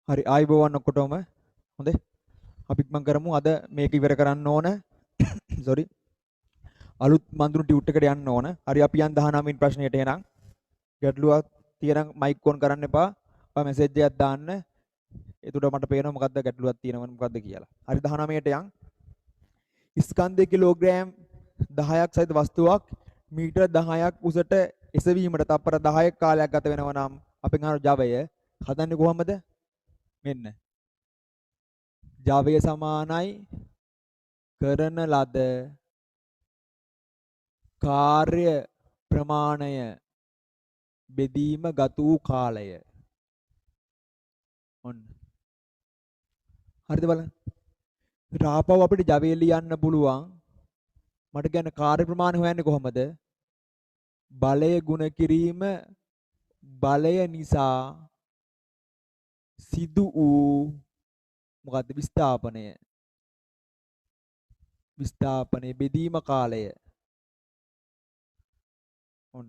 හරි ආයිබෝවන් ඔක්කොටම හොඳේ අපි මම කරමු අද මේක ඉවර කරන්න ඕන sorry අලුත් මන්දුරු ටියුට් එකට යන්න ඕන හරි අපි යන් 19 වෙනි ප්‍රශ්නයට එනං ගැටලුවක් තියෙනම් මයික් ඔන් කරන්න එපා ඔය මැසේජ් එකක් දාන්න එතකොට මට පේනවා මොකද්ද ගැටලුවක් තියෙනවද මොකද්ද කියලා හරි 19ට යන් ස්කන්ධ කිලෝග්‍රෑම් 10ක් සහිත වස්තුවක් මීටර 10ක් උසට එසවීමට තප්පර 10ක කාලයක් ගත වෙනවා නම් අපෙන් අහන ජවය හදන්නේ කොහමද මෙන්න ජවය සමානයි කරන ලද කාර්ය ප්‍රමාණය බෙදීම ගත වූ කාලය. ඔන්න. හරිද බලන්න. රාපව අපිට ජවය ලියන්න පුළුවන්. මට කියන්නේ කාර්ය ප්‍රමාණය හොයන්නේ කොහමද? බලය ගුණ කිරීම බලය නිසා සිදු වූ මොකද්ද විස්ථාපනය. විස්ථාපනය බෙදීම කාලය. ඔන්න.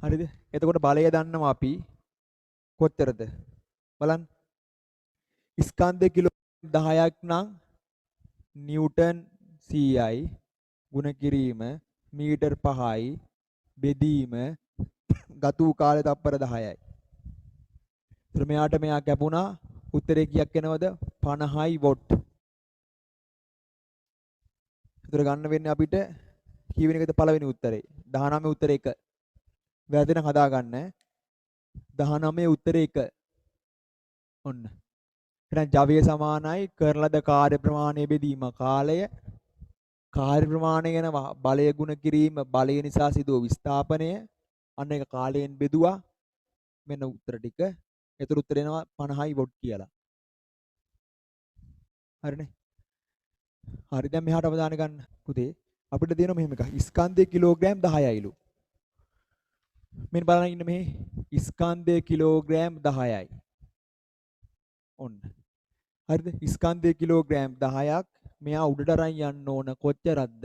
හරිද? එතකොට බලය දන්නවා අපි කොච්චරද? බලන්න. ස්කන්ධ කිලෝ 10ක් නම් නිව්ටන් 100යි ගුණ කිරීම මීටර් 5යි බෙදීම ගත වූ කාලය තප්පර 10යි. ඒතර මෙයා කැපුණා උත්තරේ කීයක් එනවද 50යි වොට්. ඒතර ගන්න වෙන්නේ අපිට කීවෙනි එකද පළවෙනි උත්තරේ 19 උත්තරේ 1. වැරදින හදාගන්න 19 උත්තරේ 1. ඔන්න. එහෙනම් ජවය සමානයි කරන ලද කාර්ය ප්‍රමාණය බෙදීම කාලය කාර්ය ප්‍රමාණය ගැන බලය ගුණ කිරීම බලය නිසා සිදුව විස්ථාපනය අන්න ඒක කාලයෙන් බෙදුවා මෙන්න උත්තර ටික. ඒතර උත්තර එනවා 50යි වොට් කියලා. හරිනේ. හරි දැන් මෙහාට අවධානය ගන්න පුතේ. අපිට තියෙනවා මෙහෙම එකක්. ස්කන්ධයේ කිලෝග්‍රෑම් 10යිලු. මෙන්න බලන්න ඉන්න මෙහි ස්කන්ධයේ කිලෝග්‍රෑම් 10යි. ඔන්න. හරිද? ස්කන්ධයේ කිලෝග්‍රෑම් 10ක් මෙයා උඩට අරන් යන්න ඕන කොච්චරක්ද?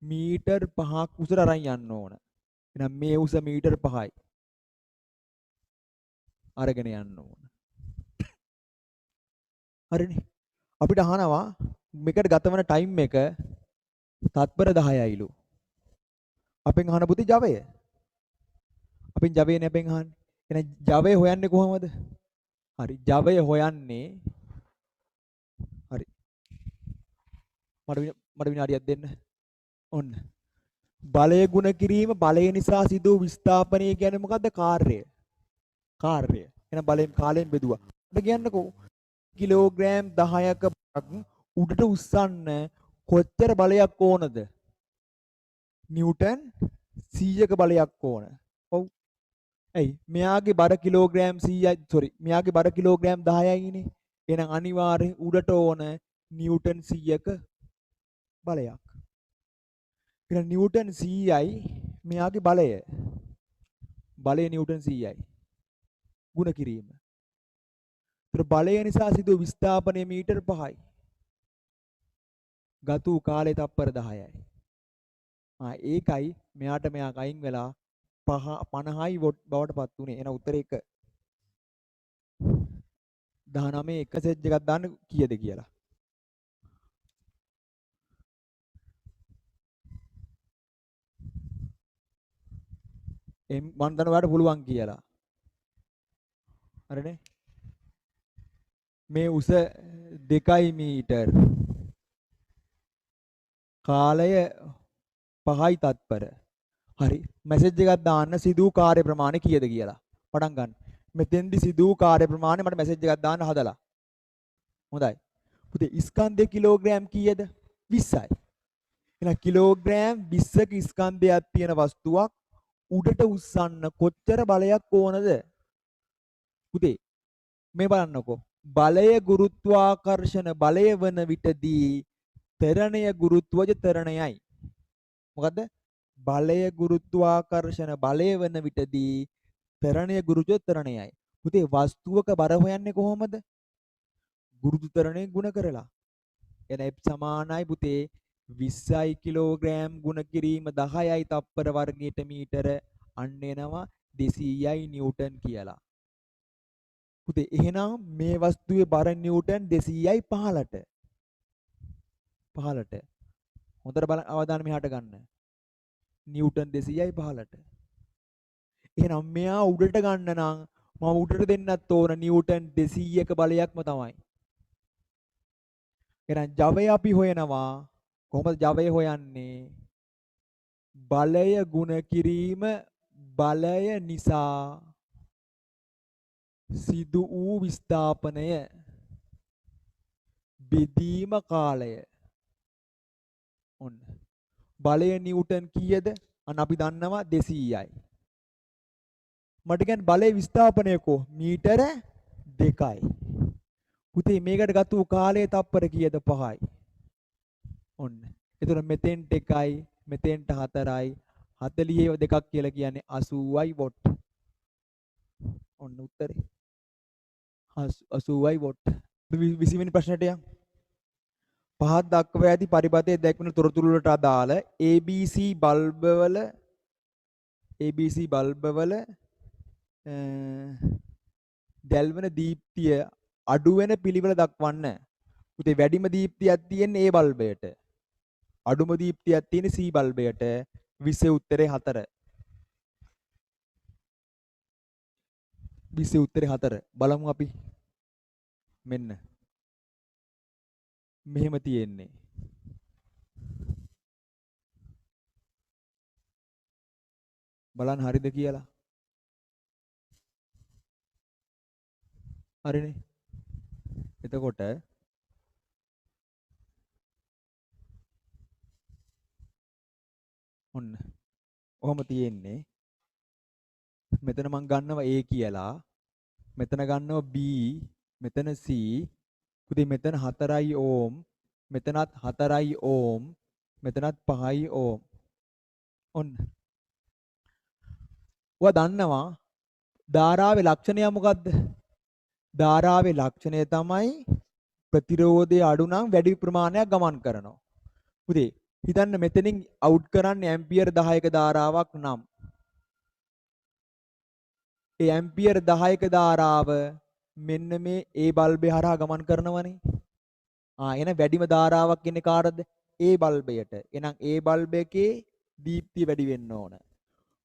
මීටර් 5ක් උසට අරන් යන්න ඕන. එහෙනම් මේ උස මීටර් 5යි. අරගෙන යන්න ඕන. හරිනේ. අපිට අහනවා මේකට ගතවන ටයිම් එක තත්පර 10යිලු. අපෙන් අහන පුතේ ජවය. අපෙන් ජවයනේ අපෙන් අහන්නේ. එහෙනම් ජවය හොයන්නේ කොහමද? හරි. ජවය හොයන්නේ හරි. මට විනාඩියක් දෙන්න. ඔන්න. බලය ගුණ කිරීම බලය නිසා සිදු වූ විස්ථාපනය කියන්නේ මොකද්ද? කාර්යය. කාර්යය. එහෙනම් බලයෙන් කාලයෙන් බෙදුවා. අපිට කියන්නකෝ කිලෝග්‍රෑම් 10ක උඩට උස්සන්න කොච්චර බලයක් ඕනද? නිව්ටන් 100ක බලයක් ඕන. ඔව්. ඇයි? මෙයාගේ බර කිලෝග්‍රෑම් 100යි මෙයාගේ බර කිලෝග්‍රෑම් 10යිනේ. එහෙනම් අනිවාර්යෙන් උඩට ඕන නිව්ටන් 100ක බලයක්. එහෙනම් නිව්ටන් 100යි මෙයාගේ බලය. බලය නිව්ටන් 100යි. ගුණ කිරීම. ඒතර බලය නිසා සිදු විස්ථාපනය මීටර් 5යි. ගත වූ කාලය තප්පර 10යි. ඒකයි මෙයාට මෙයා අයින් වෙලා 50යි වොට් බවට පත් උනේ. එන උත්තරේ 1. 19 එක සෙජ් එකක් දාන්න කීයද කියලා. මම දන්නවා ඔයාලට පුළුවන් කියලා. හරිනේ. මේ උස 2 මීටර්. කාලය 5යි තත්පර. හරි. මැසේජ් එකක් දාන්න සිදු කාර්ය ප්‍රමාණය කීයද කියලා. පටන් ගන්න. මෙතෙන්දි සිදු කාර්ය ප්‍රමාණය මට මැසේජ් එකක් දාන්න හදලා. හොඳයි. පුතේ ස්කන්ධය කිලෝග්‍රෑම් කීයද? 20යි. එහෙනම් කිලෝග්‍රෑම් 20ක ස්කන්ධයක් තියෙන වස්තුවක් උඩට උස්සන්න කොච්චර බලයක් ඕනද? පුතේ මේ බලන්නකෝ. බලය ගුරුත්වාකර්ෂණ බලය වන විටදී ත්වරණය ගුරුත්වජ ත්වරණයයි. මොකද්ද? බලය ගුරුත්වාකර්ෂණ බලය වන විටදී ත්වරණය ගුරුත්වජ ත්වරණයයි. පුතේ වස්තුවක බර හොයන්නේ කොහොමද? ගුරුත්ව ත්වරණය ගුණ කරලා. එන F සමානයි පුතේ 20යි කිලෝග්‍රෑම් ගුණ කිරීම 10යි තප්පර වර්ගයට මීටර අන්න එනවා 200යි නිව්ටන් කියලා. පුතේ එහෙනම් මේ වස්තුවේ බර නිව්ටන් 200යි 15ට. 15ට. හොඳට බලන්න අවධානය මෙහාට ගන්න. නිව්ටන් 200යි 15ට. එහෙනම් මෙයා උඩට ගන්න නම් මම උඩට දෙන්නත් ඕන නිව්ටන් 200ක බලයක්ම තමයි. එහෙනම් ජවය අපි හොයනවා. කොහොමද ජවය හොයන්නේ? බලය ගුණ කිරීම බලය නිසා සිදු වූ විස්ථාපනය බෙදීම කාලය. ඔන්න. බලය නිව්ටන් කීයද? අන්න අපි දන්නවා 200යි. මට කියන්නේ බලය විස්ථාපනය කො මීටර 2යි. පුතේ මේකට ගත්ත කාලය තප්පර කීයද? 5යි. ඔන්න. එතකොට මෙතෙන්ට 1යි මෙතෙන්ට 4යි 40 දෙකක් කියලා කියන්නේ 80යි වොට්. ඔන්න උත්තරේ. 80යි වොට්. 20 වෙනි ප්‍රශ්නයට යමු. පහත් දක්වා ඇති පරිපථයේ දැක්වෙන තොරතුරු වලට අදාළ ABC බල්බවල දැල්වෙන දීප්තිය අඩු වෙන පිළිවෙල දක්වන්න. පුතේ වැඩිම දීප්තියක් තියෙන්නේ A බල්බයට. අඩුම දීප්තියක් තියෙන්නේ C බල්බයට. 20 උත්තරේ 4. 20 උත්තරේ 4. බලමු අපි. මෙන්න. මෙහෙම තියෙන්නේ. බලන්න හරිද කියලා. හරිනේ. එතකොට ඔන්න. ඔහොම තියෙන්නේ. මෙතන මම ගන්නවා A කියලා. මෙතන ගන්නවා B. මෙතන C. පුතේ මෙතන 4යි ඕම්. මෙතනත් 4යි ඕම්. මෙතනත් 5යි ඕම්. ඔන්න. ඔයා දන්නවා ධාරාවේ ලක්ෂණය මොකද්ද? ධාරාවේ ලක්ෂණය තමයි ප්‍රතිරෝධය අඩු නම් වැඩි ප්‍රමාණයක් ගමන් කරනවා. පුතේ හිතන්න මෙතනින් අවුට් කරන්නේ ඇම්පියර් 10ක ධාරාවක් නම් ඒ ඇම්පියර් 10ක ධාරාව මෙන්න මේ A බල්බේ හරහා ගමන් කරනවනේ. එන වැඩිම ධාරාවක් එන්නේ කාටද? A බල්බයට. එහෙනම් A බල්බ එකේ දීප්තිය වැඩි වෙන්න ඕන.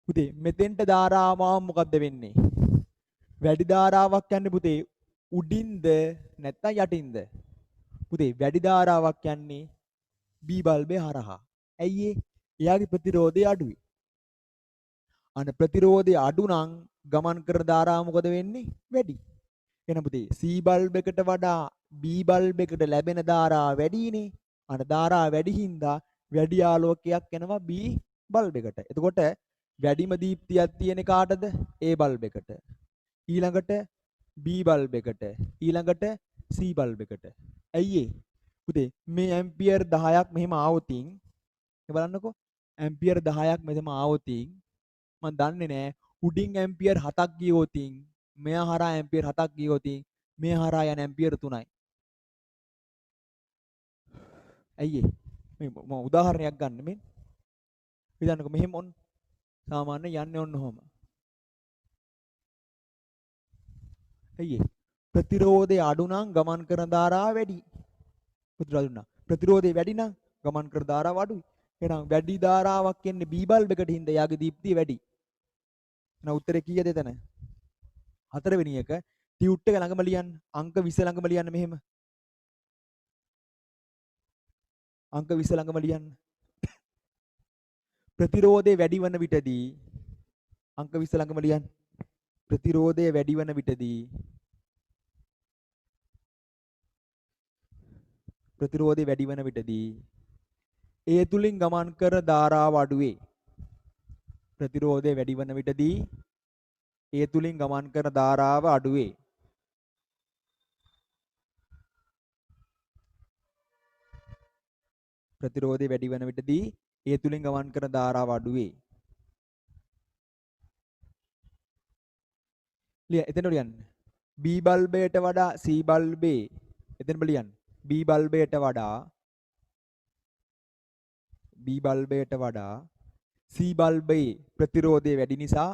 පුතේ මෙතෙන්ට ධාරාව මොකද්ද වෙන්නේ? වැඩි ධාරාවක් යන්නේ පුතේ උඩින්ද නැත්නම් යටින්ද? පුතේ වැඩි ධාරාවක් යන්නේ B බල්බේ හරහා. ඇයි ඒ? එයාගේ ප්‍රතිරෝධය අඩුයි. අන්න ප්‍රතිරෝධය අඩු නම් ගමන් කරන ධාරාව මොකද වෙන්නේ? වැඩි. එහෙනම් පුතේ C බල්බ් එකට වඩා B බල්බ් එකට ලැබෙන ධාරාව වැඩිනේ. අන්න ධාරාව වැඩි හින්දා වැඩි ආලෝකයක් එනවා B බල්බ් එකට. එතකොට වැඩිම දීප්තියක් තියෙන කාටද? A බල්බ් එකට. ඊළඟට B බල්බ් එකට. ඊළඟට C බල්බ් එකට. ඇයි ඒ? පුතේ මේ ඇම්පියර් 10ක් මෙහෙම ආවොතින් බලන්නකෝ ඇම්පියර් 10ක් මෙතන ආවොතින් මම දන්නේ නැහැ උඩින් ඇම්පියර් 7ක් ගියොතින් මෙයා හරහා ඇම්පියර් 7ක් ගියොතින් මේ හරහා යන ඇම්පියර් 3යි. ඇයි ඒ? මේ මම උදාහරණයක් ගන්න මේ. හිතන්නකෝ මෙහෙම ඔන්න සාමාන්‍ය යන්නේ ඔන්න ඔහොම. ඇයි ඒ? ප්‍රතිරෝධය අඩු නම් ගමන් කරන ධාරාව වැඩි. ප්‍රතිරෝධය වැඩි නම් ගමන් කරන ධාරාව අඩුයි. එහෙනම් වැඩි ධාරාවක් එන්නේ B බල්බ් එකට හින්දා යාගේ දීප්තිය වැඩි. එහෙනම් උත්තරේ කීයද එතන? 4 වෙනි එක ටියුට් එක ළඟම ලියන්න. අංක 20 ළඟම ලියන්න මෙහෙම. අංක 20 ළඟම ලියන්න. ප්‍රතිරෝධය වැඩි වන විටදී අංක 20 ළඟම ලියන්න. ප්‍රතිරෝධය වැඩි වන විටදී ප්‍රතිරෝධය වැඩි වන විටදී ඒ තුලින් ගමන් කර ධාරාව අඩු වේ. ප්‍රතිරෝධය වැඩි වන විටදී ඒ තුලින් ගමන් කර ධාරාව අඩු වේ. ප්‍රතිරෝධය වැඩි වන විටදී ඒ තුලින් ගමන් කරන ධාරාව අඩු වේ. එතන ලියන්න. B බල්බයට වඩා C බල්බේ එතන ලියන්න. B බල්බයට වඩා C බල්බේ ප්‍රතිරෝධය වැඩි නිසා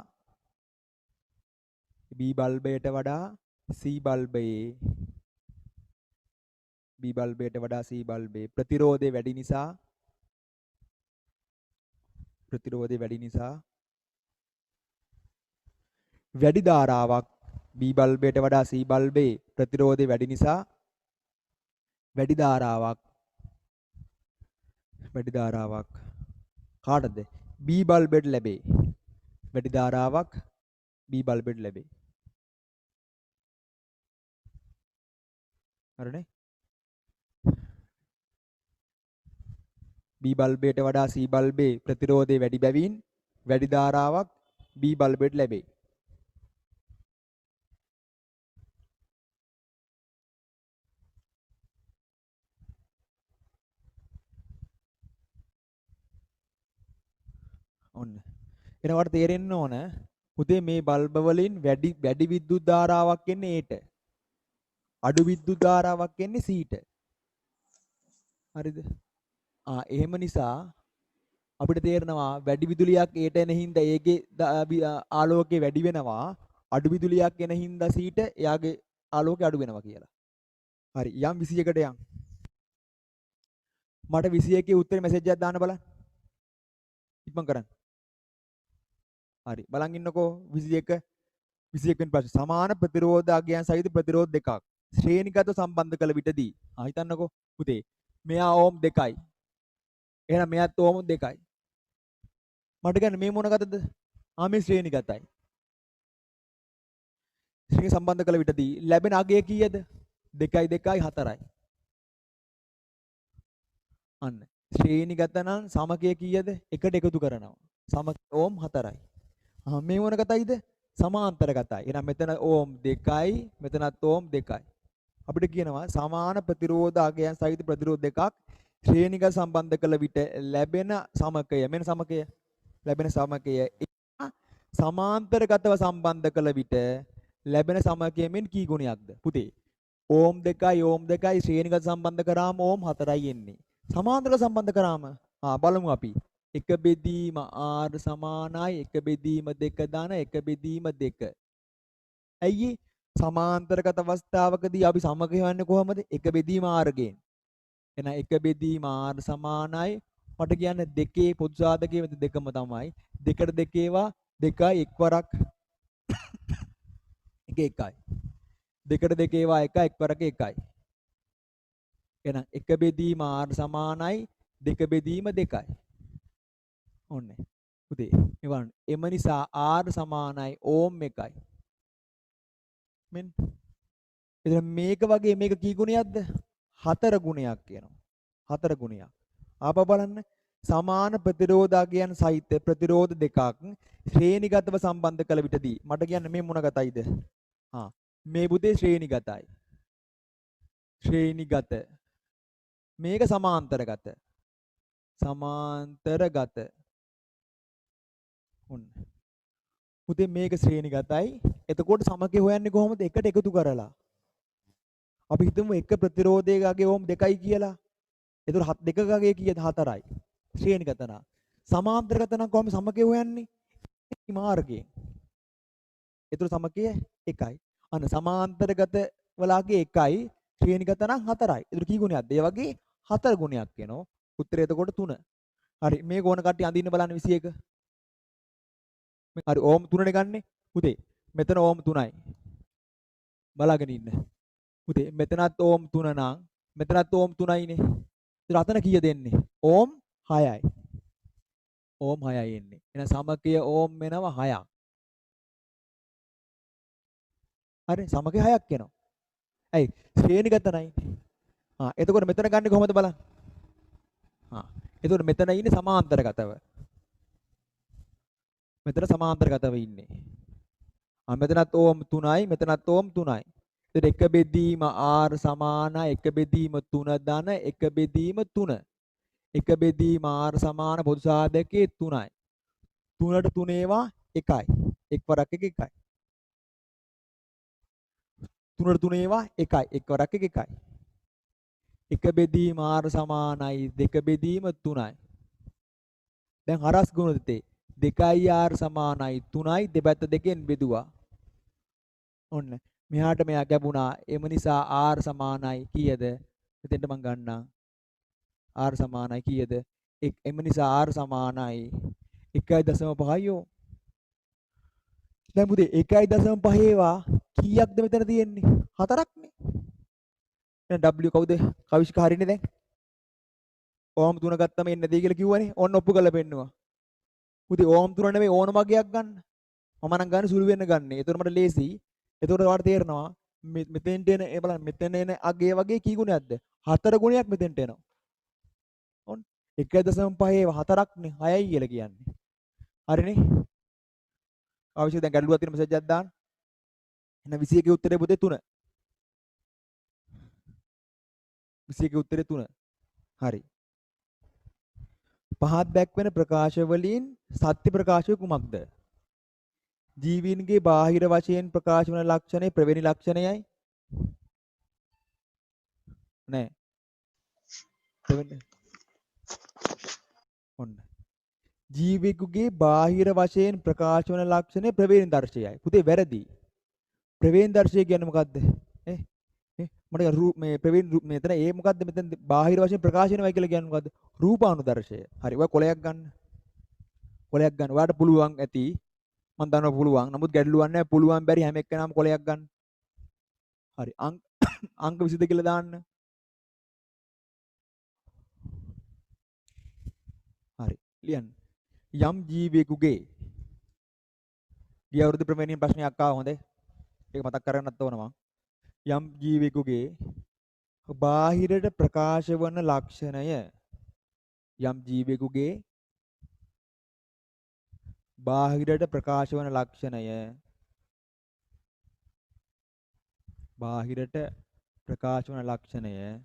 B බල්බයට වඩා C බල්බයේ B බල්බයට වඩා C බල්බයේ ප්‍රතිරෝධය වැඩි නිසා වැඩි ධාරාවක් B බල්බයට වඩා C බල්බයේ ප්‍රතිරෝධය වැඩි නිසා වැඩි ධාරාවක් කාටද B බල්බයට ලැබේ. වැඩි ධාරාවක් B බල්බයට ලැබේ. හරිනේ? B බල්බයට වඩා C බල්බේ ප්‍රතිරෝධය වැඩි බැවින් වැඩි ධාරාවක් B බල්බයට ලැබේ. ඔන්න. එනවට තේරෙන්න ඕන පුතේ මේ බල්බ වලින් වැඩි විද්‍යුත් ධාරාවක් එන්නේ Aට. අඩු විද්‍යුත් ධාරාවක් එන්නේ Cට. හරිද? එහෙම නිසා අපිට තේරෙනවා වැඩි විදුලියක් Aට එන හින්දා ඒකේ ආලෝකය වැඩි වෙනවා. අඩු විදුලියක් එන හින්දා Cට එයාගේ ආලෝකය අඩු වෙනවා කියලා. හරි. යම් 21කට යම්. මට 21 උත්තරේ මැසේජ් එකක් දාන්න බලන්න. ඉක්මන් කරන්න. හරි. බලන් ඉන්නකෝ 21 වෙනි ප්‍රශ්නේ. සමාන ප්‍රතිරෝධාගයන් සහිත ප්‍රතිරෝධ දෙකක් ශ්‍රේණිගතව සම්බන්ධ කළ විටදී හිතන්නකෝ පුතේ මෙයා ඕම් 2යි. එහෙනම් මෙයාත් ඕම් 2යි. මට කියන්නේ මේ මොන ගතද? මේ ශ්‍රේණිගතයි. ශ්‍රේණි සම්බන්ධ කළ විටදී ලැබෙන අගය කීයද? 2යි 2යි 4යි. අන්න. ශ්‍රේණිගත නම් සමකය කීයද? එකට එකතු කරනවා. සමකය ඕම් 4යි. මේ මොන ගතයිද? සමාන්තර ගතයි. එහෙනම් මෙතන ඕම් 2යි මෙතනත් ඕම් 2යි. අපිට කියනවා සමාන ප්‍රතිරෝධාගයන් සහිත ප්‍රතිරෝධ දෙකක් ශ්‍රේණිගත සම්බන්ධ කළ විට ලැබෙන සමකය මෙන්න සමකය ලැබෙන සමකය සමාන්තරගතව සම්බන්ධ කළ විට ලැබෙන සමකය මෙන් කී ගුණයක්ද පුතේ ඕම් 2යි ශ්‍රේණිගත සම්බන්ධ කරාම ඕම් 4යි එන්නේ සමාන්තරව සම්බන්ධ කරාම බලමු අපි 1 බෙදීම r සමානයි 1 බෙදීම 2 ධන 1 බෙදීම 2 ඇයි සමාන්තරගත අවස්ථාවකදී අපි සමග හොයන්නේ කොහමද 1 බෙදීම r ගෙන් එහෙනම් 1 බෙදීම r සමානයි මට කියන්න දෙකේ පොදු සාධකයේ මෙත දෙකම තමයි දෙකට දෙකේවා 2යි එක් වරක් එක 1යි දෙකට දෙකේවා 1යි එක් වරක 1යි එහෙනම් 1 බෙදීම r සමානයි 2 බෙදීම 2යි ඔන්න පුතේ එවන් එම නිසා r සමානයි ඕම් 1යි මෙන්න එතන මේක වගේ මේක කී ගුණයක්ද 4 ගුණයක් කියනවා 4 ගුණයක් ආපහු බලන්න සමාන ප්‍රතිරෝධාගයන් සහිත ප්‍රතිරෝධ දෙකක් ශ්‍රේණිගතව සම්බන්ධ කළ විටදී මට කියන්න මේ මොන ගතයිද මේ පුතේ ශ්‍රේණිගත මේක සමාන්තරගත ඔන්න පුතේ මේක ශ්‍රේණිගතයි එතකොට සමකය හොයන්නේ කොහොමද එකට එකතු කරලා අපි හිතමු එක ප්‍රතිරෝධයකගේ ඕම් 2යි කියලා එතකොට 2කගේ කීයද 4යි ශ්‍රේණිගත නම් සමාන්තරගත නම් කොහොමද සමකය හොයන්නේ මාර්ගයෙන් එතකොට සමකය 1යි අන්න සමාන්තරගත වලගේ 1යි ශ්‍රේණිගත නම් 4යි එතකොට කී ගුණයක්ද ඒ වගේ 4 ගුණයක් වෙනවා උත්තරය එතකොට 3 හරි මේ ගෝණ කට්ටිය අඳින්න බලන්න 21 හරි ඕම් 3නේ ගන්නෙ පුතේ මෙතන ඕම් 3යි බලාගෙන ඉන්න පුතේ මෙතනත් ඕම් 3 නම් මෙතනත් ඕම් 3යිනේ ඉතින් අතන කීයද එන්නේ ඕම් 6යි ඕම් 6යි එන්නේ එහෙනම් සමකය ඕම් වෙනවා 6ක් හරි සමකය 6ක් එනවා ඇයි ශ්‍රේණිගත නැයි එතකොට මෙතන ගන්නේ කොහොමද බලන්න එතකොට මෙතන ඉන්නේ සමාන්තරගතව මෙතන සමාන්තරගතව ඉන්නේ මෙතනත් ඕම් 3යි මෙතනත් ඕම් 3යි එතකොට 1 බෙදීම r සමානයි 1 බෙදීම 3 ධන 1 බෙදීම 3 1 බෙදීම r සමාන පොදු සාධකයේ 3යි 3ට 3 ඒවා 1යි එක් වරක් 1 1යි 3ට 3 ඒවා 1යි එක් වරක් 1 1යි 1 බෙදීම r සමානයි 2 බෙදීම 3යි දැන් හරස් ගුණ දෙතේ 2r සමානයි 3යි දෙපැත්ත දෙකෙන් බෙදුවා ඔන්න මෙහාට මෙයා ගැඹුණා. එම නිසා R සමානයි කීයද? මෙතෙන්ට මම ගන්නම්. R සමානයි කීයද? එම නිසා R සමානයි 1.5යි. දැන් පුතේ 1.5 ඒවා කීයක්ද මෙතන තියෙන්නේ? 4ක්නේ. දැන් W කවුද? කවිෂ්ක හරිනේ දැන්. ඕම් 3 ගත්තම එන්නේ නැදී කියලා කිව්වනේ. ඕන්න ඔප්පු කරලා පෙන්නුවා. පුතේ ඕම් 3 නෙවෙයි ඕන මගයක් ගන්න. මම නම් ගන්න සුළු වෙන්න ගන්න. ඒතකොට මට ලේසි. ඒතකොට ඔයාලට තේරෙනවා මෙතෙන්ට එන ඒ බලන්න මෙතෙන් එන අගේ වගේ කී ගුණයක්ද? 4 ගුණයක් මෙතෙන්ට එනවා. ඔන්න 1.5 4ක්නේ 6යි කියලා කියන්නේ. හරිනේ? අවශ්‍ය දැන් ගැටලුවක් තියෙන මෙසේජ් එකක් දාන්න. එන 21 උත්තරේ පුතේ 3. 21 උත්තරේ 3. හරි. පහත් දැක්වෙන ප්‍රකාශ වලින් සත්‍ය ප්‍රකාශය කුමක්ද? ජීවීන්ගේ බාහිර වශයෙන් ප්‍රකාශ වන ලක්ෂණය ප්‍රවේණි ලක්ෂණයයි. නෑ. ප්‍රවේණි. ඔන්න. ජීවියෙකුගේ බාහිර වශයෙන් ප්‍රකාශ වන ලක්ෂණය ප්‍රවේණි දර්ශයයි. පුතේ වැරදි. ප්‍රවේණි දර්ශය කියන්නේ මොකද්ද? මට මේ ප්‍රවේණි මෙතන ඒ මොකද්ද මෙතන බාහිර වශයෙන් ප්‍රකාශ වෙනවා කියලා කියන්නේ මොකද්ද? රූපානුදර්ශය. හරි. ඔය කොලයක් ගන්න. කොලයක් ගන්න. ඔයාලට පුළුවන් ඇති. මම දන්නවා පුළුවන්. නමුත් ගැටලුවක් නැහැ. පුළුවන් බැරි හැම එක්කෙනාම කොලයක් ගන්න. හරි. අංක 22 කියලා දාන්න. හරි. ලියන්න. යම් ජීවියෙකුගේ ගිය අවුරුදු ප්‍රවේණින් ප්‍රශ්නයක් ආවා හොඳේ. ඒක මතක් කරගන්නත් ඕන මම. යම් ජීවියෙකුගේ බාහිරට ප්‍රකාශ වන ලක්ෂණය යම් ජීවියෙකුගේ බාහිරට ප්‍රකාශ වන ලක්ෂණය බාහිරට ප්‍රකාශ වන ලක්ෂණය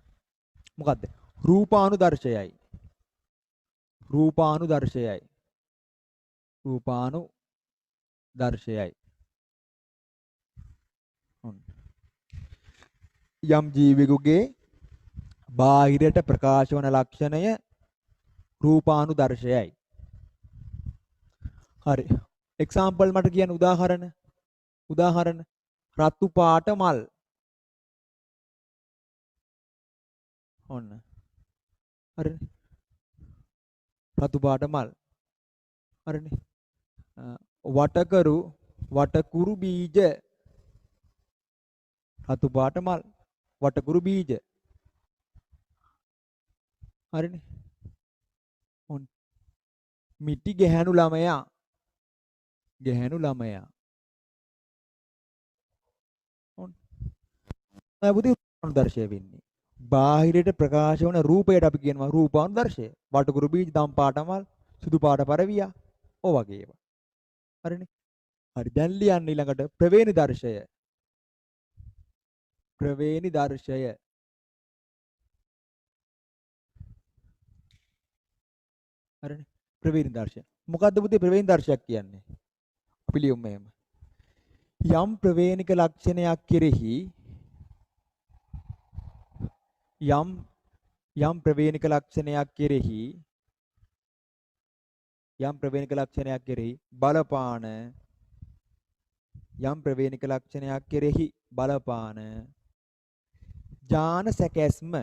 මොකද්ද? රූපානුදර්ශයයි. රූපානුදර්ශයයි. රූපානුදර්ශයයි. යම් ජීවියෙකුගේ බාහිරට ප්‍රකාශ වන ලක්ෂණය රූපානුදර්ශයයි. හරි. එක්සැම්පල් මට කියන්න උදාහරණ රතු පාට මල්. ඔන්න. හරිනේ. රතු පාට මල්. හරිනේ. වටකුරු බීජ. රතු පාට මල්. වටකුරු බීජ. හරිනේ. ඔන්න. මිටි ගැහැණු ළමයා. ගැහැණු ළමයා. ඔන්න. බුදු දර්ශය වෙන්නේ. බාහිරට ප්‍රකාශ වන රූපයට අපි කියනවා රූපානුදර්ශය. වටකුරු බීජ, දම් පාට මල්, සුදු පාට පරවියා. ඔය වගේ ඒවා. හරිනේ. හරි දැන් ලියන්න ඊළඟට ප්‍රවේණි දර්ශය. ප්‍රවේණි දර්ශය. හරිනේ. ප්‍රවේණි දර්ශය. මොකද්ද පුතේ ප්‍රවේණි දර්ශයක් කියන්නේ? අපි ලියමු මෙහෙම. යම් ප්‍රවේණික ලක්ෂණයක් කෙරෙහි යම් ප්‍රවේණික ලක්ෂණයක් කෙරෙහි බලපාන යම් ප්‍රවේණික ලක්ෂණයක් කෙරෙහි බලපාන ඥාන සැකැස්ම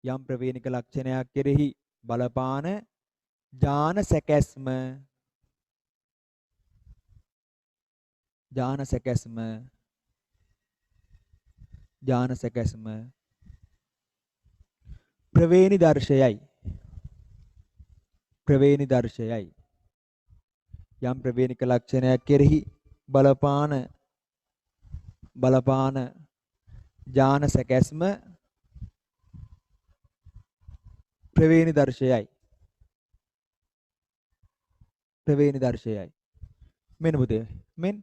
යම් ප්‍රවේණික ලක්ෂණයක් කෙරෙහි බලපාන ඥාන සැකැස්ම ප්‍රවේණි දර්ශයයි. ප්‍රවේණි දර්ශයයි. යම් ප්‍රවේණික ලක්ෂණයක් කෙරෙහි බලපාන ඥාන සැකැස්ම ප්‍රවේණි දර්ශයයි. ප්‍රවේණි දර්ශයයි. මෙන්න පුතේ මෙන්න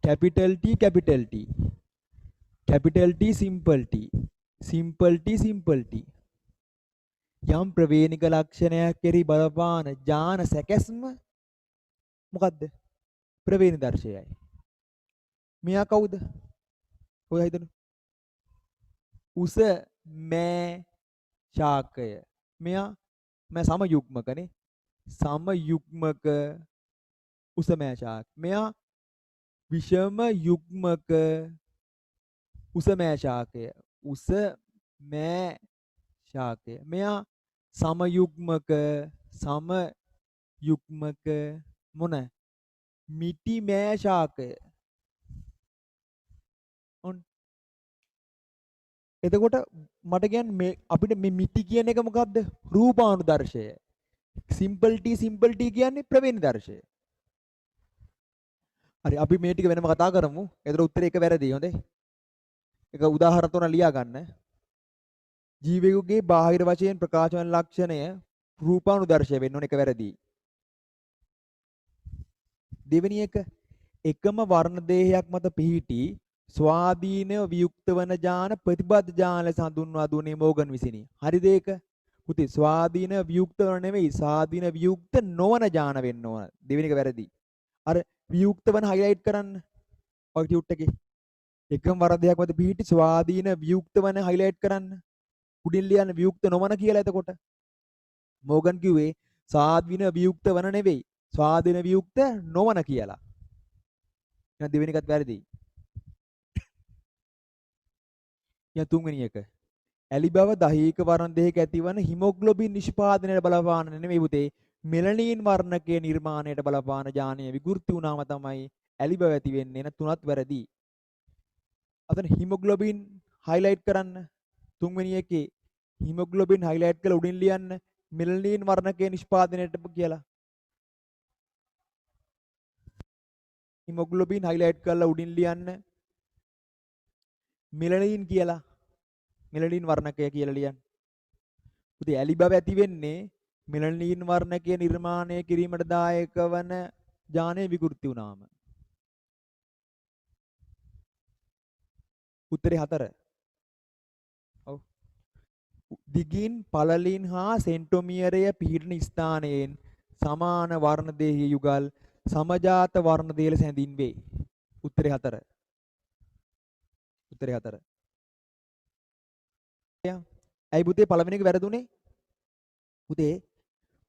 capital T capital T capital T simple T simple T simple T යම් ප්‍රවේණික ලක්ෂණයක් කෙරෙහි බලපාන ඥාන සැකැස්ම මොකද්ද? ප්‍රවේණි දර්ශයයි. මෙයා කවුද? ඔය හිතන උස මෑ ශාකය. මෙයා සමයුග්මකනේ. සමයුග්මක උසමෑ ශාකය. මෙයා විෂම යුග්මක උසමෑ ශාකය. උසමෑ ශාකය. මෙයා සමයුග්මක සමයුග්මක මොන මිටි මෑ ශාකය. ඔන්න එතකොට මට කියන්නේ මේ අපිට මේ මිටි කියන එක මොකද්ද? රූපානුදර්ශය. සිම්පල් ටී කියන්නේ ප්‍රවේණ දර්ශය. හරි අපි මේ ටික වෙනම කතා කරමු. ඒතර උත්තරේ එක වැරදි. හොඳේ. එක උදාහරණ තුන ලියා ගන්න. ජීවයෙකුගේ බාහිර වශයෙන් ප්‍රකාශ වන ලක්ෂණය රූපානුදර්ශය වෙන්න ඕන එක වැරදි. දෙවෙනි එක එකම වර්ණ දේහයක් මත පිහිටි ස්වාධීනව වියුක්ත වන ඥාන ප්‍රතිබද්ධ ඥාන ලෙස හඳුන්වා දුන්නේ මෝගන් විසිනි. හරිද ඒක? පුතේ ස්වාධීන වියුක්ත වන නෙවෙයි ස්වාධීන වියුක්ත නොවන ඥාන වෙන්න ඕන. දෙවෙනි එක වැරදි. අර වියුක්ත වන හයිලයිට් කරන්න. ඔය ටියුට් එකේ එකම වර්ධයක් මත පිහිටි ස්වාධීන වියුක්ත වන හයිලයිට් කරන්න. උඩින් ලියන්න වියුක්ත නොවන කියලා. එතකොට මෝගන් කිව්වේ ස්වාධීන වියුක්ත වන නෙවෙයි ස්වාධීන වියුක්ත නොවන කියලා. එහෙනම් දෙවෙනි එකත් වැරදි. ඊය තුන්වෙනි එක ඇලි බව දහීක වර්ණ දෙකක ඇතිවන හිමොග්ලොබින් නිෂ්පාදනයට බලපාන නෙමෙයි පුතේ මෙලනින් වර්ණකයේ නිර්මාණයට බලපාන ඥානය විකෘති වුණාම තමයි ඇලි බව ඇති වෙන්නේ. න තුනත් වැරදි. අතන හිමොග්ලොබින් හයිලයිට් කරන්න. තුන්වෙනි එකේ හිමොග්ලොබින් හයිලයිට් කරලා උඩින් ලියන්න මෙලනින් වර්ණකයේ නිෂ්පාදනයට කියලා. හිමොග්ලොබින් හයිලයිට් කරලා උඩින් ලියන්න මෙලනින් කියලා. මෙලනින් වර්ණකය කියලා ලියන්න. පුතේ ඇලි බව ඇති වෙන්නේ මෙලනින් වර්ණකය නිර්මාණය කිරීමට දායක වන ඥානය විකෘති වුණාම. උත්තරේ 4. ඔව්. දිගින් පළලින් හා සෙන්ටෝමියරය පිහිටන ස්ථානයෙන් සමාන වර්ණ දේහී යුගල් සමජාත වර්ණ දේහ ලෙස හැඳින්වේ. උත්තරේ 4. උත්තරේ 4. ඇයි පුතේ පළවෙනි එක වැරදුනේ? පුතේ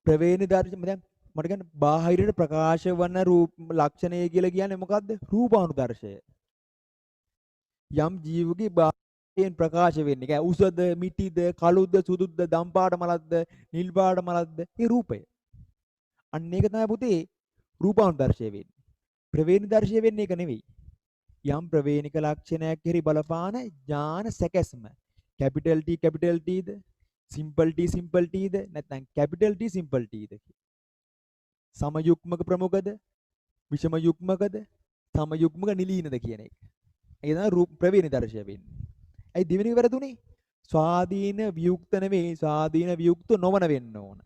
ප්‍රවේණ දර්ශන දැන් මට කියන්න බාහිරට ප්‍රකාශ වන රූප ලක්ෂණය කියලා කියන්නේ මොකද්ද? රූපානුදර්ශය. යම් ජීවකගේ බාහිරයෙන් ප්‍රකාශ වෙන්නේ. ඒ උසද, මිටිද, කළුද, සුදුද, දම් පාට මලක්ද, නිල් පාට මලක්ද? ඒ රූපය. අන්න ඒක තමයි පුතේ රූපානුදර්ශය වෙන්නේ. ප්‍රවේණ දර්ශය වෙන්නේ ඒක නෙවෙයි. යම් ප්‍රවේණික ලක්ෂණයක් කෙරෙහි බලපාන ඥාන සැකැස්ම. කැපිටල් Tද සිම්පල් Tද නැත්නම් කැපිටල් T සිම්පල් Tද සමයුග්මක ප්‍රමුඛද විෂම යුග්මකද සමයුග්මක නිලීනද කියන එක. ඒක තමයි රූප ප්‍රවේණ දර්ශය වෙන්නේ. ඇයි දෙවෙනි එක වැරදුනේ? ස්වාධීන වියුක්ත නෙවෙයි ස්වාධීන වියුක්ත නොවන වෙන්න ඕන.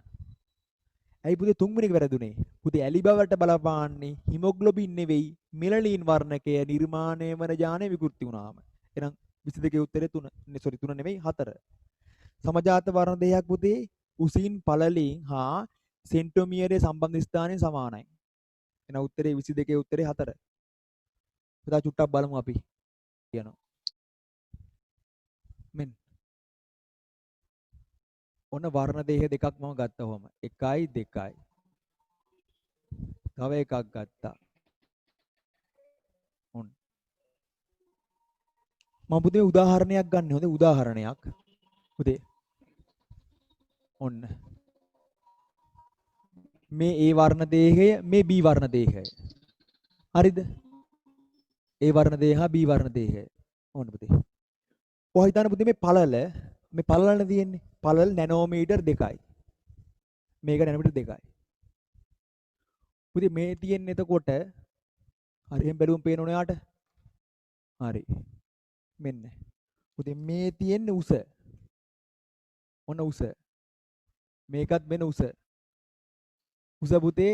ඇයි පුතේ තුන්වෙනි එක වැරදුනේ? පුතේ ඇලි බවට බලපාන්නේ හිමොග්ලොබින් නෙවෙයි මෙලනින් වර්ණකය නිර්මාණය වන ඥානය විකෘති වුණාම. එහෙනම් 22 උත්තරේ 3 නෙවෙයි 4. සමජාත වර්ණ දෙකක් පුතේ උසින් පළලින් හා සෙන්ටෝමියරයේ සම්බන්ධ ස්ථානයේ සමානයි. එහෙනම් උත්තරේ 22 උත්තරේ 4. පුතා චුට්ටක් බලමු අපි කියනවා. මෙන්න ඔන්න වර්ණ දේහ දෙකක් මම ගත්තා කොහම 1යි 2යි. තව එකක් ගත්තා. ඔන්න මම පුතේ උදාහරණයක් ගන්න. හොඳ උදාහරණයක්. පුතේ ඔන්න මේ A වර්ණ දේහය මේ B වර්ණ දේහය. හරිද? A වර්ණ දේහ B වර්ණ දේහය. ඕන්න පුතේ. ඔය හිතන්න පුතේ මේ පළලනේ තියෙන්නේ. පළල නැනෝමීටර් 2යි. මේක නැනෝමීටර් 2යි. පුතේ මේ තියෙන්නේ එතකොට හරි එහෙන් බැලුවම පේනවනේ යාට. හරි. මෙන්න. පුතේ මේ තියෙන්නේ උස. ඔන්න උස. මේකත් මෙන්න උස. උස පුතේ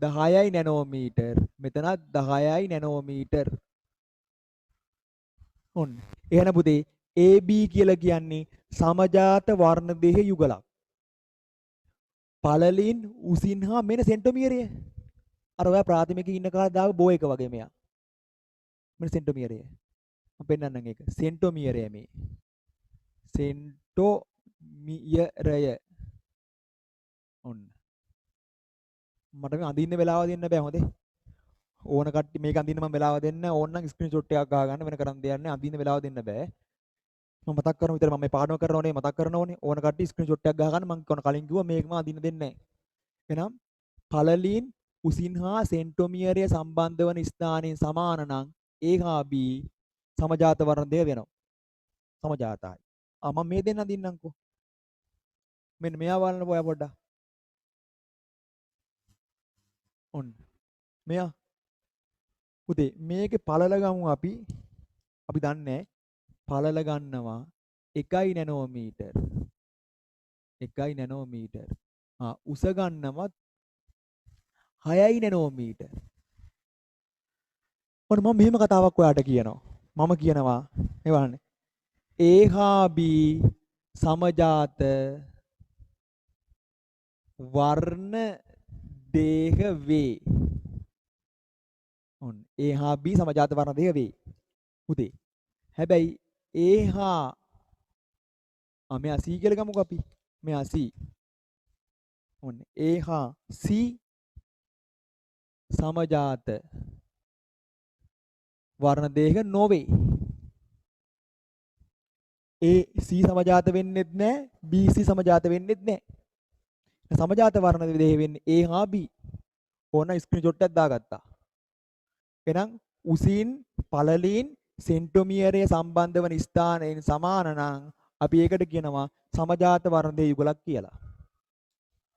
10යි නැනෝමීටර්. මෙතනත් 10යි නැනෝමීටර්. ඔන්න. එහෙනම් පුතේ AB කියලා කියන්නේ සමජාත වර්ණ දෙහ යුගලක්. පළලින් උසින් හා මෙන්න සෙන්ටෝමියරය. අර ඔයා ප්‍රාථමිකයේ ඉන්න කාලේ දාව බෝ එක වගේ මෙයා. මෙන්න සෙන්ටෝමියරය. මම පෙන්නන්නම් ඒක. සෙන්ටෝමියරය මේ. සෙන්ටෝමියරය. ඔන්න. මට මේ අඳින්න වෙලාව දෙන්න බෑ හොඳේ. ඕන කට්ටිය මේක අඳින්න මම වෙලාව දෙන්න ඕන නම් ස්ක්‍රීන්ෂොට් එකක් ගහ ගන්න වෙන කරන් දෙයක් නෑ අඳින්න වෙලාව දෙන්න බෑ. මම මතක් කරන විතර මම මේ පාඩම කරන ඕනේ මතක් කරන ඕනේ ඕන කට්ටිය ස්ක්‍රීන්ෂොට් එකක් ගහ ගන්න මම කලින් කිව්වා මේකම අඳින්න දෙන්නේ නෑ. එහෙනම් පළලින් උසින් හා සෙන්ට්‍රොමියරය සම්බන්ධ වන ස්ථානයෙන් සමාන නම් A හා B සමජාත වර්ණ දෙක වෙනවා. සමජාතයි. මම මේ දෙන්න අඳින්නම්කෝ. මෙන්න මෙයා බලන්න ඔයා පොඩ්ඩක්. ඔන්න. මෙයා. පුතේ මේකේ පළල ගමු අපි දන්නේ පළල ගන්නවා 1 නැනෝමීටර්. 1 නැනෝමීටර්. උස ගන්නවා 6 නැනෝමීටර්. ඔන්න මම මෙහෙම කතාවක් ඔයාට කියනවා. මම කියනවා මේ බලන්න. A හා B සමජාත වර්ණ දේහ වේ. ඔන්න A හා B සමජාත වර්ණ දේහ වේ. පුතේ. හැබැයි A හා මෙයා C කියලා ගමුකෝ අපි. මෙයා C. ඔන්න A හා C සමජාත වර්ණ දේහ නොවේ. AC සමජාත වෙන්නෙත් නැහැ BC සමජාත වෙන්නෙත් නැහැ. සමජාත වර්ණ දේහ වෙන්නේ A හා B. ඕන ස්ක්‍රීන්ෂොට් එකක් දාගත්තා. එහෙනම් උසින් පළලින් සෙන්ට්‍රොමියරය සම්බන්ධ වන ස්ථානයෙන් සමාන නම් අපි ඒකට කියනවා සමජාත වර්ණ දේහ යුගලක් කියලා.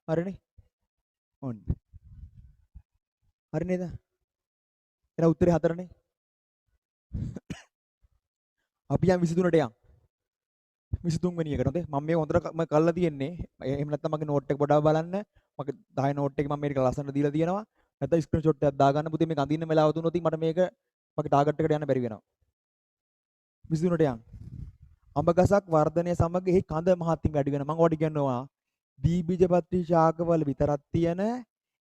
හරිනේ? ඔන්න. හරි නේද? එහෙනම් උත්තරේ 4නේ. අපි යන් 23ට යන්. 23 වෙනි එකට හොඳේ මම මේ හොඳට කරලා තියෙන්නේ එහෙම නැත්නම් මගේ නෝට් එක පොඩ්ඩක් බලන්න මගේ 10 නෝට් එකේ මම මේක ලස්සනට දීලා තියෙනවා නැත්නම් ස්ක්‍රීන්ෂොට් එකක් දාගන්න පුතේ මේක අඳින්න වෙලාව දුන්නොත් මට මේක මගේ ටාගට් එකට යන්න බැරි වෙනවා 23ට යන් අඹ ගසක් වර්ධනය සමග එහි කඳ මහත්ින් වැඩි වෙනවා මම ඔයාලට කියනවා ද්විබීජපත්‍රී ශාකවල විතරක් තියෙන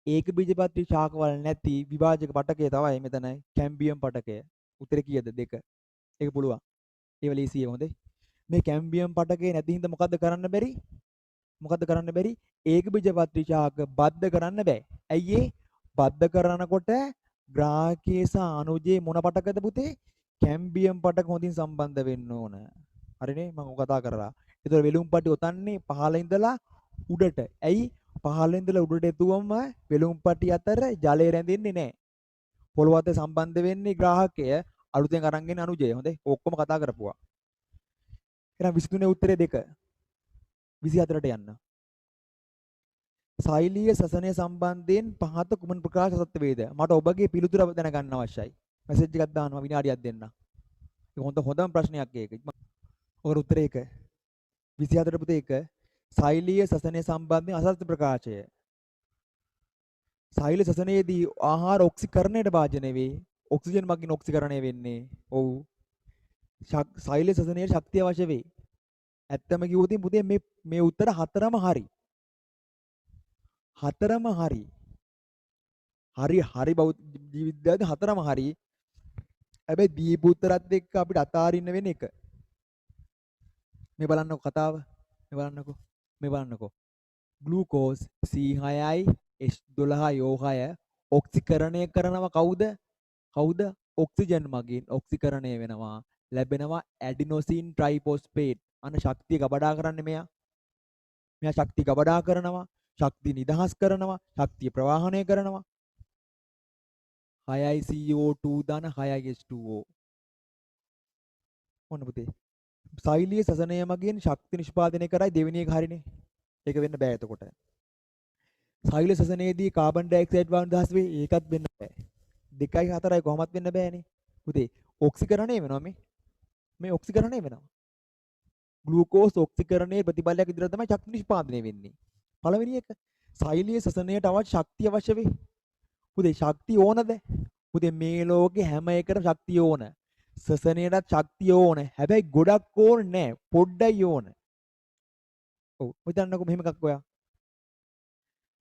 ඒක බීජපත්‍රී ශාකවල නැති විභාජක පටකය තමයි මෙතන කැම්බියම් පටකය උත්තරේ කීයද 2 ඒක පුළුවන් ඒව ලීසියේ හොඳේ මේ කැම්බියම් පටකේ නැති හින්දා මොකද්ද කරන්න බැරි? මොකද්ද කරන්න බැරි? ඒක බීජපත්‍රී ශාක බද්ධ කරන්න බෑ. ඇයි ඒ? බද්ධ කරනකොට ග්‍රාහකයේ සහ අනුජයේ මොන පටකද පුතේ? කැම්බියම් පටක හොඳින් සම්බන්ධ වෙන්න ඕන. හරිනේ? මම ඔය කතා කරලා. ඒතර වෙලුම් පටි ඔතන්නේ පහළ ඉඳලා උඩට. ඇයි? පහළ ඉඳලා උඩට එතුවම වෙලුම් පටි අතර ජලය රැඳෙන්නේ නැහැ. පොළොව අතර සම්බන්ධ වෙන්නේ ග්‍රාහකය අලුතෙන් අරන් එන අනුජය. හොඳේ? ඔක්කොම කතා කරපුවා. එහෙනම් 23 උත්තරේ 2 24ට යන්න. සෛලීය සසනය සම්බන්ධයෙන් පහත කුමන ප්‍රකාශ සත්‍ය වේද? මට ඔබගේ පිළිතුර දැනගන්න අවශ්‍යයි. මැසේජ් එකක් දානවා විනාඩියක් දෙන්න. ඒක හොඳම ප්‍රශ්නයක් ඒක. ඔකට උත්තරේ 1. 24ට පුතේ 1. සෛලීය සසනය සම්බන්ධයෙන් අසත්‍ය ප්‍රකාශය. සෛල සසනයේදී ආහාර ඔක්සිකරණයට භාජනය වේ. ඔක්සිජන් මගින් ඔක්සිකරණය වෙන්නේ. ඔව්. සෛල සසනයේ ශක්තිය අවශ්‍ය වේ. ඇත්තම කිව්වොත් පුතේ මේ උත්තර හතරම හරි. හතරම හරි. හරි බෞද්ධ විද්‍යාවේ හතරම හරි. හැබැයි දීපු උත්තරත් එක්ක අපිට අතාරින්න වෙන එක. මේ බලන්නකො කතාව. මේ බලන්නකො. ග්ලූකෝස් C6යි H12O6 ඔක්සිකරණය කරනවා කවුද? ඔක්සිජන් මගින් ඔක්සිකරණය වෙනවා. ලැබෙනවා ඇඩිනෝසින් ට්‍රයිෆොස්ෆේට්. අන්න ශක්තිය ගබඩා කරන්නේ මෙයා. මෙයා ශක්තිය ගබඩා කරනවා, ශක්තිය නිදහස් කරනවා, ශක්තිය ප්‍රවාහනය කරනවා. 6යි CO2 දාන 6යි H2O. ඔන්න පුතේ. සෛලීය සසනය මගින් ශක්ති නිෂ්පාදනය කරයි දෙවෙනි එක හරිනේ. ඒක වෙන්න බෑ එතකොට. සෛල සසනයේදී කාබන් ඩයොක්සයිඩ් වායු නිදහස් වේ ඒකත් වෙන්න බෑ. 2යි 4යි කොහොමත් වෙන්න බෑනේ. පුතේ ඔක්සිකරණය වෙනවා මේ ඔක්සිකරණය වෙනවා. ග්ලූකෝස් ඔක්සිකරණයේ ප්‍රතිඵලයක් විදිහට තමයි ශක්ති නිෂ්පාදනය වෙන්නේ. පළවෙනි එක සෛලීය සසනයට අවශ්‍ය ශක්තිය අවශ්‍ය වේ. පුතේ ශක්තිය ඕනද? පුතේ මේ ලෝකේ හැම එකටම ශක්තිය ඕන. සසනයටත් ශක්තිය ඕන. හැබැයි ගොඩක් ඕනේ නැහැ. පොඩ්ඩයි ඕන. ඔව්. හිතන්නකෝ මෙහෙම එකක් ඔයා.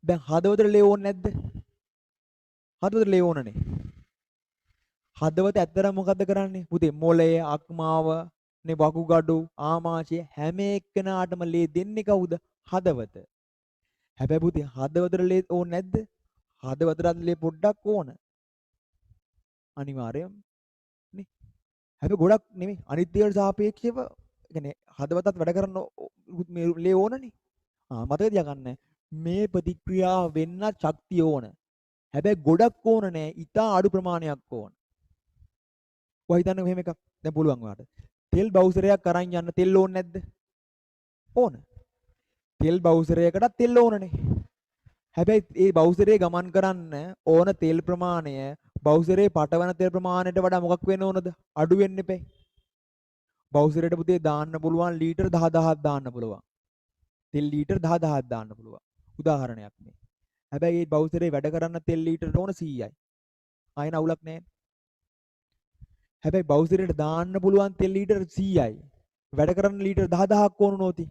දැන් හදවතට ලේ ඕනේ නැද්ද? හදවතට ලේ ඕනනේ. හදවත ඇත්තටම මොකද්ද කරන්නේ? පුතේ මොළය, අක්මාව, නේ වකුගඩු, ආමාශය හැම එක්කෙනාටම ලේ දෙන්නේ කවුද? හදවත. හැබැයි පුතේ හදවතට ලේ ඕනේ නැද්ද? හදවතට ලේ පොඩ්ඩක් ඕන. අනිවාර්යයෙන් නේ. හැබැයි ගොඩක් නෙමෙයි අනිත් ඒවාට සාපේක්ෂව කියන්නේ හදවතත් වැඩ කරන මේ ලේ ඕනනේ. මතක තියාගන්න මේ ප්‍රතික්‍රියාව වෙන්න ශක්තිය ඕන. හැබැයි ගොඩක් ඕන නෑ. ඊටා අඩු ප්‍රමාණයක් ඕන. ඔය හිතන්නේ මෙහෙම එකක් දැන් පුළුවන් ඔයාලට. තෙල් බවුසරයක් අරන් යන්න තෙල් ඕනේ නැද්ද? ඕන. තෙල් බවුසරයකට තෙල් ඕනනේ. හැබැයි ඒ බවුසරේ ගමන් කරන්න ඕන තෙල් ප්‍රමාණය බවුසරේ පටවන තෙල් ප්‍රමාණයට වඩා මොකක් වෙන්න ඕනද? අඩු වෙන්න එපේ. බවුසරේට පුතේ දාන්න පුළුවන් ලීටර් 10000ක් දාන්න පුළුවන්. තෙල් ලීටර් 10000ක් දාන්න පුළුවන්. උදාහරණයක් මේ. හැබැයි මේ බවුසරේ වැඩ කරන්න තෙල් ලීටර් ඕන 100යි. ආයෙ නවුලක් නැහැ. හැබැයි බවුසරේට දාන්න පුළුවන් තෙල් ලීටර් 100යි. වැඩ කරන්න ලීටර් 10000ක් ඕන නෝති.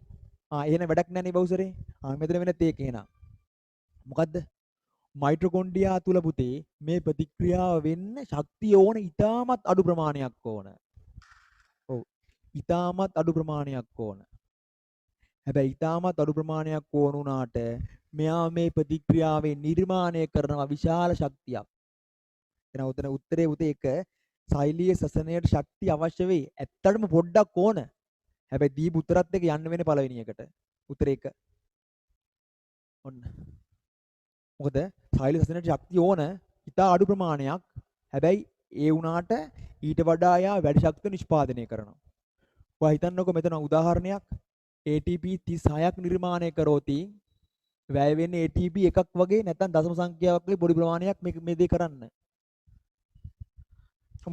එහෙනම් වැඩක් නැහැ නේ බවුසරේ. මෙතන වෙනත් ඒක එහෙනම්. මොකද්ද? මයිටොකොන්ඩ්‍රියා තුල පුතේ මේ ප්‍රතික්‍රියාව වෙන්න ශක්තිය ඕන ඉතාමත් අඩු ප්‍රමාණයක් ඕන. ඔව්. ඉතාමත් අඩු ප්‍රමාණයක් ඕන. හැබැයි ඉතාමත් අඩු ප්‍රමාණයක් ඕන උනාට මෙයා මේ ප්‍රතික්‍රියාවේ නිර්මාණය කරන විශාල ශක්තියක්. එහෙනම් උතන උත්තරේ පුතේ එක සෛලීය සසනයට ශක්තිය අවශ්‍ය වෙයි. ඇත්තටම පොඩ්ඩක් ඕන. හැබැයි දීපු උත්තරත් එක්ක යන්න වෙන්නේ පළවෙනි එකට. උත්තරේ එක. ඔන්න. මොකද සෛලීය සසනයට ශක්තිය ඕන ඉතා අඩු ප්‍රමාණයක්. හැබැයි ඒ වුණාට ඊට වඩා යා වැඩි ශක්තිය නිෂ්පාදනය කරනවා. ඔයා හිතන්නකෝ මෙතන උදාහරණයක් ATP 36ක් නිර්මාණය කරෝති. වැය වෙන්නේ ATP එකක් වගේ නැත්නම් දශම සංඛ්‍යාවක් වගේ පොඩි ප්‍රමාණයක් මේ දේ කරන්න.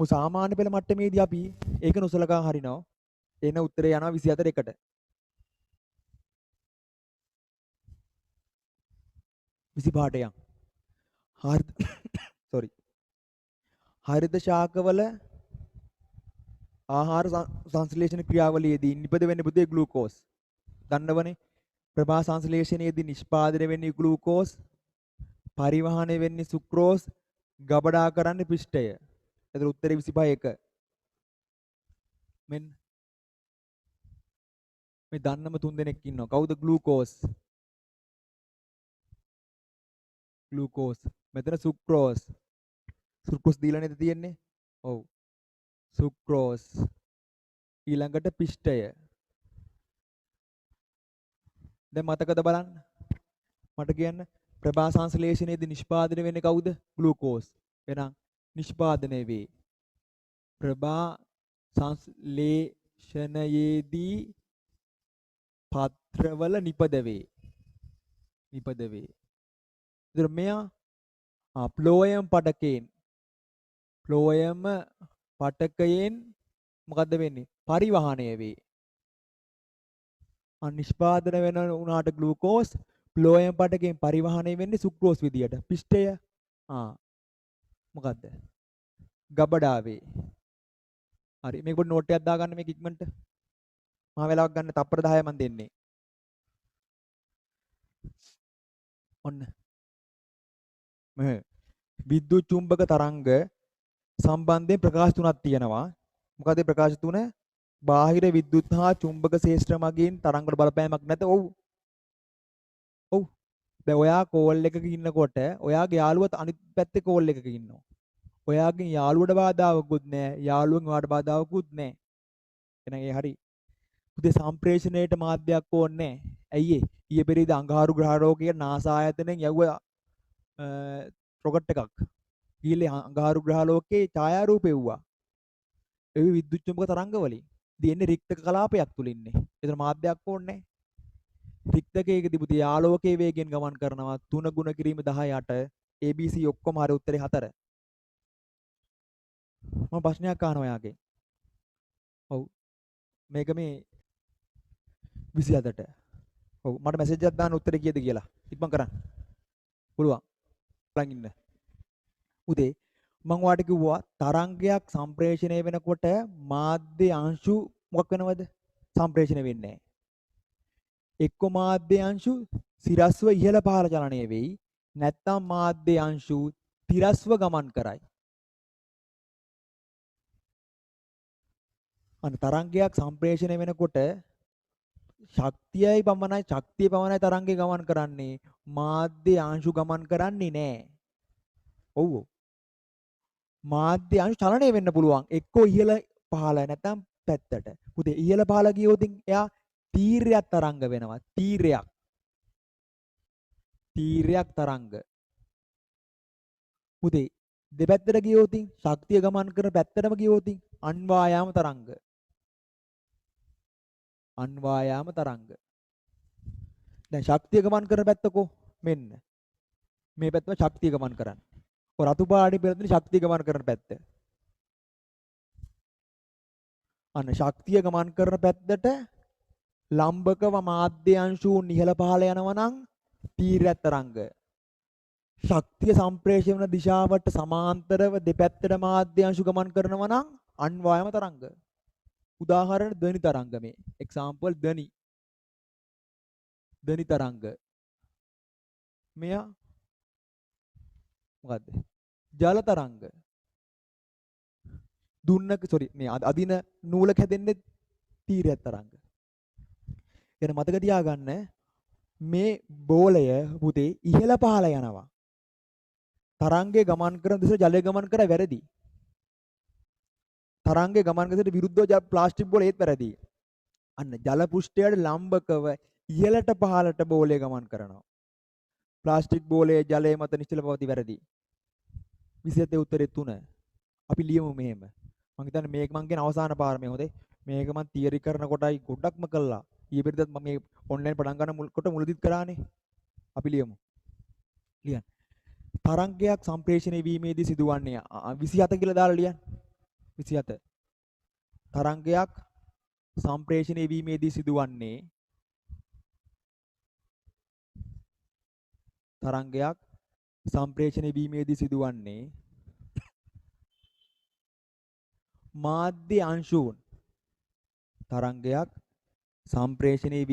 සාමාන්‍ය පෙළ මට්ටමේදී අපි ඒක නොසලකා හරිනවා. එන උත්තරේ යනවා 24 එකට. 25ට යන්. sorry. හරිත ශාකවල ආහාර සංශ්ලේෂණ ක්‍රියාවලියේදී නිපද වෙන්නේ පුතේ ග්ලූකෝස්. දන්නවනේ. ප්‍රභා සංශ්ලේෂණයේදී නිෂ්පාදනය වෙන්නේ ග්ලූකෝස්. පරිවහණය වෙන්නේ සුක්‍රෝස්. ගබඩා කරන්නේ පිෂ්ඨය. එතන උත්තරේ 25 එක. මෙන්න මේ දන්නම තුන් දෙනෙක් ඉන්නවා. කවුද ග්ලූකෝස්? ග්ලූකෝස්. මෙතන සුක්‍රෝස්. සුක්‍රෝස් දීලා නේද තියෙන්නේ? ඔව්. සුක්‍රෝස්. ඊළඟට පිෂ්ඨය. දැන් මතකද බලන්න. මට කියන්න ප්‍රභා සංශ්ලේෂණයේදී නිෂ්පාදනය වෙන්නේ කවුද? ග්ලූකෝස්. එහෙනම් නිෂ්පාදනය වේ. ප්‍රභා සංශ්ලේෂණයේදී පත්‍රවල නිපද වේ. නිපද වේ. ඉතින් මෙයා ෆ්ලෝයම් පටකයෙන් මොකද්ද වෙන්නේ? පරිවහණය වේ. නිෂ්පාදන වෙන උනාට ග්ලූකෝස් ෆ්ලෝයම් පටකයෙන් පරිවහණය වෙන්නේ සුක්‍රෝස් විදියට. පිෂ්ඨය මොකද්ද? ගබඩා වේ. හරි මේක පොඩි නෝට් එකක් දාගන්න මේක ඉක්මනට. මම වෙලාවක් ගන්න තප්පර 10 මන් දෙන්නේ. ඔන්න. විද්‍යුත් චුම්බක තරංග සම්බන්ධයෙන් ප්‍රකාශ තුනක් තියෙනවා. මොකද ප්‍රකාශ තුන? බාහිර විද්‍යුත් හා චුම්බක ශේෂ්ත්‍ර මගින් තරංග වල බලපෑමක් නැත. ඔව්. ඔව්. දැන් ඔයා කෝල් එකක ඉන්නකොට ඔයාගේ යාළුවත් අනිත් පැත්තේ කෝල් එකක ඉන්නවා. ඔයාගෙන් යාළුවට බාධාවකුත් නැහැ. යාළුවෙන් ඔයාට බාධාවකුත් නැහැ. එහෙනම් ඒ හරි. පුතේ සම්ප්‍රේෂණයට මාධ්‍යයක් ඕනේ නැහැ. ඇයි ඒ? ඊයේ පෙරේද අඟහරු ග්‍රහරෝගයේ NASA ආයතනයෙන් යවුවා රොකට් එකක්. ඊළේ අඟහරු ග්‍රහලෝකයේ ඡායාරූප එව්වා. ඒ විද්‍යුත් චුම්බක තරංග වලින්. ඉතින් එන්නේ රික්තක කලාපයක් තුල ඉන්නේ. ඒතර මාධ්‍යයක් ඕනේ නැහැ. රික්තකයකදී පුතේ ආලෝකයේ වේගයෙන් ගමන් කරනවා 3 ගුණ කිරීම 18 ABC ඔක්කොම හරි උත්තරේ 4. මම ප්‍රශ්නයක් අහනවා ඔයාගෙන්. ඔව්. මේක මේ 27ට. ඔව් මට මැසේජ් එකක් දාන්න උත්තරේ කීයද කියලා. ඉක්මන් කරන්න. පුළුවන්. බලන් ඉන්න. උදේ මම ඔයාලට කිව්වා තරංගයක් සම්ප්‍රේෂණය වෙනකොට මාධ්‍ය අංශු මොකක් වෙනවද? සම්ප්‍රේෂණය වෙන්නේ නැහැ. එක්ක මාධ්‍ය අංශු සිරස්ව ඉහළ පහළ චලනය වෙයි. නැත්නම් මාධ්‍ය අංශු තිරස්ව ගමන් කරයි. අන්න තරංගයක් සම්ප්‍රේෂණය වෙනකොට ශක්තිය පමණයි තරංගේ ගමන් කරන්නේ. මාධ්‍ය අංශු ගමන් කරන්නේ නැහැ. ඔව් ඔව්. මාධ්‍ය අංශු චලනය වෙන්න පුළුවන්. එක්කෝ ඉහළ පහළ නැත්නම් පැත්තට. පුතේ ඉහළ පහළ ගියොත් එයා තීර්යයක් තරංග වෙනවා. තීර්යයක් තරංග. පුතේ දෙපැත්තට ගියොත් ශක්තිය ගමන් කරන පැත්තටම ගියොත් අන්වායාම තරංග. අන්වායාම තරංග. දැන් ශක්තිය ගමන් කරන පැත්තකෝ මෙන්න. මේ පැත්තම ශක්තිය ගමන් කරන්නේ. ඔය රතු පාටි පෙරදින ශක්තිය ගමන් කරන පැත්ත. අන්න ශක්තිය ගමන් කරන පැත්තට ලම්බකව මාධ්‍ය අංශුන් ඉහළ පහළ යනවා නම් තීර්යයක් තරංග. ශක්තිය සම්ප්‍රේෂණ වන දිශාවට සමාන්තරව දෙපැත්තට මාධ්‍ය අංශු ගමන් කරනවා නම් අන්වායම තරංග. උදාහරණ ධ්වනි තරංග මේ. එක්සැම්පල් ධ්වනි තරංග. මෙයා මොකද්ද? ජල තරංග. මේ අදින නූලක හැදෙන්නේ තීරයක් තරංග. එන මතක තියාගන්න මේ බෝලය පුතේ ඉහළ පහළ යනවා. තරංගේ ගමන් කරන දිශ ජලය ගමන් කර වැරදි. තරංගේ ගමන් කරන විරුද්ධව ප්ලාස්ටික් බෝල ඒත් වැරදි. අන්න ජල පෘෂ්ඨයට ලම්බකව ඉහළට පහළට බෝලය ගමන් කරනවා. ප්ලාස්ටික් බෝලයේ ජලය මත නිශ්චල පවති වැරදි. 27 උත්තරේ 3. අපි ලියමු මෙහෙම. මම හිතන්නේ මේක මං කියන අවසාන පාරමේ හොඳේ. මේක මං තියරි කරන කොටයි ගොඩක්ම කළා. ඊපෙරිදත් මම මේ ඔන්ලයින් පටන් ගන්න කොට මුලදිත් කරානේ. අපි ලියමු. ලියන්න. තරංගයක් සම්ප්‍රේෂණය වීමේදී සිදුවන්නේ 27 කියලා දාලා ලියන්න. 27. තරංගයක් සම්ප්‍රේෂණය වීමේදී සිදුවන්නේ මාධ්‍ය අංශුන්. තරංගයක් සම්ප්‍රේෂණය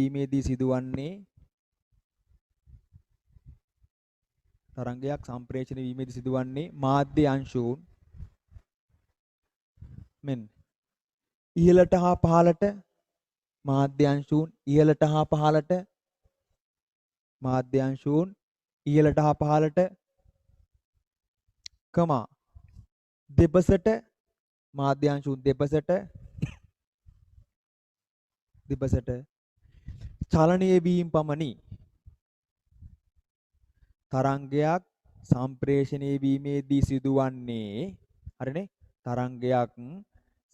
වීමේදී සිදුවන්නේ මාධ්‍ය අංශුන් මෙන් ඉහළට හා පහළට මාධ්‍ය අංශුන් ඉහළට හා පහළට දෙපසට මාධ්‍ය අංශුන් දෙපසට චලනය වීම පමණි. තරංගයක් සම්ප්‍රේෂණය වීමේදී සිදුවන්නේ හරිනේ. තරංගයක්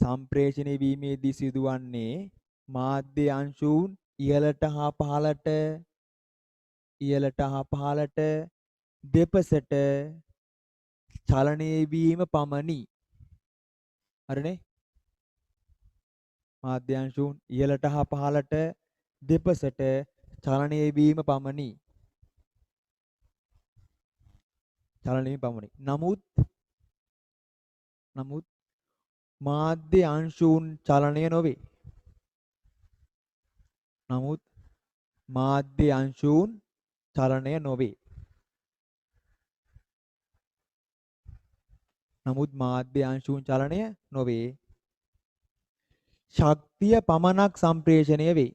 සම්ප්‍රේෂණය වීමේදී සිදුවන්නේ මාධ්‍ය අංශුන් ඉහළට හා පහළට දෙපසට චලනය වීම පමණි. හරිනේ. මාධ්‍ය අංශුන් ඉහළට හා පහළට දෙපසට චලනය වීම පමණි. නමුත් මාධ්‍ය අංශුන් චලනය නොවේ. ශක්තිය පමණක් සම්ප්‍රේෂණය වේ.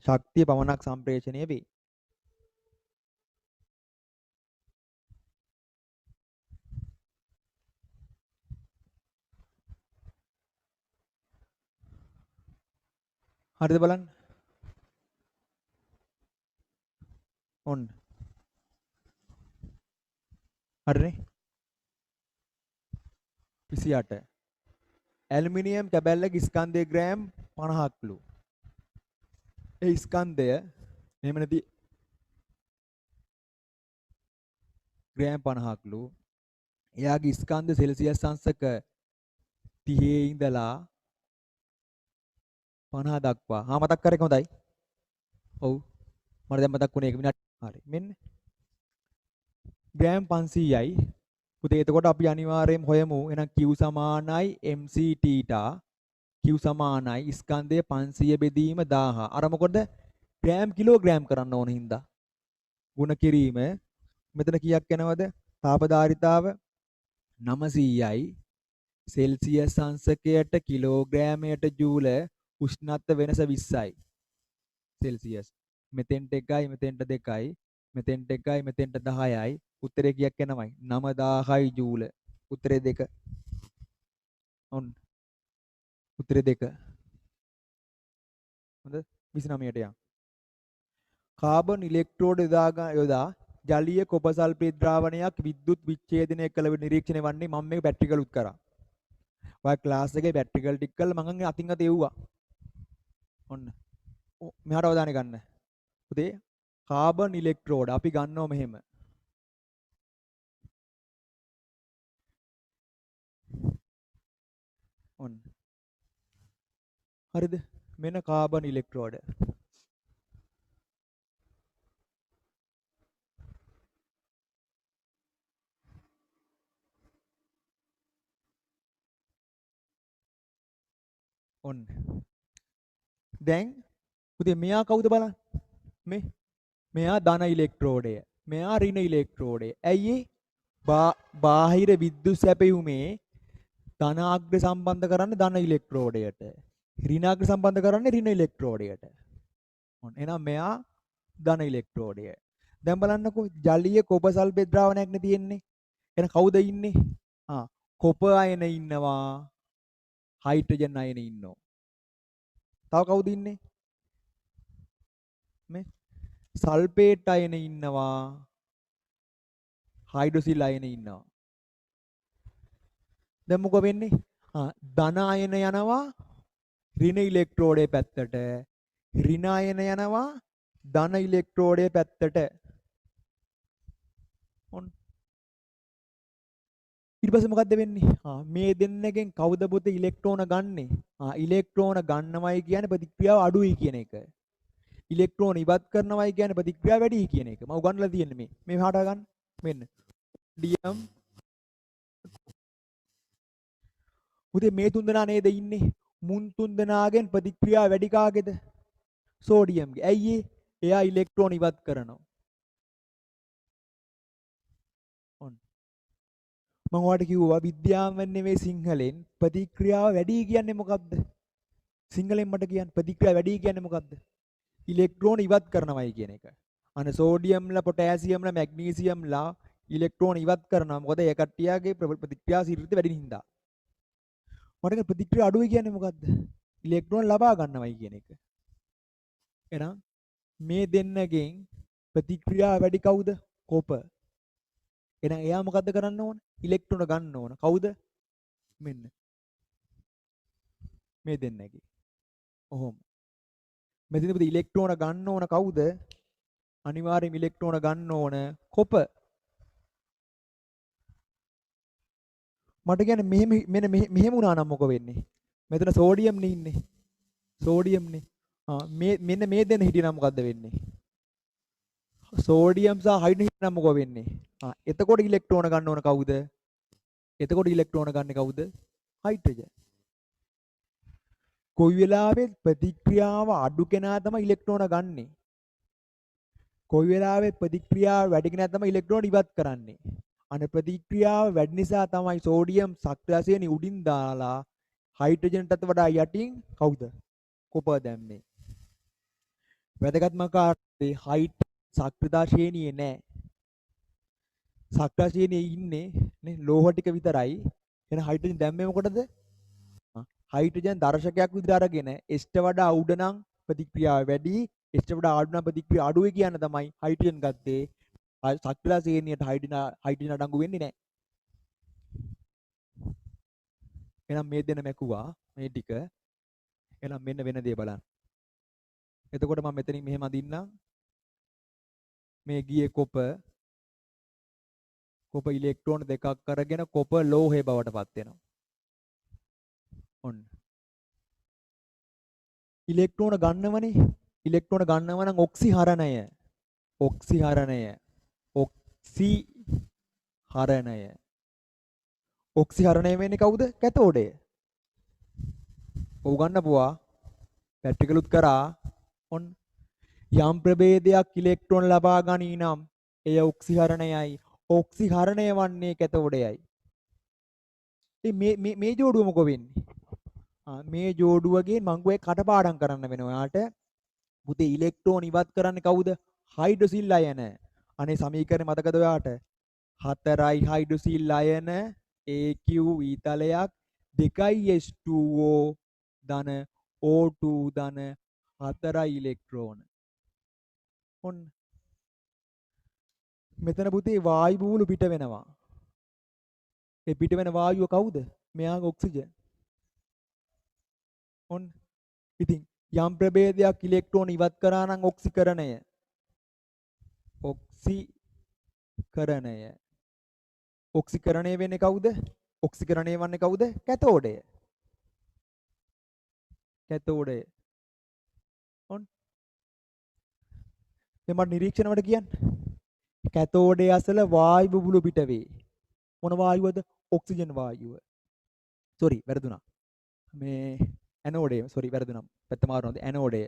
ශක්තිය පමණක් සම්ප්‍රේෂණය වේ. හරිද බලන්න. ඔන්න. හරිනේ. 28. ඇලුමිනියම් කැබැල්ලක ස්කන්ධය ග්‍රෑම් 50ක්ලු. ඒ ස්කන්ධය මෙහෙම නැති ග්‍රෑම් 50ක්ලු. එයාගේ ස්කන්ධ සෙල්සියස් අංශක 30 ඉඳලා 50 දක්වා. මතක් කරේ හොඳයි. ඔව්. මට දැන් මතක් වුණේ 1 විනාඩි. හරි. මෙන්න ග්‍රෑම් 500යි. පුතේ එතකොට අපි අනිවාර්යයෙන්ම හොයමු. එහෙනම් Q සමානයි MC θ. Q සමානයි ස්කන්ධය 500 බෙදීම 1000. අර මොකද ග්‍රෑම් කිලෝග්‍රෑම් කරන්න ඕන හින්දා. ගුණ කිරීම මෙතන කීයක් යනවද? තාපධාරිතාව 900යි. සෙල්සියස් අංශකයට කිලෝග්‍රෑමයට ජූල උෂ්ණත්ව වෙනස 20යි. සෙල්සියස්. මෙතෙන්ට 1යි මෙතෙන්ට 2යි මෙතෙන්ට 1යි මෙතෙන්ට 10යි උත්තරේ කීයක් එනවයි 9000යි ජූල උත්තරේ 2 ඔන්න උත්තරේ 2 හොඳ 29ට යන් කාබන් ඉලෙක්ට්‍රෝඩ යොදා ජලීය කොප සල්ෆේට් ද්‍රාවණයක් විද්‍යුත් විච්ඡේදනය කළ නිරීක්ෂණය වන්නේ මම මේක ප්‍රැක්ටිකල් උත් කරා. ඔය ක්ලාස් එකේ ප්‍රැක්ටිකල් ටික කළා මම අතින් අත එව්වා. ඔන්න. මෙහාට අවධානය ගන්න. පුතේ කාබන් ඉලෙක්ට්‍රෝඩ අපි ගන්නව මෙහෙම. ඔන්න. හරිද? මෙන්න කාබන් ඉලෙක්ට්‍රෝඩ. ඔන්න. දැන් පුතේ මෙයා කවුද බලන්න. මෙයා ධන ඉලෙක්ට්‍රෝඩය. මෙයා ඍණ ඉලෙක්ට්‍රෝඩය. ඇයි බාහිර විද්‍යුත් සැපයුමේ ධනාග්‍ර සම්බන්ධ කරන්නේ ධන ඉලෙක්ට්‍රෝඩයට. ඍණාග්‍ර සම්බන්ධ කරන්නේ ඍණ ඉලෙක්ට්‍රෝඩයට. ඔන්න එහෙනම් මෙයා ධන ඉලෙක්ට්‍රෝඩය. දැන් බලන්නකෝ ජලීය කොප සල්ෆේට් ද්‍රාවණයක් නේ තියෙන්නේ. එහෙනම් කවුද ඉන්නේ? කොප අයන ඉන්නවා. හයිඩ්‍රජන් අයන ඉන්නවා. තව කවුද ඉන්නේ? මේ සල්ෆේට් අයන ඉන්නවා. හයිඩ්‍රොසිල් අයන ඉන්නවා. දැන් මොකද වෙන්නේ? ධන අයන යනවා ඍණ ඉලෙක්ට්‍රෝඩයේ පැත්තට. ඍණ අයන යනවා ධන ඉලෙක්ට්‍රෝඩයේ පැත්තට. ඔන්න. ඊට පස්සේ මොකද්ද වෙන්නේ? මේ දෙන්නගෙන් කවුද පුතේ ඉලෙක්ට්‍රෝන ගන්නෙ? ඉලෙක්ට්‍රෝන ගන්නවයි කියන්නේ ප්‍රතික්‍රියාව අඩුයි කියන එක. ඉලෙක්ට්‍රෝන ඉවත් කරනවයි කියන්නේ ප්‍රතික්‍රියාව වැඩියි කියන එක. මම උගන්වලා තියෙන්නේ මේ මෙහාට ගන්න. මෙන්න. ඩියම් පුතේ මේ තුන්දෙනා නේද ඉන්නේ? මුන් තුන්දෙනාගෙන් ප්‍රතික්‍රියාව වැඩි කාගේද? සෝඩියම්ගේ. ඇයි ඒ? එයා ඉලෙක්ට්‍රෝන ඉවත් කරනවා. ඔන්න. මම ඔයාලට කිව්වා විද්‍යාවෙන් නෙවෙයි සිංහලෙන් ප්‍රතික්‍රියාව වැඩි කියන්නේ මොකද්ද? සිංහලෙන් මට කියන්න ප්‍රතික්‍රියාව වැඩි කියන්නේ මොකද්ද? ඉලෙක්ට්‍රෝන ඉවත් කරනවායි කියන එක. අනේ සෝඩියම්ලා පොටෑසියම්ලා මැග්නීසියම්ලා ඉලෙක්ට්‍රෝන ඉවත් කරනවා. මොකද ඒ කට්ටියගේ ප්‍රතික්‍රියා ශීඝ්‍රත වැඩි හින්දා. මට ප්‍රතික්‍රියා අඩුයි කියන්නේ මොකද්ද? ඉලෙක්ට්‍රෝන ලබා ගන්නවයි කියන එක. එහෙනම් මේ දෙන්නගෙන් ප්‍රතික්‍රියා වැඩි කවුද? කොප. එහෙනම් එයා මොකද්ද කරන්න ඕන? ඉලෙක්ට්‍රෝන ගන්න ඕන. කවුද? මෙන්න. මේ දෙන්නගේ. ඔහොම. මෙතනදී ඉලෙක්ට්‍රෝන ගන්න ඕන කවුද? අනිවාර්යයෙන් ඉලෙක්ට්‍රෝන ගන්න ඕන කොප. මට කියන්නේ මෙහෙම වුණා නම් මොකද වෙන්නේ? මෙතන සෝඩියම් නේ ඉන්නේ. සෝඩියම් නේ. මෙන්න මේ දෙන්න හිටියනම් මොකද්ද වෙන්නේ? සෝඩියම් සහ හයිඩ්‍රජන් හිටියනම් මොකද වෙන්නේ? එතකොට ඉලෙක්ට්‍රෝන ගන්න ඕන කවුද? එතකොට ඉලෙක්ට්‍රෝන ගන්න කවුද? හයිඩ්‍රජන්. කොයි වෙලාවෙත් ප්‍රතික්‍රියාව අඩු කෙනා තමයි ඉලෙක්ට්‍රෝන ගන්නෙ. කොයි වෙලාවෙත් ප්‍රතික්‍රියාව වැඩි කෙනා තමයි ඉලෙක්ට්‍රෝන ඉවත් කරන්නේ. අනේ ප්‍රතික්‍රියාව වැඩි නිසා තමයි සෝඩියම් සක්‍රියයෙන් උඩින් දාලා හයිඩ්‍රජන්ටත් වඩා යටින් කවුද? කොප දැම්මේ. වැදගත්ම කාරණේ හයිඩ් සක්‍රියතා ශ්‍රේණියේ නැහැ. සක්‍රිය ශ්‍රේණියේ ඉන්නේ නේ ලෝහ ටික විතරයි. එහෙනම් හයිඩ්‍රජන් දැම්මේ මොකටද? හයිඩ්‍රජන් දර්ශකයක් විදිහට අරගෙන S ට වඩා උඩ නම් ප්‍රතික්‍රියාව වැඩි, S ට වඩා අඩු නම් ප්‍රතික්‍රියාව අඩුයි කියන තමයි හයිඩ්‍රජන් ගත්තේ. සක්‍රිය ශ්‍රේණියට හයිඩ්‍රජන් අඩංගු වෙන්නේ නැහැ. එහෙනම් මේ දෙන මැකුවා මේ ටික. එහෙනම් මෙන්න වෙන දේ බලන්න. එතකොට මම මෙතනින් මෙහෙම අදින්නම්. මේ ගියේ කොප ඉලෙක්ට්‍රෝන දෙකක් අරගෙන කොප ලෝහය බවට පත් වෙනවා. ඔන්න. ඉලෙක්ට්‍රෝන ගන්නවනේ. ඉලෙක්ට්‍රෝන ගන්නව නම් ඔක්සිහරණය. ඔක්සිහරණය වෙන්නේ කවුද? කැතෝඩය. ඔව් ගන්නපුවා. පැට්‍රිකලුත් කරා. ඔන්න. යම් ප්‍රභේදයක් ඉලෙක්ට්‍රෝන ලබා ගනී නම් එය ඔක්සිහරණයයි. ඔක්සිහරණය වන්නේ කැතෝඩයයි. ඉතින් මේ ජෝඩුව මොකෝ වෙන්නේ? මේ ජෝඩුවගේ මම ඔය කටපාඩම් කරන්න වෙනවා. ඔයාලට පුතේ ඉලෙක්ට්‍රෝන ඉවත් කරන්නේ කවුද? හයිඩ්‍රොසිල් අයන. අනේ සමීකරණය මතකද ඔයාට? 4යි හයිඩ්‍රොසිල් අයන AQ ඊතලයක් 2යි H2O ධන O2 ධන 4යි ඉලෙක්ට්‍රෝන. ඔන්න මෙතන පුතේ වායු බූලු පිට වෙනවා. ඒ පිට වෙන වායුව කවුද? මෙයාගේ ඔක්සිජන්. ඔන්න ඉතින් යම් ප්‍රභේදයක් ඉලෙක්ට්‍රෝන ඉවත් කරා නම් ඔක්සිකරණය. ඔක්සිකරණය වෙන්නේ කවුද? ඔක්සිකරණය වන්නේ කවුද? කැතෝඩය. කැතෝඩය. ඔන්න මෙමත් නිරීක්ෂණ වලට කියන්නේ. කැතෝඩය අසල වායු බුබුලු පිට වේ. මොන වායුවද? ඔක්සිජන් වායුව. සෝරි වැරදුනා. මේ ඇනෝඩය සෝරි වැරදුනා. පැත්ත මාරුනොත් ඇනෝඩය.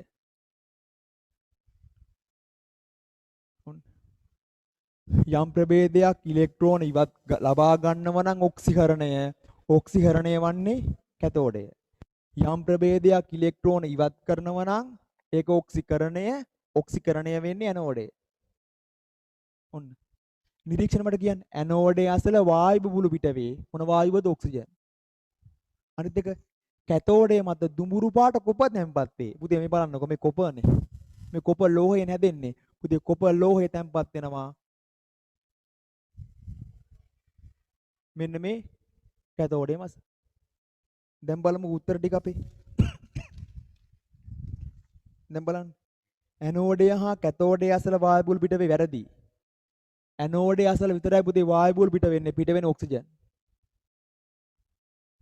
යම් ප්‍රභේදයක් ඉලෙක්ට්‍රෝන ඉවත් ලබා ගන්නව නම් ඔක්සිකරණය වන්නේ කැතෝඩය. යම් ප්‍රභේදයක් ඉලෙක්ට්‍රෝන ඉවත් කරනව නම් ඒක ඔක්සිකරණය වෙන්නේ ඇනෝඩය. ඔන්න නිරීක්ෂණ මට කියන්නේ ඇනෝඩය අසල වායු බුබුලු පිට වේ. මොන වායුවද? ඔක්සිජන්. අනිත් එක කැතෝඩය මත දුඹුරු පාට කොප තැන්පත් වේ. පුතේ මේ බලන්නකො මේ කොපනේ. මේ කොප ලෝහයෙන් හැදෙන්නේ. පුතේ කොප ලෝහය තැන්පත් වෙනවා. මෙන්න මේ කැතෝඩය මත. දැන් බලමු උත්තර ටික අපේ. දැන් බලන්න. ඇනෝඩය හා කැතෝඩය අසල වායු බුබුලු පිට වේ වැරදි. ඇනෝඩය අසල විතරයි පුතේ වායු බුබුලු පිට වෙන්නේ. පිට වෙන ඔක්සිජන්.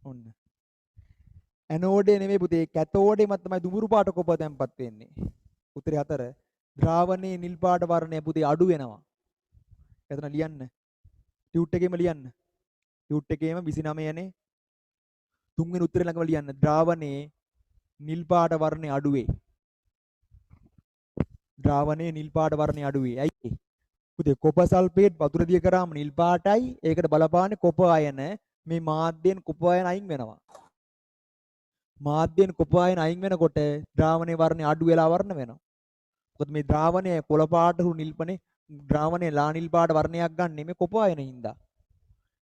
ඔන්න. ඇනෝඩය නෙමෙයි පුතේ කැතෝඩය මත තමයි දුඹුරු පාට කොප තැන්පත් වෙන්නේ. උත්තරේ 4. ද්‍රාවණයේ නිල් පාට වර්ණය පුතේ අඩු වෙනවා. එතන ලියන්න. ටියුට් එකේම ලියන්න. ටියුට් එකේම 29 නේ. තුන්වෙනි උත්තරේ ළඟම ලියන්න. ද්‍රාවණයේ නිල් පාට වර්ණය අඩු වේ. ද්‍රාවණයේ නිල් පාට වර්ණය අඩු වේ. ඇයි? පුතේ කොප සල්ෆේට් වතුර දිය කරාම නිල් පාටයි. ඒකට බලපාන්නේ කොප අයන. මේ මාධ්‍යයෙන් කොප අයන අයින් වෙනවා. මාධ්‍යයෙන් කොප අයන අයින් වෙනකොට ද්‍රාවණයේ වර්ණය අඩු වෙලා වර්ණ වෙනවා. මොකද මේ ද්‍රාවණය කොළ පාට හු නිල්පනේ ද්‍රාවණයේ ලා නිල් පාට වර්ණයක් ගන්න මේ කොප අයන හින්දා.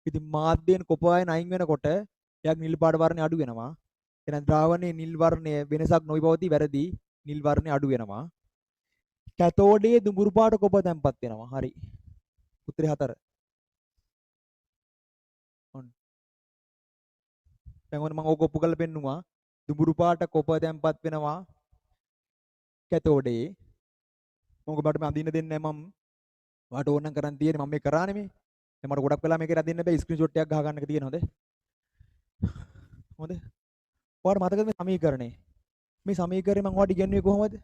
ඉතින් මාධ්‍යයෙන් කොප අයන අයින් වෙනකොට එයාගේ නිල් පාට වර්ණය අඩු වෙනවා. එහෙනම් ද්‍රාවණයේ නිල් වර්ණය වෙනසක් නොවි පවතී වැරදි. නිල් වර්ණය අඩු වෙනවා. කැතෝඩයේ දුඹුරු පාට කොප තැන්පත් වෙනවා. හරි. උත්තරේ 4. ඔන්න. දැන් ඔන්න මම ඕක ඔප්පු කරලා පෙන්නුවා. දුඹුරු පාට කොප තැන්පත් වෙනවා කැතෝඩයේ. මොකද මට අඳින්න දෙන්නේ නැහැ මම. වාට ඕනනම් කරන් තියෙන්නේ මම මේ කරානේ මේ. දැන් මට ගොඩක් වෙලා මේකේ අදින්න බෑ ස්ක්‍රීන්ෂොට් එකක් ගහ ගන්න එක තියෙන හොඳ. හොඳ. ඔයාලට මතකද මේ සමීකරණය? මේ සමීකරණය මම ඔයාලට ඉගෙනුවේ කොහොමද?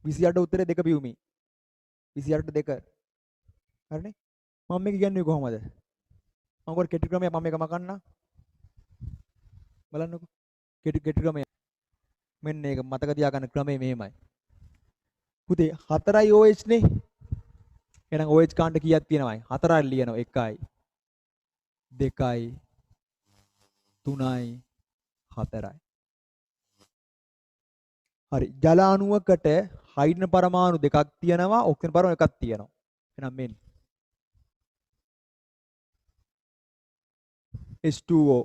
28 උත්තරේ 2 පියුමි. 28 2. හරිනේ? මම මේක ඉගෙනුවේ කොහොමද? මම ඔයාලට කෙටි ක්‍රමයක් මම මේක මකන්නම්. බලන්නකෝ. කෙටි ක්‍රමය. මෙන්න මේක මතක තියාගන්න ක්‍රමය මෙහෙමයි. පුතේ 4යි OH නේ. එහෙනම් OH කාණ්ඩ කීයක් තියෙනවයි? 4යි ලියනවා. 1යි 2යි 3යි 4යි. හරි. ජල අණුවකට හයිඩ්‍රජන් පරමාණු දෙකක් තියෙනවා, ඔක්සිජන් පරමාණු එකක් තියෙනවා. එහෙනම් මෙන්න H2O.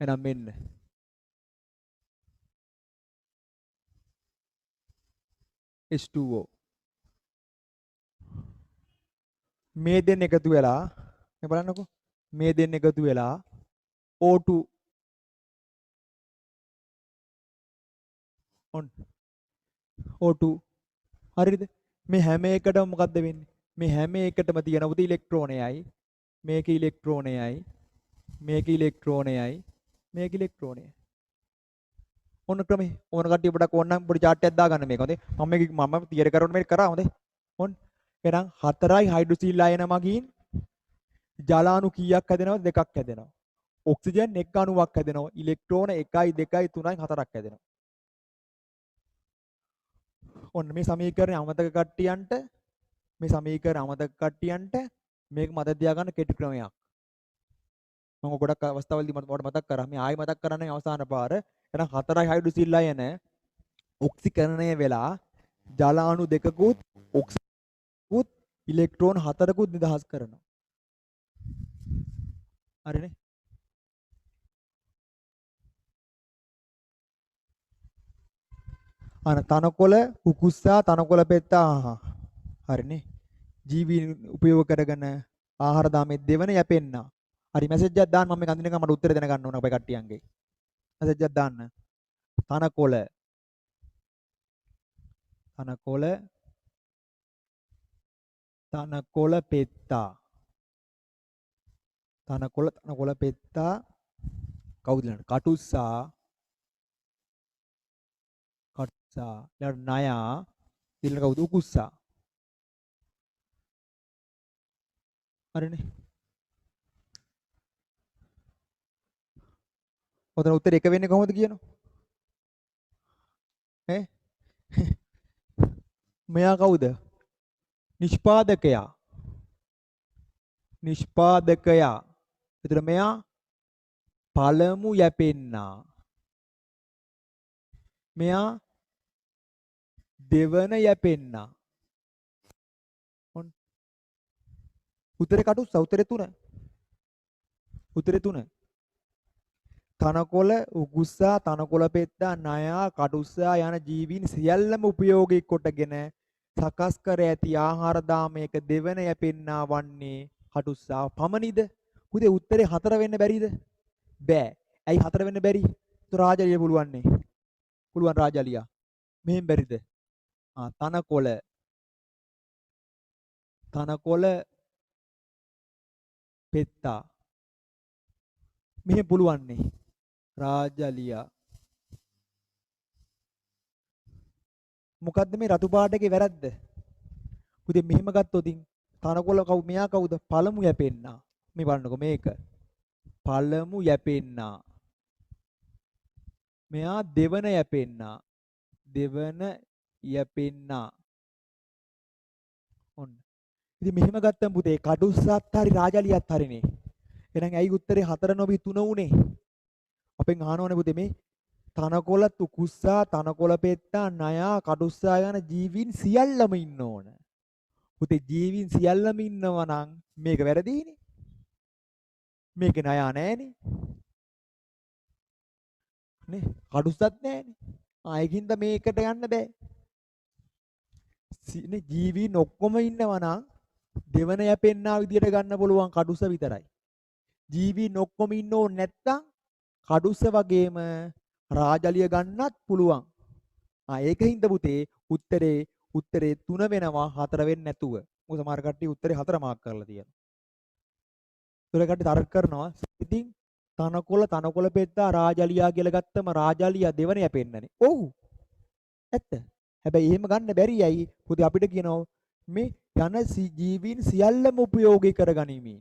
එහෙනම් මෙන්න H2O. මේ දෙන්න එකතු වෙලා මේ බලන්නකෝ. මේ දෙන්න එකතු වෙලා O2 on O2 හරිද? මේ හැම එකටම මොකද්ද වෙන්නේ? මේ හැම එකටම තියෙන උද ඉලෙක්ට්‍රෝනයයි, මේක ඉලෙක්ට්‍රෝනයයි, මේක ඉලෙක්ට්‍රෝනයයි, මේක ඉලෙක්ට්‍රෝනයයි. ඔන්න ක්‍රමේ ඕන කට්ටිය පොඩක් ඕනනම් පොඩි chart එකක් දාගන්න මේක හොඳේ. මම තියර කරනකොට මේක කරා හොඳේ. ඔන්න එහෙනම් 4යි හයිඩ්‍රොසිල් අයන මගින් ජල අණු කීයක් හැදෙනවද? 2ක් හැදෙනවා. ඔක්සිජන් 1 අණුවක් හැදෙනවා. ඉලෙක්ට්‍රෝන 1යි 2යි 3යි 4ක් හැදෙනවා. ඔන්න මේ සමීකරණය අමතක කට්ටියන්ට මේක මතක තියාගන්න කෙටි ක්‍රමයක්. මම ගොඩක් අවස්ථාවලදී මට මතක් කරා. මේ ආයෙ මතක් කරන්නේ අවසාන පාර. එහෙනම් 4යි හයිඩ්‍රොසිල් අයන ඔක්සිකරණය වෙලා ජල අණු දෙකකුත් ඔක්සිකුත් ඉලෙක්ට්‍රෝන 4කුත් නිදහස් කරනවා. හරිනේ? තනකොළ උකුස්සා තනකොළ පෙත්තා හරිනේ. ජීවීන් උපයෝග කරගෙන ආහාර දාමේ දෙවන යැපෙන්න. හරි මැසේජ් එකක් දාන්න මම මේ කන්දින එක මට උත්තර දැනගන්න ඕන අපේ කට්ටියන්ගේ. මැසේජ් එකක් දාන්න. තනකොළ තනකොළ තනකොළ පෙත්තා තනකොළ පෙත්තා කවුද ඊළඟ කටුස්සා ඊළඟ නයා ඊළඟ කවුද උකුස්සා හරිනේ. ඔතන උත්තර එක වෙන්නේ කොහොමද කියනවා? ඈ මෙයා කවුද? නිෂ්පාදකයා. එතන මෙයා පළමු යැපෙන්නා. මෙයා දෙවන යැපෙන්නා. උත්තරේ කටුස්සා උත්තරේ 3. උත්තරේ 3. තනකොළ උකුස්සා තනකොළ පෙත්තා නයා කටුස්සා යන ජීවීන් සියල්ලම උපයෝගී කොටගෙන සකස් කර ඇති ආහාර දාමයක දෙවන යැපෙන්නා වන්නේ කටුස්සා පමණිද? පුතේ උත්තරේ 4 වෙන්න බැරිද? බෑ. ඇයි 4 වෙන්න බැරි? රාජලිය පුළුවන්නේ. පුළුවන් රාජලියා. මෙහෙම බැරිද? තනකොළ පෙත්තා. මෙහෙම පුළුවන්නේ. රාජලියා. මොකද්ද මේ රතු පාට එකේ වැරද්ද? පුතේ මෙහෙම ගත්තොතින් තනකොළ මෙයා කවුද? පළමු යැපෙන්නා. මේ බලන්නකො මේක. පළමු යැපෙන්නා. මෙයා දෙවන යැපෙන්නා. ඔන්න. ඉතින් මෙහෙම ගත්තම පුතේ කටුස්සත් හරි රාජලියත් හරිනේ. එහෙනම් ඇයි උත්තරේ 4 නොවි 3 උනේ? අපෙන් අහනෝනේ පුතේ මේ තනකොළ තුකුස්සා තනකොළ පෙත්තා නයා කටුස්සා යන ජීවීන් සියල්ලම ඉන්න ඕන. පුතේ ජීවීන් සියල්ලම ඉන්නවා නම් මේක වැරදීනේ. මේක නයා නෑනේ. නේ කටුස්සත් නෑනේ. ඒකින්ද මේකට යන්න බෑ. නේ ජීවීන් ඔක්කොම ඉන්නවා නම් දෙවන යැපෙන්නා විදියට ගන්න පුළුවන් කටුස්ස විතරයි. ජීවීන් ඔක්කොම ඉන්න ඕනේ නැත්තම් කඩුස්ස වගේම රාජලිය ගන්නත් පුළුවන්. ඒකින්ද පුතේ උත්තරේ 3 වෙනවා 4 වෙන්නේ නැතුව. මොකද සමහර කට්ටිය උත්තරේ 4 මාක් කරලා තියෙනවා. ඒතර කට්ටිය තර්ක කරනවා. ඉතින් තනකොළ පෙත්තා රාජලියා කියලා ගත්තම රාජලියා දෙවන යැපෙන්නනේ. ඔව්. ඇත්ත. හැබැයි එහෙම ගන්න බැරි ඇයි? පුතේ අපිට කියනවා මේ යන ජීවීන් සියල්ලම උපයෝගී කරගනිමින්.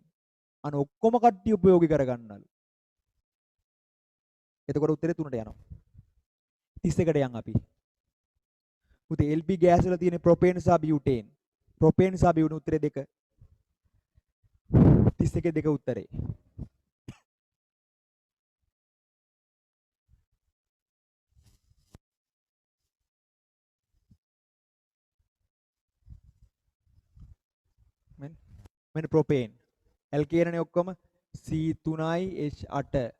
ඔක්කොම කට්ටිය උපයෝගී කරගන්නලු. එතකොට උත්තරේ 3ට යනවා. 31ට යන් අපි. පුතේ LP ගෑස් වල තියෙන ප්‍රොපේන් සහ බියුටේන්. ප්‍රොපේන් සහ බියුටේන් උත්තරේ 2. 31 2 උත්තරේ. මෙන්න ප්‍රොපේන්. L කියනනේ ඔක්කොම C3H8.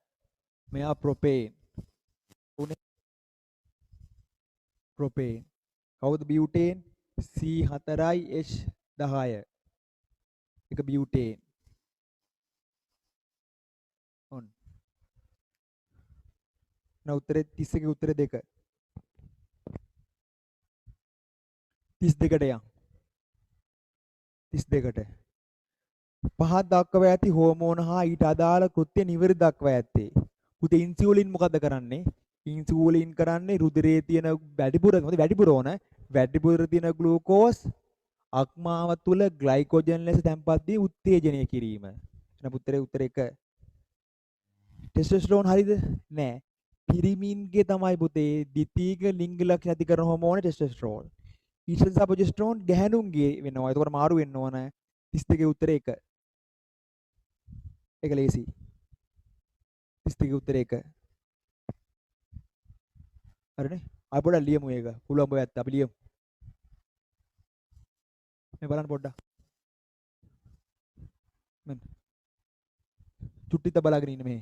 මෙයා ප්‍රොපේන්. උනේ ප්‍රොපේන්. කවුද බියුටේන්? C4H10. එක බියුටේන්. ඔන්න. now උත්තරේ 31 උත්තරේ 2. 32ට යන්. 32ට. පහත් දක්වා ඇති හෝමෝන හා ඊට අදාළ කෘත්‍ය නිවැරදි දක්වා ඇත්තේ. පුතේ ඉන්සියුලින් මොකද කරන්නේ? ඉන්සියුලින් කරන්නේ රුධිරයේ තියෙන වැඩිපුර ඕන වැඩිපුර තියෙන ග්ලූකෝස් අක්මාව තුල ග්ලයිකෝජන් ලෙස තැන්පත් වී උත්තේජනය කිරීම. එහෙනම් උත්තර 1. ටෙස්ටොස්ටෙරෝන් හරිද? නෑ. පිරිමින්ගේ තමයි පුතේ ද්විතීයික ලිංග ලක්ෂණ ඇති කරන හෝමෝන ටෙස්ටොස්ටෙරෝන්. ඊස්ට්‍රජන් සහ ප්‍රොජෙස්ටරෝන් ගැහැණුන්ගේ වෙනවා. ඒකට මාරු වෙන්න ඕන. 32 උත්තරේ 1. ඒක ලේසි. 32 උත්තරේ 1. හරිනේ. අපි පොඩ්ඩක් ලියමු ඒක. පුළුවන් බෝ ඇත්ත අපි ලියමු. මේ බලන්න පොඩ්ඩක්. මෙන්න. චුට්ටිත බලාගෙන ඉන්න මේ.